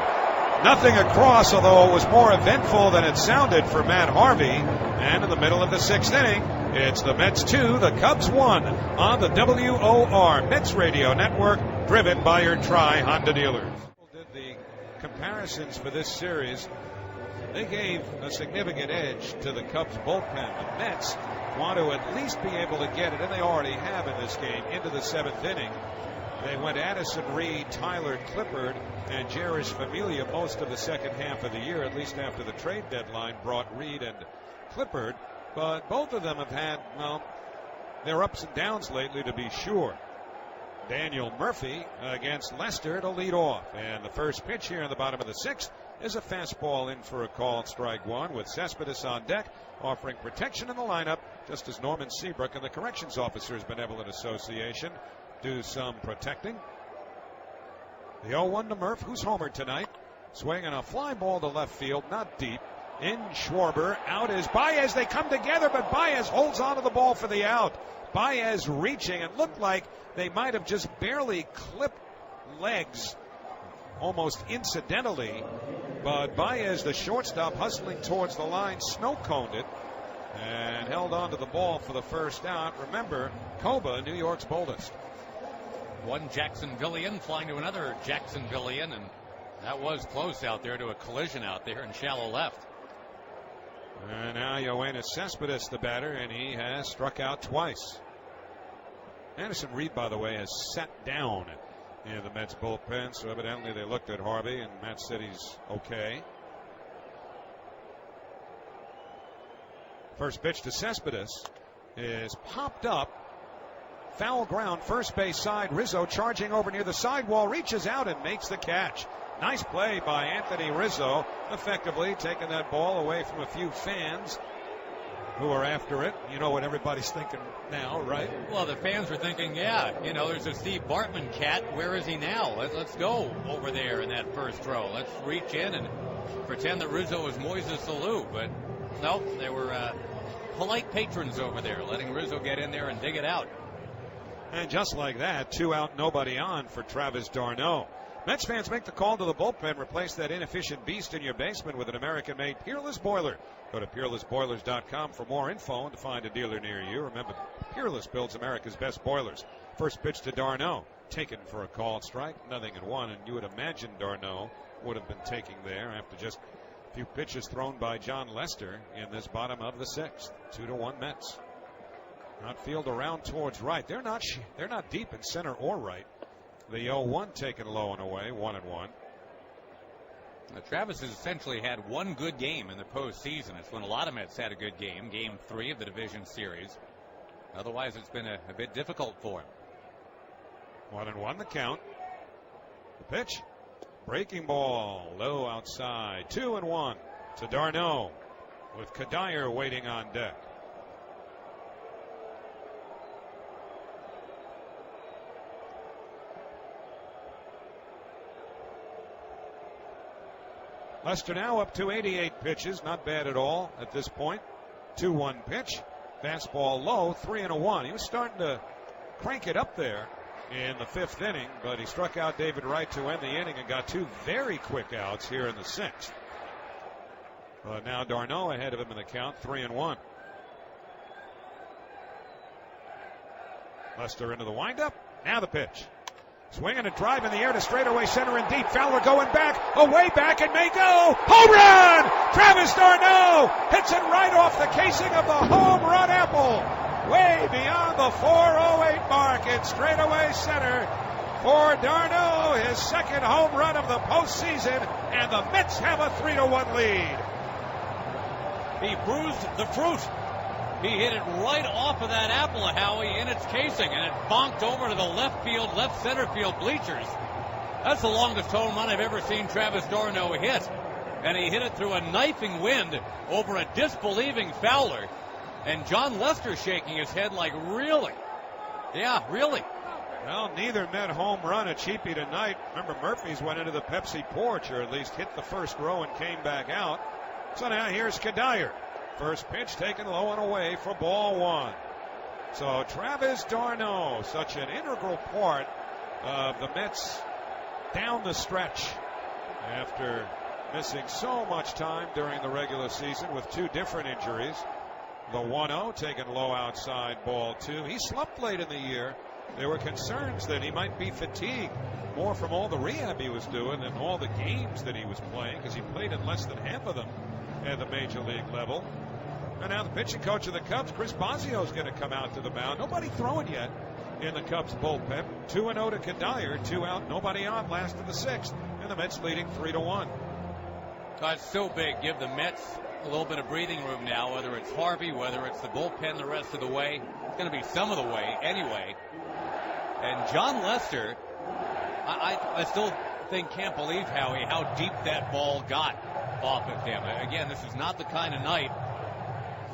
Nothing across, although it was more eventful than it sounded for Matt Harvey. And in the middle of the sixth inning, it's the Mets 2, the Cubs 1 on the WOR Mets Radio Network, driven by your Tri-Honda dealers. Did the comparisons for this series. They gave a significant edge to the Cubs bullpen. The Mets want to at least be able to get it, and they already have in this game, into the seventh inning. They went Addison Reed, Tyler Clippard, and Jerish Familia most of the second half of the year, at least after the trade deadline brought Reed and Clippard. But both of them have had, their ups and downs lately, to be sure. Daniel Murphy against Lester to lead off. And the first pitch here in the bottom of the 6th is a fastball in for a called strike one, with Cespedes on deck offering protection in the lineup, just as Norman Seabrook and the Corrections Officers Benevolent Association do some protecting. The 0-1 to Murph, who's homered tonight. Swinging a fly ball to left field, not deep. In Schwarber, out is Baez. They come together, but Baez holds onto the ball for the out. Baez reaching, and looked like they might have just barely clipped legs, almost incidentally. But Baez, the shortstop, hustling towards the line, snow-coned it and held onto the ball for the first out. Remember, Coba, New York's boldest. One Jacksonvillian flying to another Jacksonvillian, and that was close out there to a collision out there in shallow left. And now Yoenis Cespedes, the batter, and he has struck out twice. Anderson Reed, by the way, has sat down in the Mets bullpen, so evidently they looked at Harvey, and Matt said he's okay. First pitch to Cespedes is popped up. Foul ground, first base side. Rizzo charging over near the sidewall, reaches out and makes the catch. Nice play by Anthony Rizzo, effectively taking that ball away from a few fans who are after it. You know what everybody's thinking now, right? Well, the fans are thinking, yeah, there's a Steve Bartman cat. Where is he now? Let's go over there in that first row. Let's reach in and pretend that Rizzo is Moises Alou. But no, they were polite patrons over there, letting Rizzo get in there and dig it out. And just like that, 2 out, nobody on for Travis d'Arnaud. Mets fans, make the call to the bullpen. Replace that inefficient beast in your basement with an American-made Peerless boiler. Go to peerlessboilers.com for more info and to find a dealer near you. Remember, Peerless builds America's best boilers. First pitch to d'Arnaud, taken for a called strike, 0-1, and you would imagine d'Arnaud would have been taking there after just a few pitches thrown by John Lester in this bottom of the 6th. 2-1 Mets. Outfield around towards right. They're not deep in center or right. The 0-1 taken low and away, 1-1. Now, Travis has essentially had one good game in the postseason. It's when a lot of Mets had a good game, Game 3 of the division series. Otherwise, it's been a bit difficult for him. 1-1 the count. The pitch, breaking ball, low outside. 2-1 to d'Arnaud, with Kadire waiting on deck. Lester now up to 88 pitches. Not bad at all at this point. 2-1 pitch. Fastball low, 3-1. He was starting to crank it up there in the 5th inning, but he struck out David Wright to end the inning and got 2 very quick outs here in the 6th. But now d'Arnaud ahead of him in the count, 3-1. Lester into the windup. Now the pitch. Swinging a drive in the air to straightaway center and deep. Fowler going back, away back, and may go. Home run! Travis d'Arnaud hits it right off the casing of the home run apple. Way beyond the 408 mark in straightaway center for d'Arnaud, his second home run of the postseason, and the Mets have a 3-1 lead. He bruised the fruit. He hit it right off of that apple, Howie, in its casing, and it bonked over to the left center field bleachers. That's the longest home run I've ever seen Travis d'Arnaud hit. And he hit it through a knifing wind over a disbelieving Fowler. And John Lester shaking his head like, really? Yeah, really? Well, neither met home run a cheapie tonight. Remember, Murphy's went into the Pepsi porch, or at least hit the first row and came back out. So now here's Kadire. First pitch taken low and away for ball 1. So Travis d'Arnaud, such an integral part of the Mets down the stretch after missing so much time during the regular season with 2 different injuries. The 1-0 taken low outside, ball 2. He slumped late in the year. There were concerns that he might be fatigued more from all the rehab he was doing than all the games that he was playing, because he played in less than half of them at the major league level. And now the pitching coach of the Cubs, Chris Bosio, is going to come out to the mound. Nobody throwing yet in the Cubs bullpen. 2-0 to Kadire, 2 out, nobody on, last of the 6th, and the Mets leading 3-1. It's so big. Give the Mets a little bit of breathing room now, whether it's Harvey, whether it's the bullpen the rest of the way. It's going to be some of the way anyway. And John Lester, I still can't believe, Howie, how deep that ball got off of him. Again, this is not the kind of night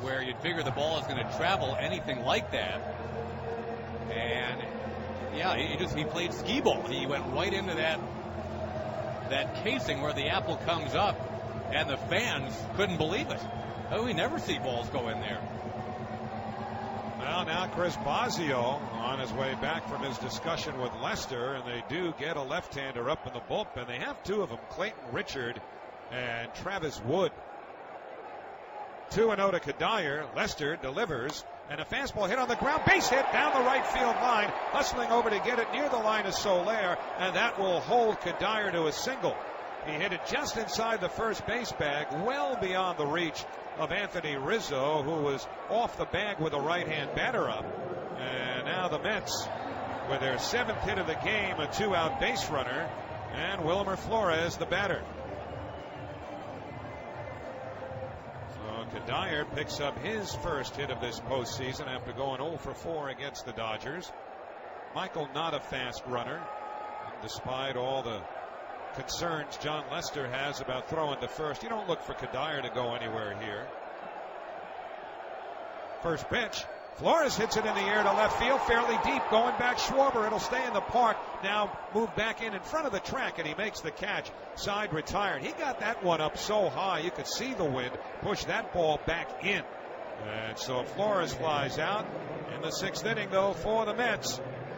where you'd figure the ball is going to travel anything like that. And yeah, he played skee ball. He went right into that casing where the apple comes up, and the fans couldn't believe it. Oh, we never see balls go in there. Well, now Chris Bosio on his way back from his discussion with Lester, and they do get a left-hander up in the bullpen. They have two of them, Clayton Richard and Travis Wood. 2-0 to Kadire. Lester delivers, and a fastball hit on the ground, base hit down the right field line, hustling over to get it near the line of Soler, and that will hold Kadire to a single. He hit it just inside the first base bag, well beyond the reach of Anthony Rizzo, who was off the bag with a right-hand batter up. And now the Mets, with their 7th hit of the game, a 2-out base runner, and Wilmer Flores, the batter. So Kadire picks up his first hit of this postseason after going 0 for 4 against the Dodgers. Michael, not a fast runner, despite all the concerns John Lester has about throwing to first. You don't look for Kadire to go anywhere here. First pitch. Flores hits it in the air to left field, fairly deep, going back Schwarber. It'll stay in the park. Now move back in front of the track, and he makes the catch. Side retired. He got that one up so high you could see the wind push that ball back in. And so Flores flies out in the 6th inning, though, for the Mets.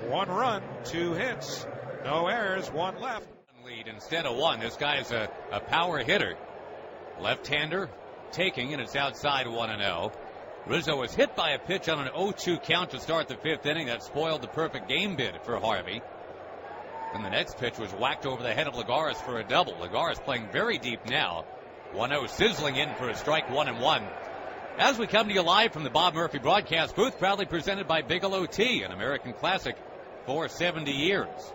1 run, 2 hits, no errors, 1 left. Lead instead of 1. This guy is a power hitter. Left-hander taking, and it's outside 1-0. Rizzo was hit by a pitch on an 0-2 count to start the 5th inning. That spoiled the perfect game bid for Harvey. And the next pitch was whacked over the head of Lagares for a double. Lagares playing very deep now. 1-0 sizzling in for a strike, 1-1. As we come to you live from the Bob Murphy broadcast booth, proudly presented by Bigelow Tea, an American classic for 70 years.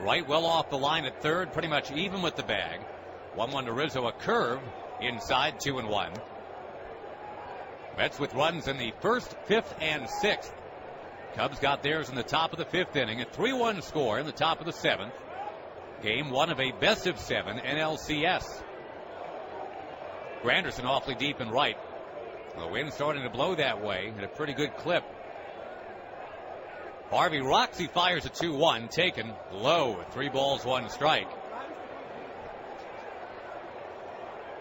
Right well off the line at third, pretty much even with the bag. 1-1 to Rizzo, a curve inside, 2-1. Mets with runs in the 1st, 5th, and 6th. Cubs got theirs in the top of the 5th inning, a 3-1 score in the top of the 7th. Game 1 of a best of 7 NLCS. Granderson awfully deep and right. The wind starting to blow that way at a pretty good clip. Harvey rocks, he fires a 2-1, taken low, 3 balls, 1 strike.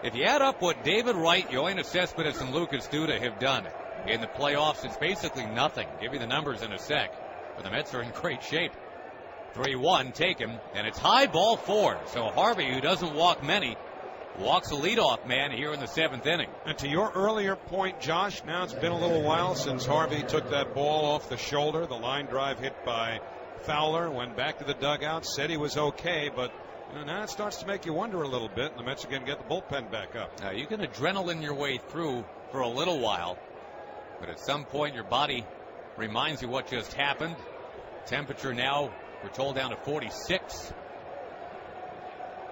If you add up what David Wright, Yoenis Cespedes, and Lucas Duda have done in the playoffs, it's basically nothing. Give you the numbers in a sec. But the Mets are in great shape. 3-1, taken, and it's high, ball 4. So Harvey, who doesn't walk many, walks the leadoff man here in the 7th inning. And to your earlier point, Josh, now it's been a little while since Harvey took that ball off the shoulder. The line drive hit by Fowler, went back to the dugout, said he was okay, but now it starts to make you wonder a little bit, and the Mets are going to get the bullpen back up. Now you can adrenaline your way through for a little while, but at some point your body reminds you what just happened. Temperature now, we're told, down to 46.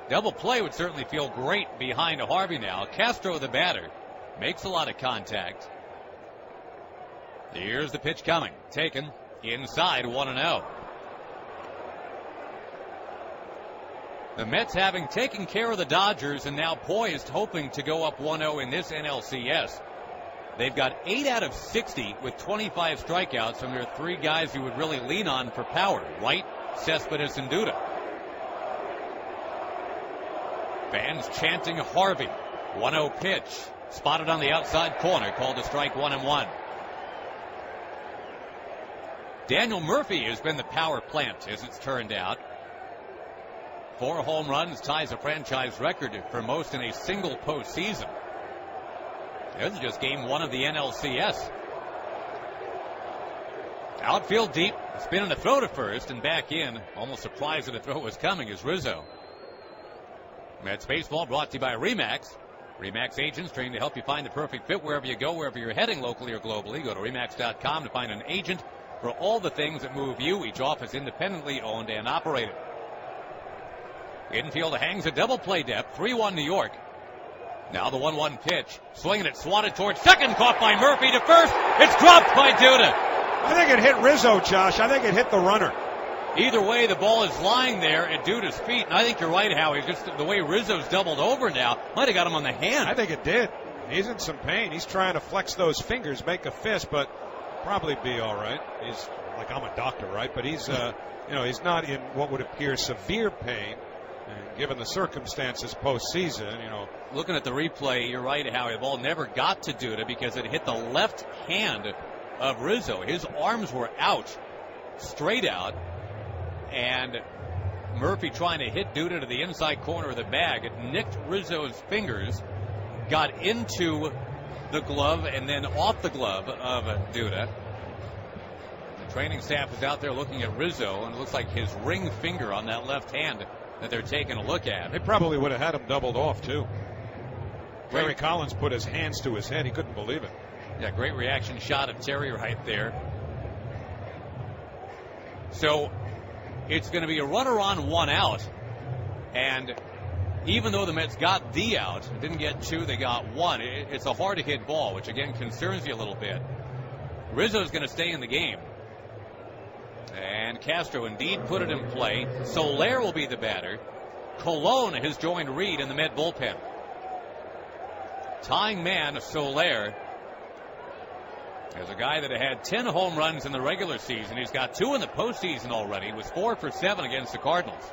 Double play would certainly feel great behind a Harvey now. Castro, the batter, makes a lot of contact. Here's the pitch coming. Taken inside, 1-0. The Mets, having taken care of the Dodgers and now poised, hoping to go up 1-0 in this NLCS. They've got 8 out of 60 with 25 strikeouts from their 3 guys you would really lean on for power: Wright, Cespedes, and Duda. Fans chanting Harvey. 1-0 pitch. Spotted on the outside corner. Called a strike, 1-1. Daniel Murphy has been the power plant, as it's turned out. 4 home runs, ties a franchise record for most in a single postseason. This is just game 1 of the NLCS. Outfield deep. Spinning a throw to first and back in. Almost surprised that a throw was coming is Rizzo. Mets baseball brought to you by RE/MAX. RE/MAX agents trained to help you find the perfect fit wherever you go, wherever you're heading, locally or globally. Go to RE/MAX.com to find an agent for all the things that move you. Each office independently owned and operated. Infield hangs a double play depth. 3-1 New York. Now the 1-1 pitch. Swinging it, swatted towards second. Caught by Murphy to first. It's dropped by Duda. I think it hit Rizzo, Josh. I think it hit the runner. Either way, the ball is lying there at Duda's feet, and I think you're right, Howie. Just the way Rizzo's doubled over now might have got him on the hand. I think it did. He's in some pain. He's trying to flex those fingers, make a fist, but probably be all right. He's like, I'm a doctor, right? But he's, he's not in what would appear severe pain. And given the circumstances postseason, Looking at the replay, you're right, Howie. The ball never got to Duda because it hit the left hand of Rizzo. His arms were out, straight out, and Murphy trying to hit Duda to the inside corner of the bag. It nicked Rizzo's fingers, got into the glove, and then off the glove of Duda. The training staff is out there looking at Rizzo, and it looks like his ring finger on that left hand that they're taking a look at. They probably would have had him doubled off, too. Terry Collins put his hands to his head. He couldn't believe it. Yeah, great reaction shot of Terry right there. So it's going to be a runner on, one out. And even though the Mets got the out, didn't get two, they got one. It's a hard to hit ball, which again concerns you a little bit. Rizzo's going to stay in the game. And Castro indeed put it in play. Soler will be the batter. Colon has joined Reed in the Met bullpen. Tying man Soler is a guy that had 10 home runs in the regular season. He's got 2 in the postseason already. He was 4 for 7 against the Cardinals.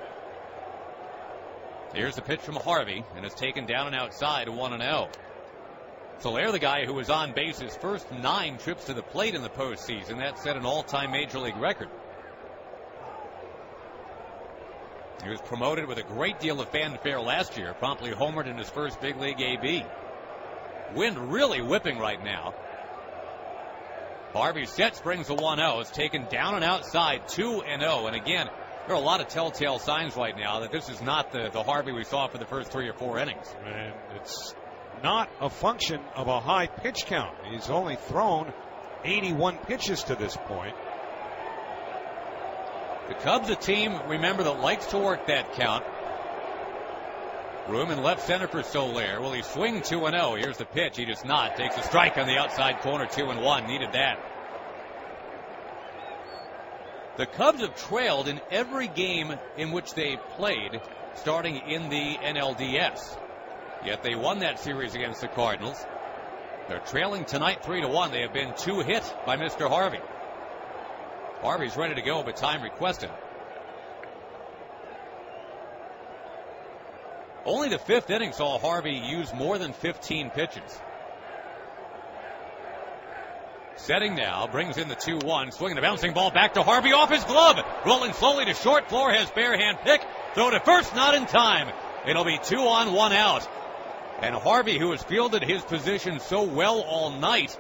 Here's the pitch from Harvey, and it's taken down and outside, 1-0. Soler, the guy who was on base his first 9 trips to the plate in the postseason. That set an all-time Major League record. He was promoted with a great deal of fanfare last year, promptly homered in his first big league AB. Wind really whipping right now. Harvey sets, brings a 1-0. It's taken down and outside, 2-0. And again, there are a lot of telltale signs right now that this is not the Harvey we saw for the first 3 or 4 innings. And it's not a function of a high pitch count. He's only thrown 81 pitches to this point. The Cubs, a team, remember, that likes to work that count. Room in left center for Soler. Will he swing 2-0? Here's the pitch. He does not. Takes a strike on the outside corner, 2-1. Needed that. The Cubs have trailed in every game in which they've played, starting in the NLDS. Yet they won that series against the Cardinals. They're trailing tonight 3-1. They have been 2 hit by Mr. Harvey. Harvey's ready to go, but time requested. Only the 5th inning saw Harvey use more than 15 pitches. Setting now, brings in the 2-1, swinging the bouncing ball back to Harvey off his glove. Rolling slowly to short, Flores bare hand pick. Throw to first, not in time. It'll be 2 on, 1 out. And Harvey, who has fielded his position so well all night,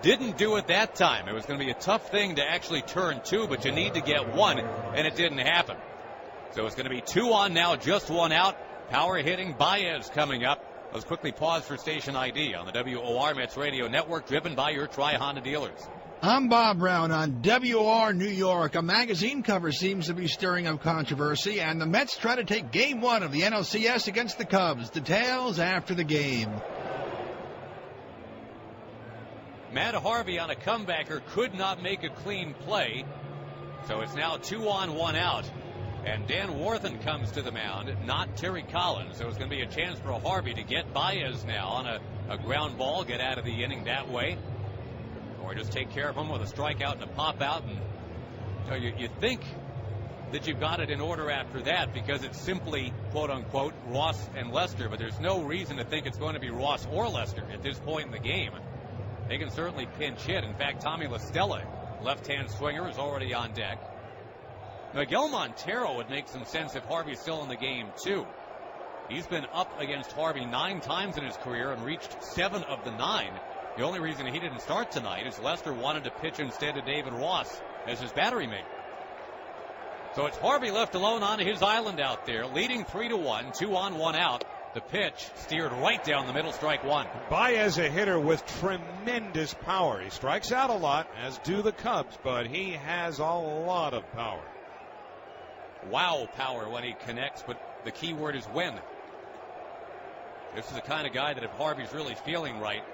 didn't do it that time. It was going to be a tough thing to actually turn 2, but you need to get 1, and it didn't happen. So it's going to be 2 on now, just 1 out. Power hitting Baez coming up. Let's quickly pause for station ID on the WOR Mets Radio Network, driven by your Tri-Honda dealers. I'm Bob Brown on WOR New York. A magazine cover seems to be stirring up controversy, and the Mets try to take Game 1 of the NLCS against the Cubs. Details after the game. Matt Harvey on a comebacker could not make a clean play, so it's now 2 on, 1 out. And Dan Warthen comes to the mound, not Terry Collins. So it's going to be a chance for Harvey to get Baez now on a ground ball, get out of the inning that way. Or just take care of him with a strikeout and a pop out. And you think that you've got it in order after that because it's simply, quote unquote, Ross and Lester. But there's no reason to think it's going to be Ross or Lester at this point in the game. They can certainly pinch hit. In fact, Tommy La Stella, left-hand swinger, is already on deck. Miguel Montero would make some sense if Harvey's still in the game, too. He's been up against Harvey 9 times in his career and reached 7 of the 9. The only reason he didn't start tonight is Lester wanted to pitch instead of David Ross as his battery mate. So it's Harvey left alone on his island out there, leading 3-1, 2 on, 1 out. The pitch steered right down the middle, strike 1. Baez, a hitter with tremendous power. He strikes out a lot, as do the Cubs, but he has a lot of power. Wow power when he connects, but the key word is when. This is the kind of guy that if Harvey's really feeling right,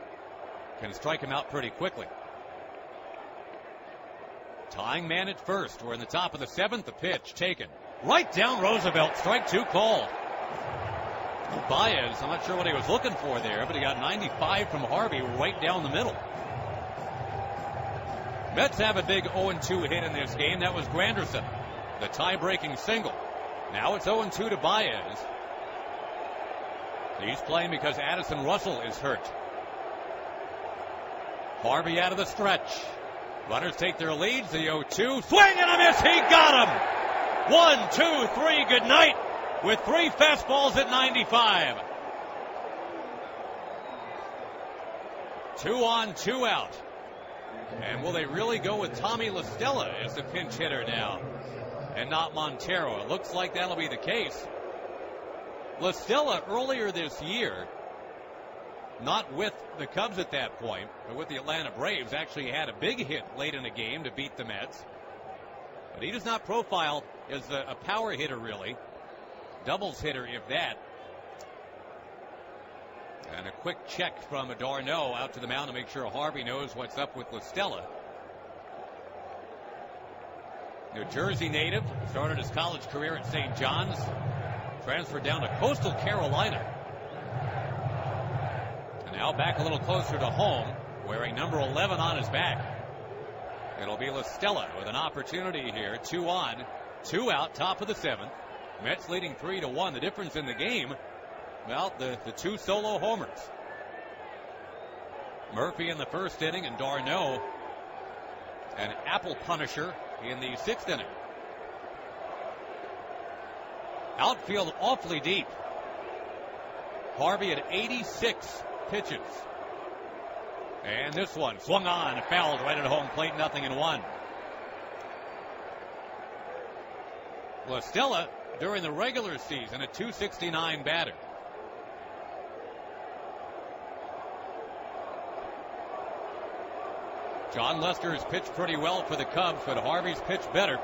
can strike him out pretty quickly. Tying man at first. We're in the top of the 7th. The pitch taken right down Roosevelt. Strike 2 called. Baez, I'm not sure what he was looking for there, but he got 95 from Harvey right down the middle. Mets have a big 0-2 hit in this game. That was Granderson, the tie-breaking single. Now it's 0-2 to Baez. He's playing because Addison Russell is hurt. Harvey out of the stretch. Runners take their leads. The 0-2. Swing and a miss. He got him. 1, 2, 3. Good night. With 3 fastballs at 95. 2 on, 2 out. And will they really go with Tommy La Stella as the pinch hitter now and not Montero? It looks like that'll be the case. La Stella earlier this year, not with the Cubs at that point, but with the Atlanta Braves, actually had a big hit late in the game to beat the Mets. But he does not profile as a power hitter, really. Doubles hitter, if that. And a quick check from Darno out to the mound to make sure Harvey knows what's up with La Stella. New Jersey native, started his college career at St. John's, transferred down to Coastal Carolina. And now back a little closer to home, wearing number 11 on his back. It'll be La Stella with an opportunity here. 2 on, 2 out, top of the 7th. Mets leading 3-1. The difference in the game, well, the 2 solo homers. Murphy in the first inning and Darno an apple punisher in the 6th inning. Outfield awfully deep. Harvey at 86 pitches. And this one swung on, fouled right at home plate, 0-1. La Stella during the regular season a .269 batter. John Lester has pitched pretty well for the Cubs, but Harvey's pitched better.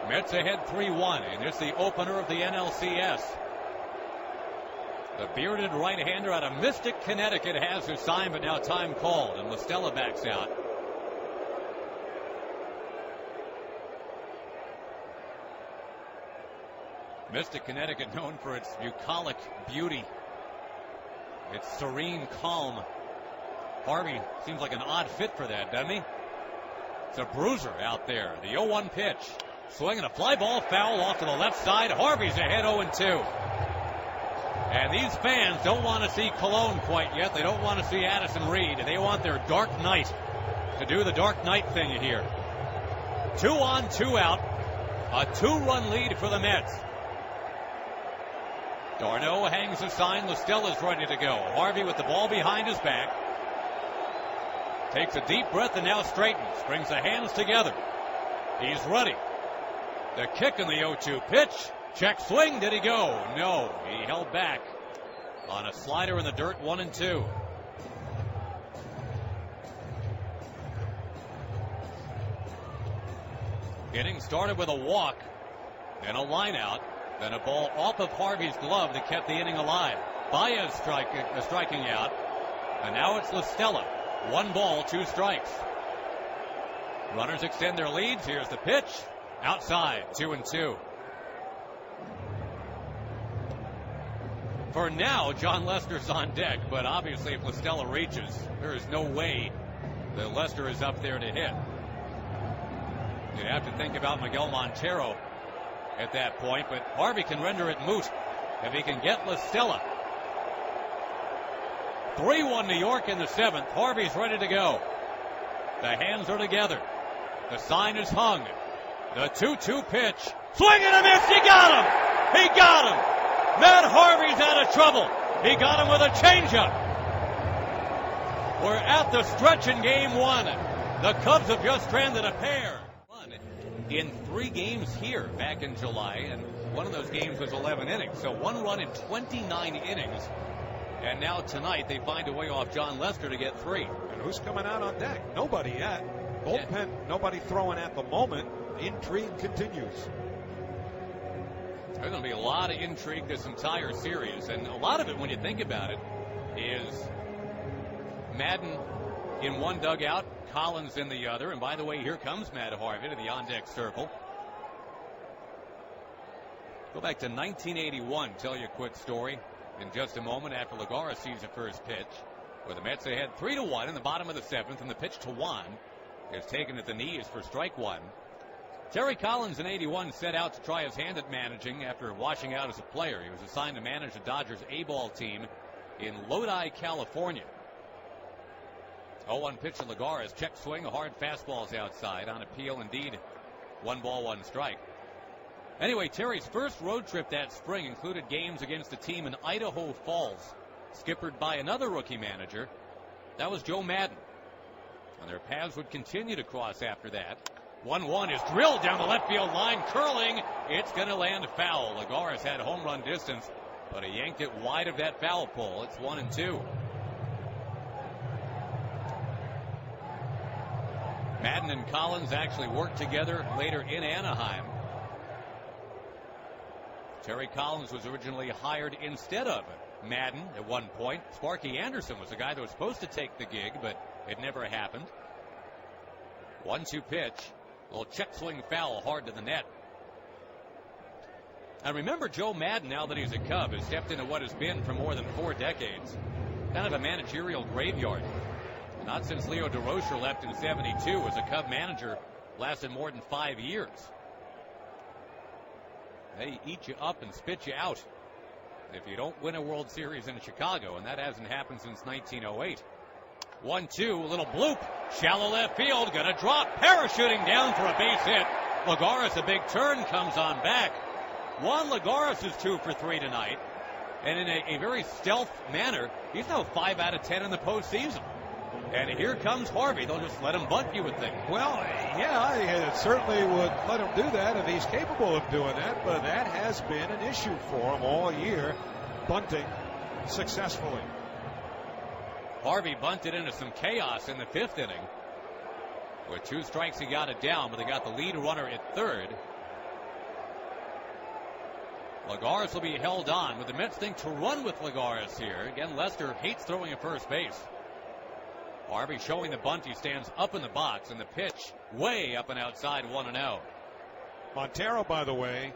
Mets ahead 3-1, and it's the opener of the NLCS. The bearded right-hander out of Mystic, Connecticut has his sign, but now time called, and La Stella backs out. Mystic, Connecticut, known for its bucolic beauty, its serene calm. Harvey seems like an odd fit for that, doesn't he? It's a bruiser out there. The 0-1 pitch. Swinging a fly ball foul off to the left side. Harvey's ahead 0-2. And these fans don't want to see Cologne quite yet. They don't want to see Addison Reed. They want their Dark Knight to do the Dark Knight thing here. 2 on, 2 out. A 2-run lead for the Mets. Darno hangs the sign. La Stella's ready to go. Harvey with the ball behind his back. Takes a deep breath and now straightens. Brings the hands together. He's ready. The kick in the 0-2 pitch. Check swing. Did he go? No. He held back on a slider in the dirt. 1-2. Inning started with a walk and a line out. Then a ball off of Harvey's glove that kept the inning alive. Baez striking out. And now it's La Stella. 1 ball, 2 strikes. Runners extend their leads. Here's the pitch. Outside, 2-2. For now, John Lester's on deck, but obviously if La Stella reaches, there is no way that Lester is up there to hit. You'd have to think about Miguel Montero at that point, but Harvey can render it moot if he can get La Stella. 3-1 New York in the 7th. Harvey's ready to go. The hands are together. The sign is hung. The 2-2 pitch. Swing and a miss. He got him. He got him. Matt Harvey's out of trouble. He got him with a changeup. We're at the stretch in game 1. The Cubs have just stranded a pair. In 3 games here back in July, and one of those games was 11 innings. So 1 run in 29 innings. And now tonight they find a way off John Lester to get 3. And who's coming out on deck? Nobody yet. Bullpen, nobody throwing at the moment. Intrigue continues. There's going to be a lot of intrigue this entire series. And a lot of it, when you think about it, is Madden in one dugout, Collins in the other. And by the way, here comes Matt Harvey to the on-deck circle. Go back to 1981, tell you a quick story in just a moment after Lagares sees the first pitch, where the Mets ahead 3-1 in the bottom of the seventh, and the pitch to Juan is taken at the knees for strike one. Terry Collins in 81 set out to try his hand at managing after washing out as a player. He was assigned to manage the Dodgers A-ball team in Lodi, California. 0-1 pitch to Lagares. Check swing, a hard fastball's outside. On appeal, indeed, 1 ball, 1 strike. Anyway, Terry's first road trip that spring included games against a team in Idaho Falls, skippered by another rookie manager. That was Joe Madden. And their paths would continue to cross after that. 1-1 is drilled down the left field line, curling. It's going to land foul. Lagares had home run distance, but he yanked it wide of that foul pole. It's 1-2. Madden and Collins actually worked together later in Anaheim. Terry Collins was originally hired instead of Madden at one point. Sparky Anderson was the guy that was supposed to take the gig, but it never happened. 1-2 pitch. A little check swing foul hard to the net. And remember, Joe Madden, now that he's a Cub, has stepped into what has been for more than 4 decades kind of a managerial graveyard. Not since Leo DeRocher left in 72 as a Cub manager, lasted more than 5 years. They eat you up and spit you out if you don't win a World Series in Chicago, and that hasn't happened since 1908. 1-2, a little bloop, shallow left field, gonna drop, parachuting down for a base hit. Lagares, a big turn, comes on back. Juan Lagares is 2 for 3 tonight, and in a very stealth manner, he's now 5 out of 10 in the postseason. And here comes Harvey. They'll just let him bunt, you would think. Well, yeah, it certainly would let him do that if he's capable of doing that, but that has been an issue for him all year, bunting successfully. Harvey bunted into some chaos in the 5th inning. With 2 strikes, he got it down, but they got the lead runner at third. Lagares will be held on, but the Mets think to run with Lagares here. Again, Lester hates throwing at first base. Harvey showing the bunt. He stands up in the box, and the pitch way up and outside, 1-0. Montero, by the way,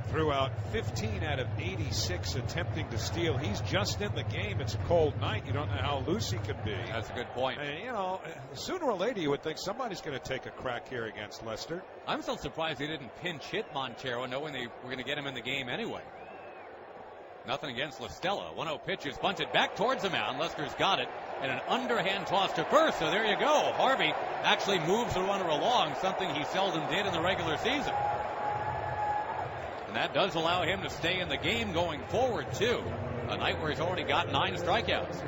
threw out 15 out of 86 attempting to steal. He's just in the game. It's a cold night. You don't know how loose he can be. That's a good point. And, you know, sooner or later you would think somebody's going to take a crack here against Lester. I'm still surprised they didn't pinch hit Montero, knowing they were going to get him in the game anyway. Nothing against La Stella. 1-0 pitch is bunted back towards the mound. Lester's got it. And an underhand toss to first. So there you go. Harvey actually moves the runner along, something he seldom did in the regular season. And that does allow him to stay in the game going forward, too. A night where he's already got 9 strikeouts.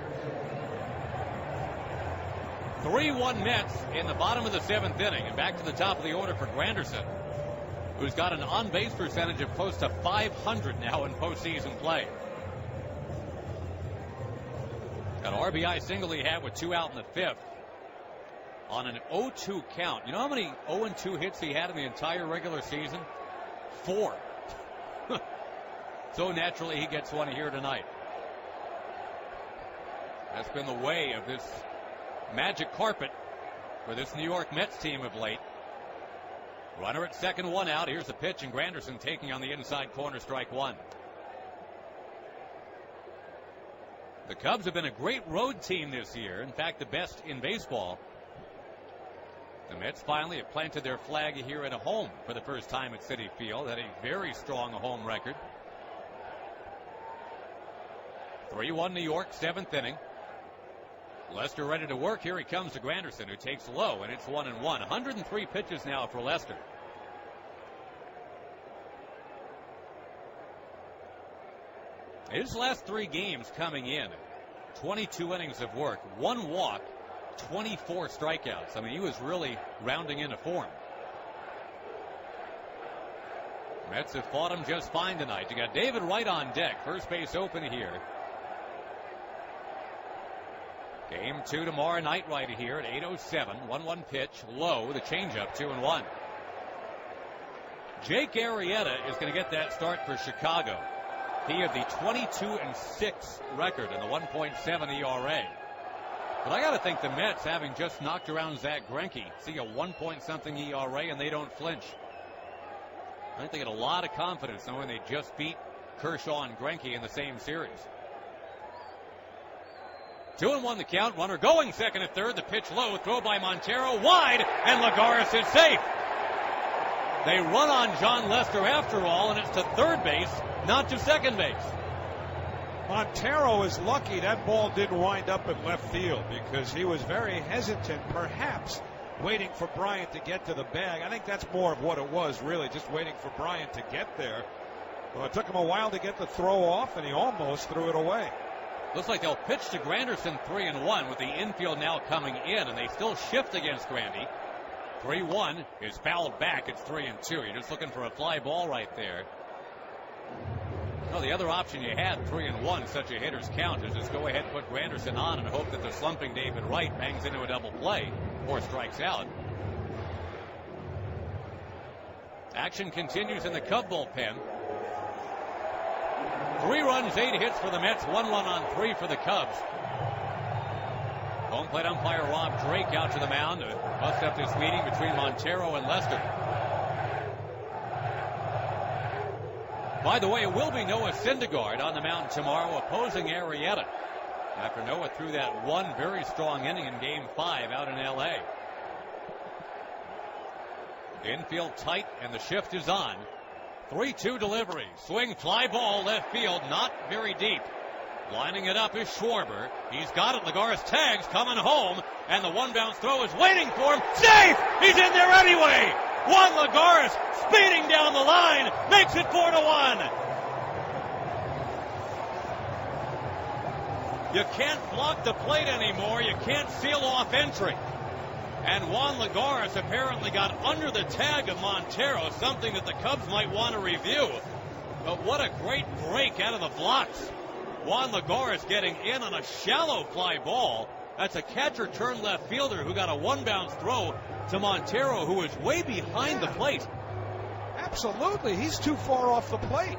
3-1 Mets in the bottom of the 7th inning. And back to the top of the order for Granderson, who's got an on-base percentage of close to 500 now in postseason play. An RBI single he had with 2 out in the 5th on an 0-2 count. You know how many 0-2 hits he had in the entire regular season? 4. So naturally he gets one here tonight. That's been the way of this magic carpet for this New York Mets team of late. Runner at second, 1 out. Here's the pitch, and Granderson taking on the inside corner, strike 1. The Cubs have been a great road team this year. In fact, the best in baseball. The Mets finally have planted their flag here at home for the first time at Citi Field. Had a very strong home record. 3-1 New York, 7th inning. Lester ready to work. Here he comes to Granderson, who takes low, and it's 1-1. 103 pitches now for Lester. His last 3 games coming in, 22 innings of work, 1 walk, 24 strikeouts. I mean, he was really rounding into form. Mets have fought him just fine tonight. You got David Wright on deck, first base open here. Game 2 tomorrow night right here at 8:07. 1-1 pitch, low, the changeup, 2-1. Jake Arrieta is going to get that start for Chicago. He had the 22-6 record and the 1.7 ERA. But I got to think the Mets, having just knocked around Zach Greinke, see a 1-point-something ERA, and they don't flinch. I think they get a lot of confidence knowing they just beat Kershaw and Greinke in the same series. 2-1 the count. Runner going second and third. The pitch low. Throw by Montero. Wide. And Lagares is safe. They run on John Lester after all, and it's to third base, not to second base. Montero is lucky that ball didn't wind up in left field because he was very hesitant, perhaps waiting for Bryant to get to the bag. I think that's more of what it was, really, just waiting for Bryant to get there. Well, it took him a while to get the throw off, and he almost threw it away. Looks like they'll pitch to Granderson 3-1 with the infield now coming in, and they still shift against Grandy. 3-1 is fouled back. It's 3-2. You're just looking for a fly ball right there. No, the other option you had, 3-1, such a hitter's count, is just go ahead and put Granderson on and hope that the slumping David Wright bangs into a double play or strikes out. Action continues in the Cub bullpen. 3 runs, 8 hits for the Mets, 1 run on 3 for the Cubs. Home plate umpire Rob Drake out to the mound to bust up this meeting between Montero and Lester. By the way, it will be Noah Syndergaard on the mound tomorrow opposing Arrieta after Noah threw that one very strong inning in Game 5 out in L.A. Infield tight and the shift is on. 3-2 delivery. Swing, fly ball, left field, not very deep. Lining it up is Schwarber. He's got it. Lagares tags, coming home, and the one bounce throw is waiting for him. Safe! He's in there anyway! Juan Lagares speeding down the line, makes it 4-1. You can't block the plate anymore. You can't seal off entry. And Juan Lagares apparently got under the tag of Montero, something that the Cubs might want to review. But what a great break out of the blocks. Juan Lagares getting in on a shallow fly ball. That's a catcher turned left fielder who got a one bounce throw to Montero, who is way behind the plate. Absolutely. He's too far off the plate.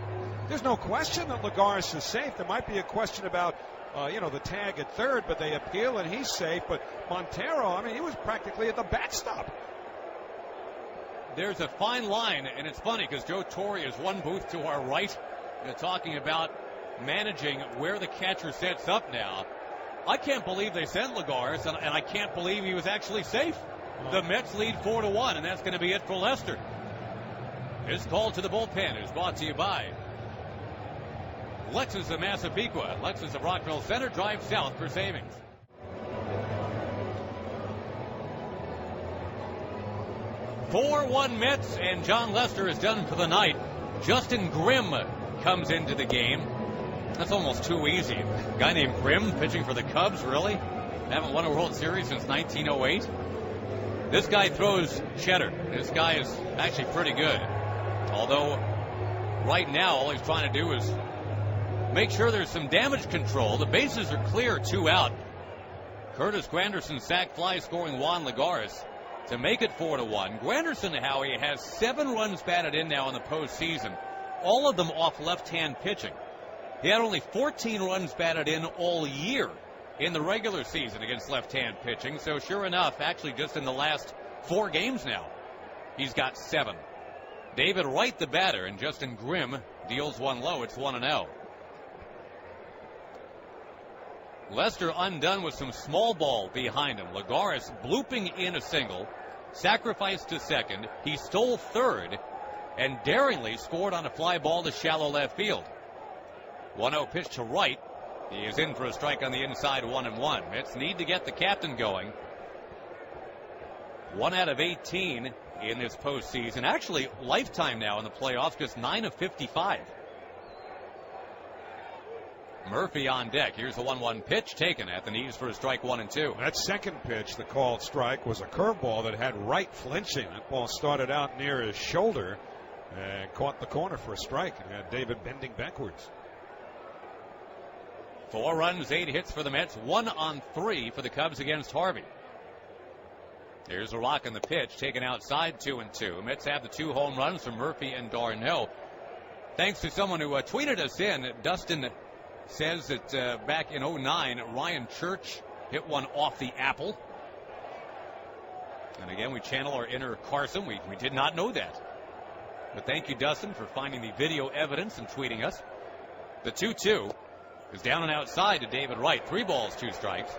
There's no question that Lagares is safe. There might be a question about the tag at third, but they appeal and he's safe. But Montero, he was practically at the backstop. There's a fine line, and it's funny because Joe Torre is one booth to our right. They're talking about managing where the catcher sets up now. I can't believe they sent Lagares, and I can't believe he was actually safe. The Mets lead 4-1, and that's going to be it for Lester. His call to the bullpen is brought to you by Lexus of Massapequa. Lexus of Rockville Center. Drive south for savings. "4-1 Mets, and John Lester is done for the night. Justin Grimm comes into the game. That's almost too easy. A guy named Grimm pitching for the Cubs, really? Haven't won a World Series since 1908. This guy throws cheddar. This guy is actually pretty good. Although, right now, all he's trying to do is make sure there's some damage control. The bases are clear, 2 out. Curtis Granderson sac fly scoring Juan Lagares to make it 4-1. Granderson, Howie, has 7 runs batted in now in the postseason, all of them off left-hand pitching. He had only 14 runs batted in all year in the regular season against left-hand pitching. So sure enough, actually just in the last 4 games now, he's got 7. David Wright, the batter, and Justin Grimm deals one low. It's 1-0. Lester undone with some small ball behind him. Lagares blooping in a single, sacrificed to second. He stole third and daringly scored on a fly ball to shallow left field. 1-0 pitch to Wright. He is in for a strike on the inside, 1-1. Mets need to get the captain going. 1 out of 18 in this postseason. Actually, lifetime now in the playoffs, just 9 of 55. Murphy on deck. Here's the 1-1 pitch taken at the knees for a strike, 1-2. That second pitch, the called strike, was a curveball that had Wright flinching. That ball started out near his shoulder and caught the corner for a strike and had David bending backwards. 4 runs, 8 hits for the Mets, 1 on 3 for the Cubs against Harvey. Here's a rock in the pitch, taken outside, 2-2. Mets have the 2 home runs from Murphy and Darnell. Thanks to someone who tweeted us in, Dustin says that back in 2009, Ryan Church hit one off the apple. And again, we channel our inner Carson. We did not know that. But thank you, Dustin, for finding the video evidence and tweeting us. The 2-2 is down and outside to David Wright. 3 balls, 2 strikes.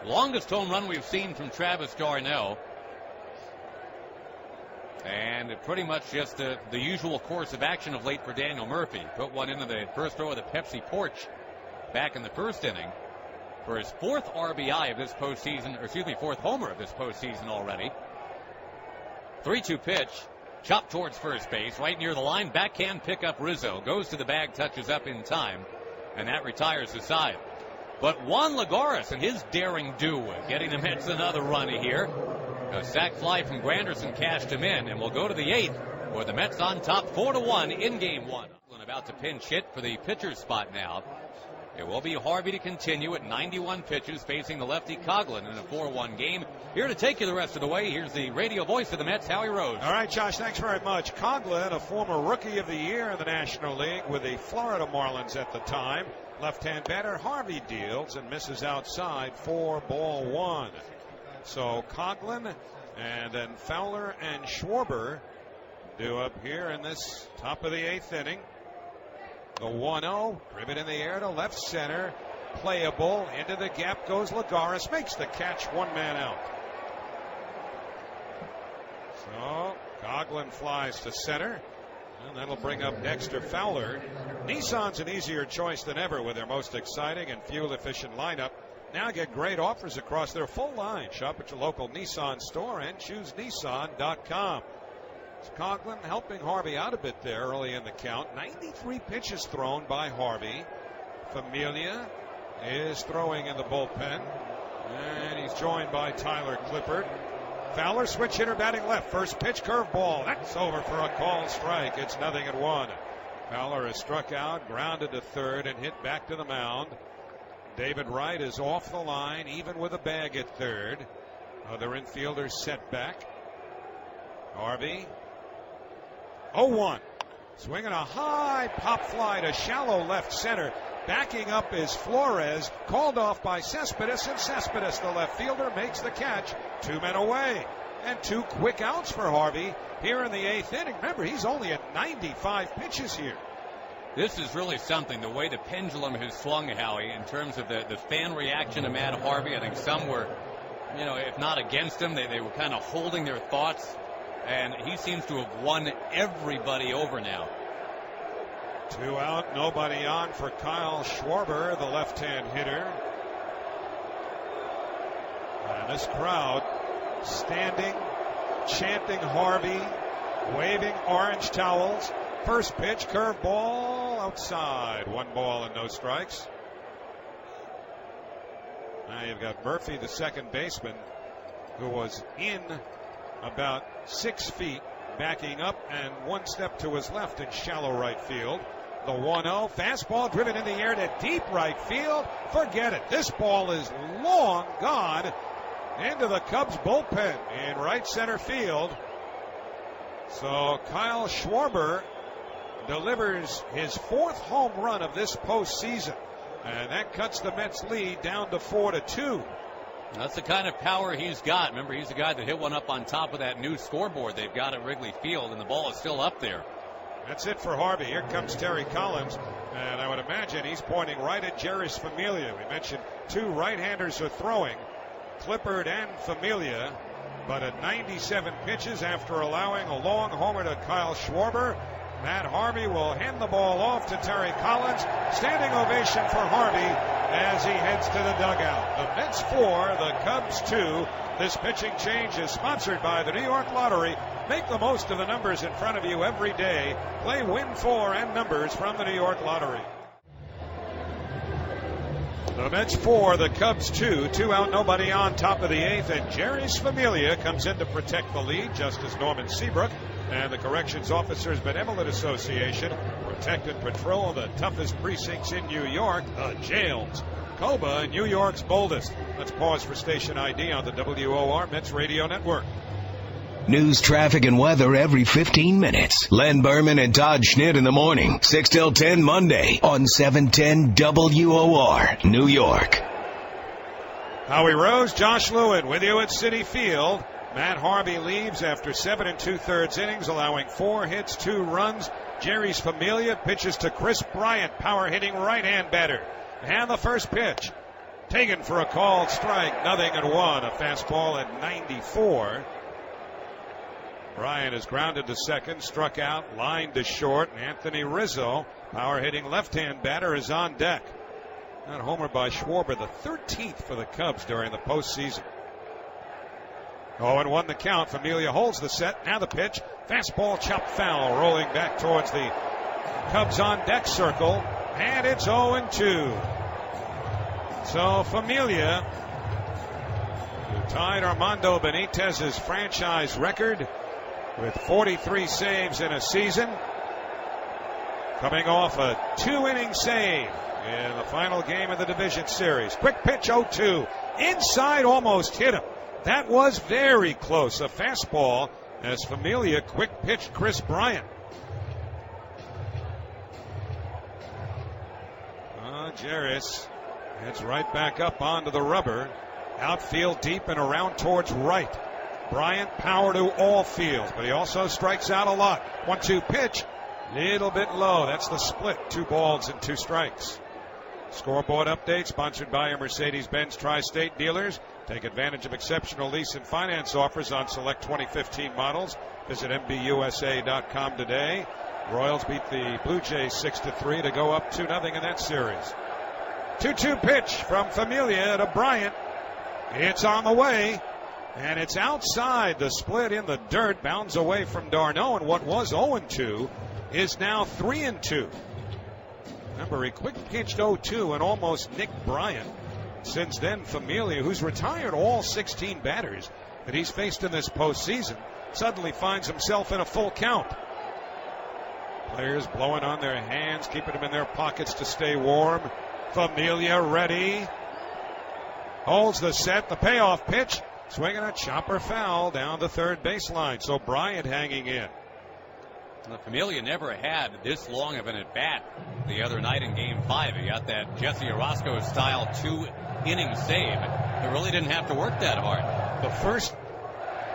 Longest home run we've seen from Travis d'Arnaud. And pretty much just the usual course of action of late for Daniel Murphy. Put one into the first row of the Pepsi porch back in the first inning for his 4th RBI of this postseason, or excuse me, 4th homer of this postseason already. 3-2 pitch, chopped towards first base, right near the line. Backhand pickup Rizzo, goes to the bag, touches up in time, and that retires the side. But Juan Lagares and his daring do, getting the Mets another run here. A sac fly from Granderson cashed him in, and we'll go to the 8th, where the Mets on top 4-1 in game 1. About to pinch hit for the pitcher's spot now. It will be Harvey to continue at 91 pitches, facing the lefty Coughlin in a 4-1 game. Here to take you the rest of the way, here's the radio voice of the Mets, Howie Rose. All right, Josh, thanks very much. Coughlin, a former Rookie of the Year in the National League with the Florida Marlins at the time. Left-hand batter, Harvey deals and misses outside, 4-1. So Coughlin and then Fowler and Schwarber do up here in this top of the 8th inning. The 1-0, driven in the air to left center, playable, into the gap goes Lagares, makes the catch, 1 man out. So Coughlin flies to center, and that'll bring up Dexter Fowler. Nissan's an easier choice than ever with their most exciting and fuel-efficient lineup. Now get great offers across their full line. Shop at your local Nissan store and choose Nissan.com. Coughlin helping Harvey out a bit there early in the count. 93 pitches thrown by Harvey. Familia is throwing in the bullpen, and he's joined by Tyler Clippard. Fowler, switch hitter, batting left. First pitch, curveball. That's over for a called strike. It's 0-1. Fowler is struck out, grounded to third, and hit back to the mound. David Wright is off the line, even with a bag at third. Other infielders set back. Harvey, 0-1. Swinging a high pop fly to shallow left center. Backing up is Flores, called off by Cespedes, and Cespedes, the left fielder, makes the catch. 2 men away. And 2 quick outs for Harvey here in the 8th inning. Remember, he's only at 95 pitches here. This is really something, the way the pendulum has swung, Howie, in terms of the fan reaction to Matt Harvey. I think some were, if not against him, they were kind of holding their thoughts. And he seems to have won everybody over now. 2 out, nobody on for Kyle Schwarber, the left-hand hitter. And this crowd standing, chanting Harvey, waving orange towels. First pitch, curveball, outside. 1 ball and no strikes. Now you've got Murphy, the second baseman, who was in about 6 feet, backing up and 1 step to his left in shallow right field. The 1-0, fastball driven in the air to deep right field. Forget it. This ball is long gone into the Cubs bullpen in right center field. So Kyle Schwarber delivers his 4th home run of this postseason, and that cuts the Mets lead down to 4-2. That's the kind of power he's got. Remember, he's the guy that hit one up on top of that new scoreboard they've got at Wrigley Field, and the ball is still up there. That's it for Harvey. Here comes Terry Collins, and I would imagine he's pointing right at Jerry's Familia. We mentioned 2 right-handers are throwing, Clippard and Familia, but at 97 pitches after allowing a long homer to Kyle Schwarber, Matt Harvey will hand the ball off to Terry Collins. Standing ovation for Harvey as he heads to the dugout. The Mets 4, the Cubs 2. This pitching change is sponsored by the New York Lottery. Make the most of the numbers in front of you every day. Play Win 4 and numbers from the New York Lottery. The Mets 4, the Cubs 2. 2 out, nobody on, top of the 8th. And Jerry's Familia comes in to protect the lead, just as Norman Seabrook and the Corrections Officers Benevolent Association protect and patrol the toughest precincts in New York, the jails. Coba, New York's boldest. Let's pause for station ID on the WOR Mets Radio Network. News, traffic, and weather every 15 minutes. Len Berman and Todd Schnitt in the morning, 6 till 10 Monday on 710 WOR, New York. Howie Rose, Josh Lewin with you at Citi Field. Matt Harvey leaves after 7 2/3 innings, allowing 4 hits, 2 runs. Jerry's Familia pitches to Chris Bryant, power-hitting right-hand batter. And the first pitch, taken for a called strike, 0-1, a fastball at 94. Bryant is grounded to second, struck out, lined to short. Anthony Rizzo, power-hitting left-hand batter, is on deck. That homer by Schwarber, the 13th for the Cubs during the postseason. 0-1 the count. Familia holds the set. Now the pitch. Fastball chopped foul, rolling back towards the Cubs on deck circle. And it's 0-2. So Familia, who tied Armando Benitez's franchise record with 43 saves in a season, coming off a 2-inning save in the final game of the division series. Quick pitch, 0-2. Inside, almost hit him. That was very close. A fastball as Familia quick pitched Chris Bryant. Jarris heads right back up onto the rubber. Outfield deep and around towards right. Bryant power to all fields, but he also strikes out a lot. 1-2 pitch, little bit low. That's the split. 2 balls and 2 strikes. Scoreboard update sponsored by your Mercedes-Benz Tri-State dealers. Take advantage of exceptional lease and finance offers on select 2015 models. Visit MBUSA.com today. Royals beat the Blue Jays 6-3 to go up 2-0 in that series. 2-2 pitch from Familia to Bryant. It's on the way, and it's outside. The split in the dirt, bounds away from d'Arnaud, and what was 0-2 is now 3-2. Remember, he quick pitched 0-2 and almost nicked Bryant. Since then, Familia, who's retired all 16 batters that he's faced in this postseason, suddenly finds himself in a full count. Players blowing on their hands, keeping them in their pockets to stay warm. Familia ready. Holds the set, the payoff pitch. Swinging a chopper foul down the third baseline. So Bryant hanging in. Well, Familia never had this long of an at-bat the other night in Game 5. He got that Jesse Orozco-style 2-inning save. He really didn't have to work that hard. The first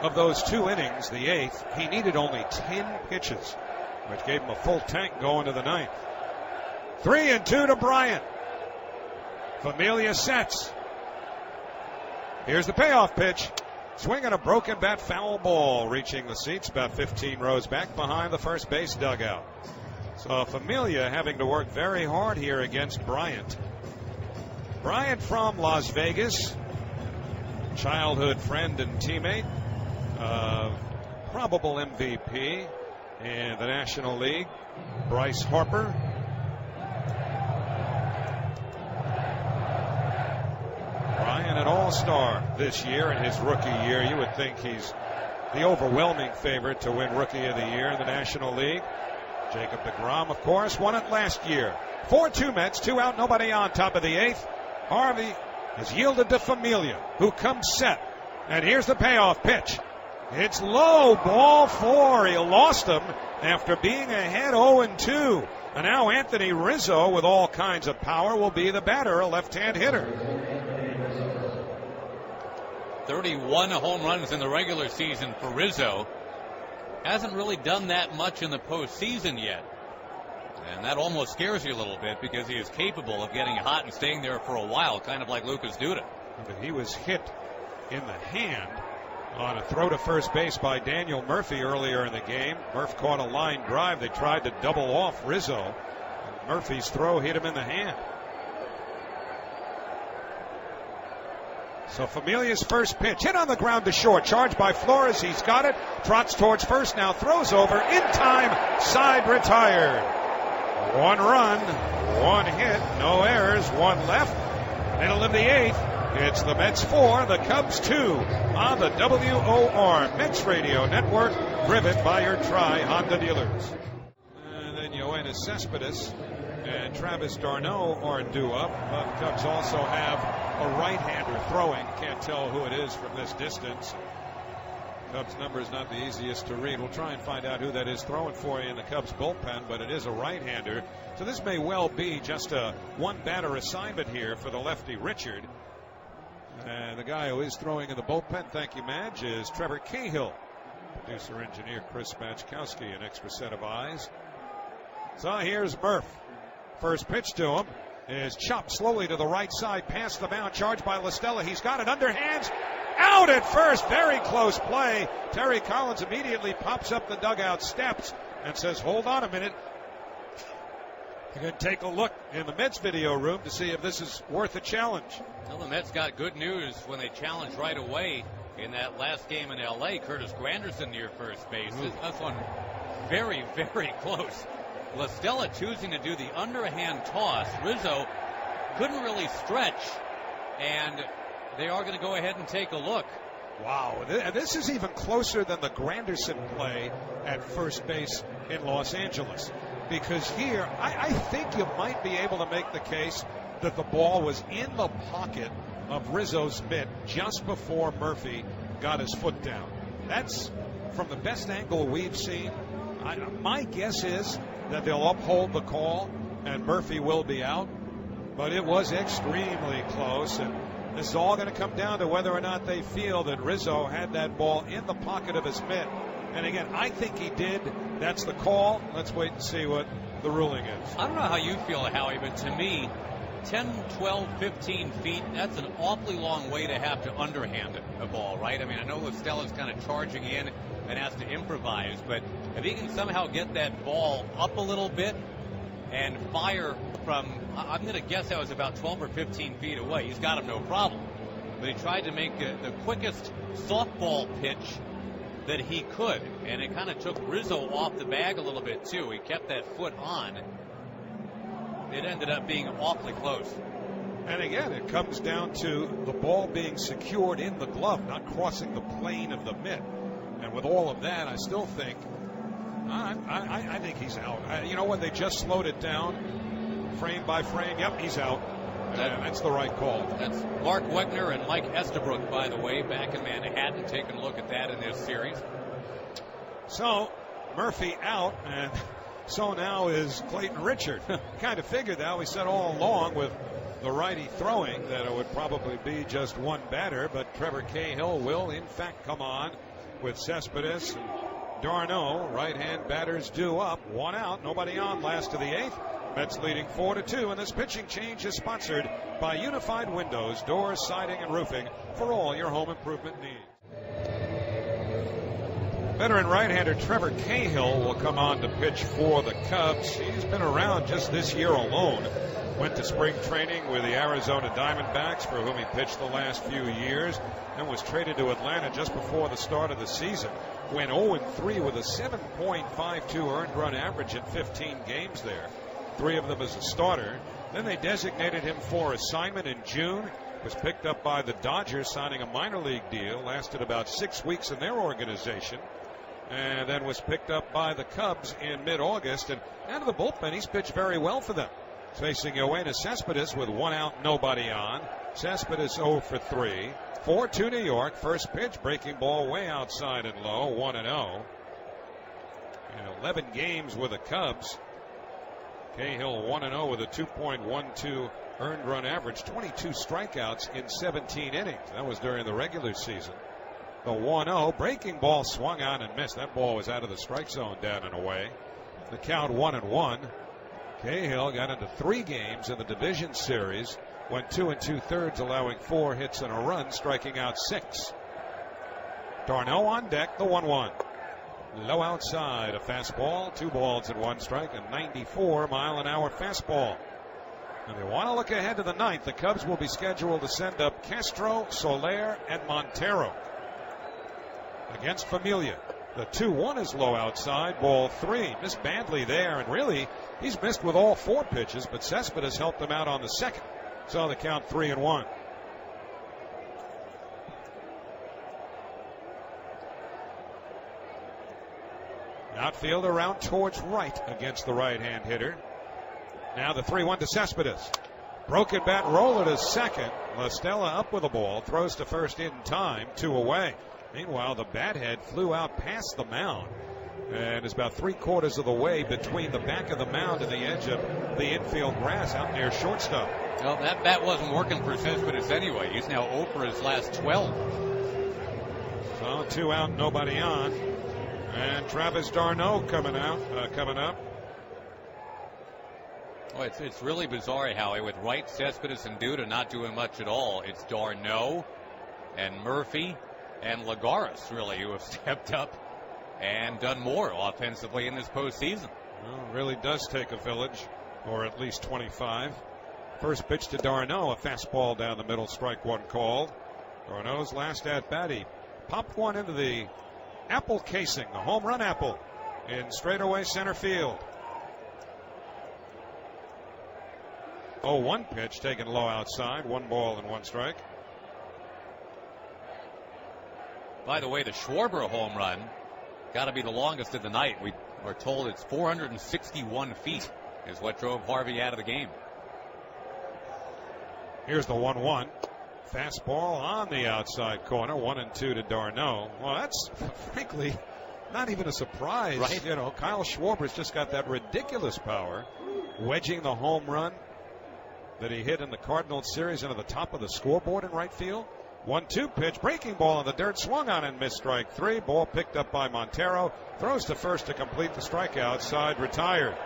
of those 2 innings, the 8th, he needed only 10 pitches, which gave him a full tank going to the 9th. 3-2 to Bryant. Familia sets. Here's the payoff pitch. Swinging a broken bat, foul ball, reaching the seats about 15 rows back behind the first base dugout. So Familia having to work very hard here against Bryant. Bryant from Las Vegas, childhood friend and teammate, probable MVP in the National League, Bryce Harper. Bryant, an all-star this year in his rookie year. You would think he's the overwhelming favorite to win Rookie of the Year in the National League. Jacob deGrom, of course, won it last year. 4-2 Mets, 2 out, nobody on, top of the 8th. Harvey has yielded to Familia, who comes set. And here's the payoff pitch. It's low, ball 4. He lost him after being ahead 0-2. And now Anthony Rizzo, with all kinds of power, will be the batter, a left-hand hitter. 31 home runs in the regular season for Rizzo. Hasn't really done that much in the postseason yet. And that almost scares you a little bit because he is capable of getting hot and staying there for a while, kind of like Lucas Duda. But he was hit in the hand on a throw to first base by Daniel Murphy earlier in the game. Murph caught a line drive. They tried to double off Rizzo. And Murphy's throw hit him in the hand. So Familia's first pitch, hit on the ground to short, charged by Flores. He's got it, trots towards first, now throws over, in time, side retired. 1 run, 1 hit, no errors, 1 left. Middle of the 8th, it's the Mets 4, the Cubs 2 on the WOR Mets Radio Network, driven by your Tri-Honda dealers. And then Yoenis Cespedes and Travis d'Arnaud are due up, but the Cubs also have a right-hander throwing. Can't tell who it is from this distance. Cubs number is not the easiest to read. We'll try and find out who that is throwing for you in the Cubs bullpen, but it is a right-hander. So this may well be just a one-batter assignment here for the lefty Richard. And the guy who is throwing in the bullpen, thank you, Madge, is Trevor Cahill. Producer engineer Chris Matchkowski, an extra set of eyes. So here's Murph. First pitch to him is chopped slowly to the right side, past the mound, charged by LaStella. He's got it underhands. Out at first, very close play. Terry Collins immediately pops up the dugout steps and says, hold on a minute. You're going to take a look in the Mets video room to see if this is worth a challenge. Well, the Mets got good news when they challenged right away in that last game in L.A. Curtis Granderson near first base. This one very, very close. LaStella choosing to do the underhand toss. Rizzo couldn't really stretch, and they are going to go ahead and take a look. Wow, this is even closer than the Granderson play at first base in Los Angeles. Because here, I think you might be able to make the case that the ball was in the pocket of Rizzo's mitt just before Murphy got his foot down. That's from the best angle we've seen. My guess is that they'll uphold the call and Murphy will be out. But it was extremely close, and this is all going to come down to whether or not they feel that Rizzo had that ball in the pocket of his mitt. And again, I think he did. That's the call. Let's wait and see what the ruling is. I don't know how you feel, Howie, but to me, 10, 12, 15 feet, that's an awfully long way to have to underhand a ball, right? I mean, I know LaStella's kind of charging in and has to improvise, but if he can somehow get that ball up a little bit and fire from, I'm going to guess that was about 12 or 15 feet away. He's got him no problem. But he tried to make the quickest softball pitch that he could, and it kind of took Rizzo off the bag a little bit too. He kept that foot on. It ended up being awfully close. And again, it comes down to the ball being secured in the glove, not crossing the plane of the mitt. And with all of that, I still think, I think he's out. You know what? They just slowed it down, frame by frame. Yep, he's out. That's the right call. That's Mark Wegner and Mike Estabrook, by the way, back in Manhattan, taking a look at that in this series. So Murphy out, and so now is Clayton Richard. Kind of figured that. We said all along with the righty throwing that it would probably be just one batter, but Trevor Cahill will in fact come on with Cespedes and Darno. Right-hand batters due up. One out, nobody on, last of the eighth. Mets leading 4-2, and this pitching change is sponsored by Unified Windows, Doors, Siding, and Roofing for all your home improvement needs. Veteran right-hander Trevor Cahill will come on to pitch for the Cubs. He's been around just this year alone. Went to spring training with the Arizona Diamondbacks, for whom he pitched the last few years, and was traded to Atlanta just before the start of the season. Went 0-3 with a 7.52 earned run average in 15 games there. 3 of them as a starter. Then they designated him for assignment in June. Was picked up by the Dodgers, signing a minor league deal. Lasted about 6 weeks in their organization. And then was picked up by the Cubs in mid-August. And out of the bullpen, he's pitched very well for them. Facing Yoenis Cespedes with 1 out, nobody on. Cespedes 0 for 3. 4-2 New York. First pitch, breaking ball way outside and low, 1-0. And 11 games with the Cubs. Cahill 1-0 with a 2.12 earned run average, 22 strikeouts in 17 innings. That was during the regular season. The 1-0 breaking ball swung on and missed. That ball was out of the strike zone, down and away. The count 1-1. Cahill got into 3 games in the division series. Went 2 2/3, allowing 4 hits and a run, striking out 6. Darno on deck, the 1-1. Low outside, a fastball, 2 balls and 1 strike, a 94-mile-an-hour fastball. And they want to look ahead to the 9th. The Cubs will be scheduled to send up Castro, Soler, and Montero against Familia. The 2-1 is low outside, ball 3. Missed badly there, and really, he's missed with all 4 pitches, but Cespedes helped him out on the second. So the count 3-1. Outfield around towards right against the right-hand hitter. Now the 3-1 to Cespedes. Broken bat roller to second. LaStella up with the ball. Throws to first in time. 2 away. Meanwhile, the bat head flew out past the mound and is about 3/4 of the way between the back of the mound and the edge of the infield grass out near shortstop. Well, that bat wasn't working for Cespedes anyway. He's now 0 for his last 12. So 2 out, nobody on. And Travis d'Arnaud coming up. Well, it's really bizarre, Howie, with Wright, Cespedes, and Duda not doing much at all. It's d'Arnaud and Murphy and Lagares, really, who have stepped up and done more offensively in this postseason. Well, it really does take a village, or at least 25. First pitch to d'Arnaud, a fastball down the middle, strike one called. d'Arnaud's last at bat, he popped one into the apple casing, a home run apple in straightaway center field. 0-1 pitch taken low outside, 1 ball and 1 strike. By the way, the Schwarber home run got to be the longest of the night. We are told it's 461 feet is what drove Harvey out of the game. Here's the 1-1. Fastball on the outside corner, 1-2 to d'Arnaud. Well, that's frankly not even a surprise. Right. You know, Kyle Schwarber's just got that ridiculous power, wedging the home run that he hit in the Cardinals series into the top of the scoreboard in right field. 1-2 pitch, breaking ball in the dirt, swung on and missed, strike 3. Ball picked up by Montero, throws to first to complete the strikeout, side retired.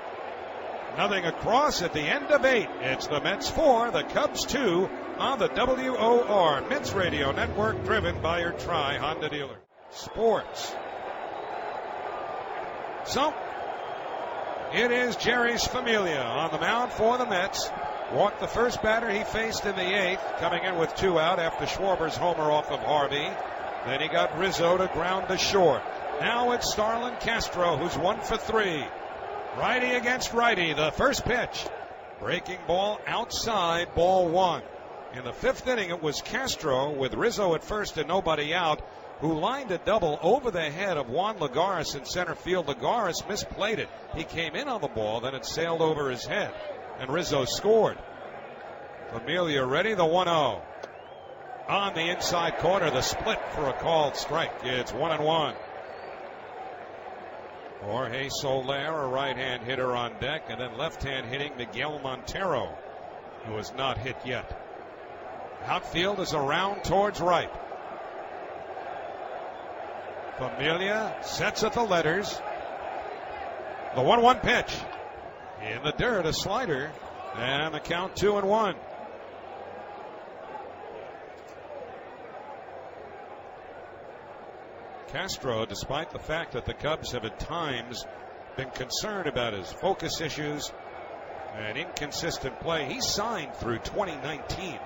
Nothing across at the end of 8. It's the Mets 4, the Cubs 2 on the WOR Mets Radio Network, driven by your Tri-Honda dealer. Sports. So, it is Jeurys Familia on the mound for the Mets. Walked the first batter he faced in the 8th, coming in with 2 out after Schwarber's homer off of Harvey. Then he got Rizzo to ground to short. Now it's Starlin Castro, who's 1 for 3. Righty against righty, the first pitch. Breaking ball outside, ball 1. In the 5th inning, it was Castro with Rizzo at first and nobody out, who lined a double over the head of Juan Lagares in center field. Lagares misplayed it. He came in on the ball, then it sailed over his head, and Rizzo scored. Familia ready, the 1-0. On the inside corner, the split for a called strike. It's 1-1. Jorge Soler, a right-hand hitter on deck, and then left-hand hitting Miguel Montero, who has not hit yet. Outfield is around towards right. Familia sets at the letters. The 1-1 pitch. In the dirt, a slider, and the count 2-1. Castro, despite the fact that the Cubs have at times been concerned about his focus issues and inconsistent play, he signed through 2019.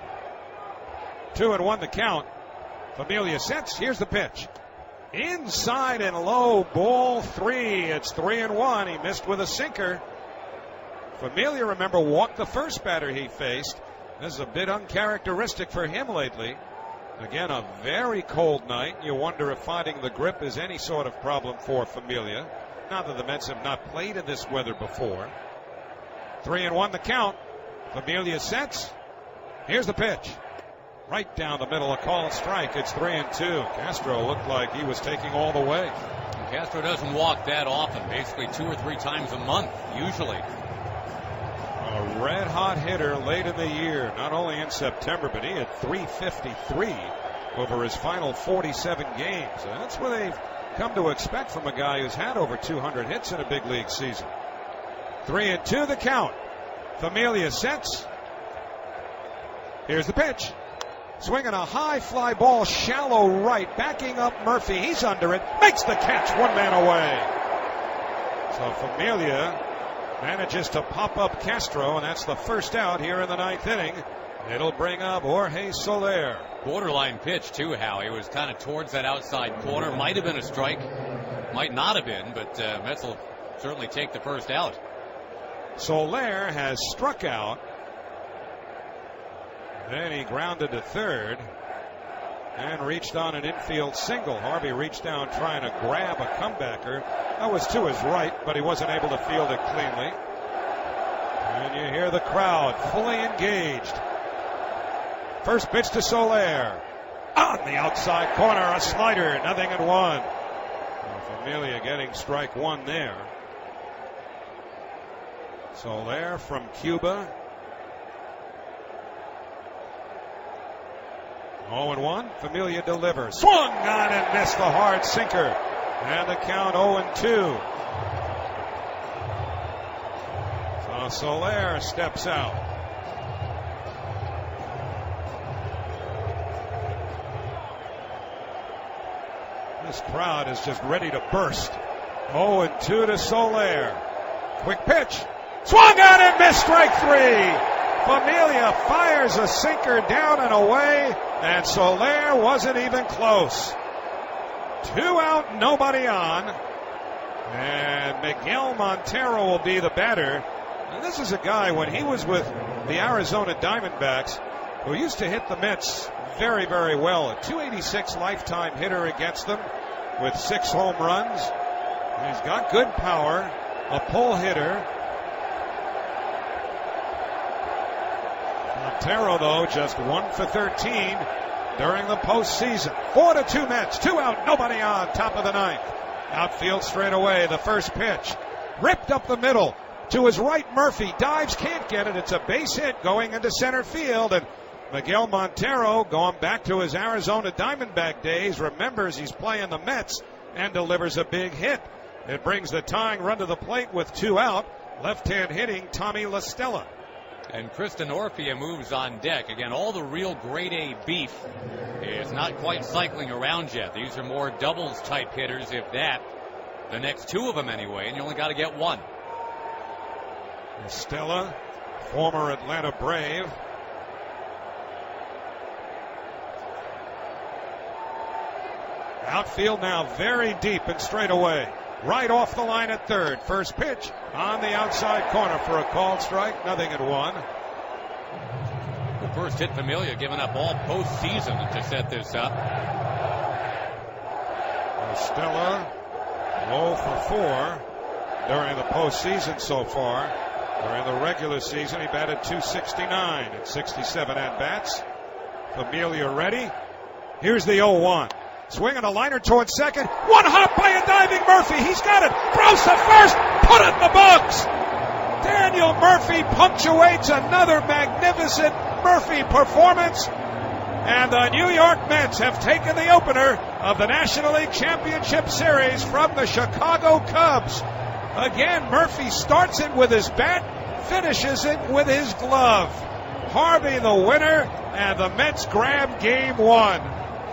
2-1 the count. Familia sets. Here's the pitch. Inside and low, ball 3. It's 3-1. He missed with a sinker. Familia, remember, walked the first batter he faced. This is a bit uncharacteristic for him lately. Again, a very cold night. You wonder if finding the grip is any sort of problem for Familia. Not that the Mets have not played in this weather before. 3-1 the count. Familia sets. Here's the pitch. Right down the middle, a called strike. It's 3-2. Castro looked like he was taking all the way. Castro doesn't walk that often, basically 2 or 3 times a month, usually. A red-hot hitter late in the year, not only in September, but he had 353 over his final 47 games. And that's what they've come to expect from a guy who's had over 200 hits in a big league season. 3-2 the count. Familia sets. Here's the pitch. Swinging a high fly ball, shallow right, backing up Murphy. He's under it, makes the catch, 1 man away. So Familia manages to pop up Castro, and that's the first out here in the 9th inning. It'll bring up Jorge Soler. Borderline pitch, too, Howie. It was kind of towards that outside corner. Might have been a strike, might not have been, but Mets will certainly take the first out. Soler has struck out. Then he grounded to third and reached on an infield single. Harvey reached down trying to grab a comebacker. That was to his right, but he wasn't able to field it cleanly. And you hear the crowd fully engaged. First pitch to Soler. on the outside corner, a slider, 0-1. Familia getting strike one there. Soler from Cuba. 0-1. Familia delivers. Swung on and missed the hard sinker. And the count 0-2. So Soler steps out. This crowd is just ready to burst. 0-2 to Soler. Quick pitch. Swung on and missed, strike three. Familia fires a sinker down and away, and Soler wasn't even close. 2 out, nobody on. And Miguel Montero will be the batter. And this is a guy, when he was with the Arizona Diamondbacks, who used to hit the Mets very, very well. A .286 lifetime hitter against them with 6 home runs. And he's got good power, a pull hitter. Montero, though, just 1 for 13 during the postseason. 4-2 Mets, 2 out, nobody on, top of the 9th. Outfield straight away, the first pitch. Ripped up the middle to his right, Murphy dives, can't get it. It's a base hit going into center field, and Miguel Montero, going back to his Arizona Diamondback days, remembers he's playing the Mets and delivers a big hit. It brings the tying run to the plate with 2 out. Left-hand hitting Tommy La Stella. And Kristen Orphea moves on deck. Again, all the real grade A beef is not quite cycling around yet. These are more doubles type hitters, if that. The next 2 of them anyway, and you only got to get 1. Stella, former Atlanta Brave. Outfield now very deep and straight away. Right off the line at third. First pitch on the outside corner for a called strike. 0-1. The first hit Familia giving up all postseason to set this up. Stella 0 for 4 during the postseason so far. During the regular season, he batted .269 at 67 at-bats. Familia ready. Here's the 0-1. Swinging a liner towards second. One hop by a diving Murphy. He's got it. Throws to first. Put it in the books. Daniel Murphy punctuates another magnificent Murphy performance. And the New York Mets have taken the opener of the National League Championship Series from the Chicago Cubs. Again, Murphy starts it with his bat, finishes it with his glove. Harvey the winner, and the Mets grab game 1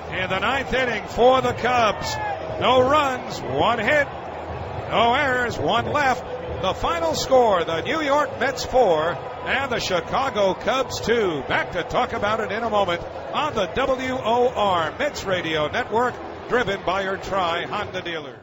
in the 9th inning for the Cubs. No runs, 1 hit, no errors, 1 left. The final score, the New York Mets 4 and the Chicago Cubs 2. Back to talk about it in a moment on the WOR Mets Radio Network, driven by your Tri Honda dealer.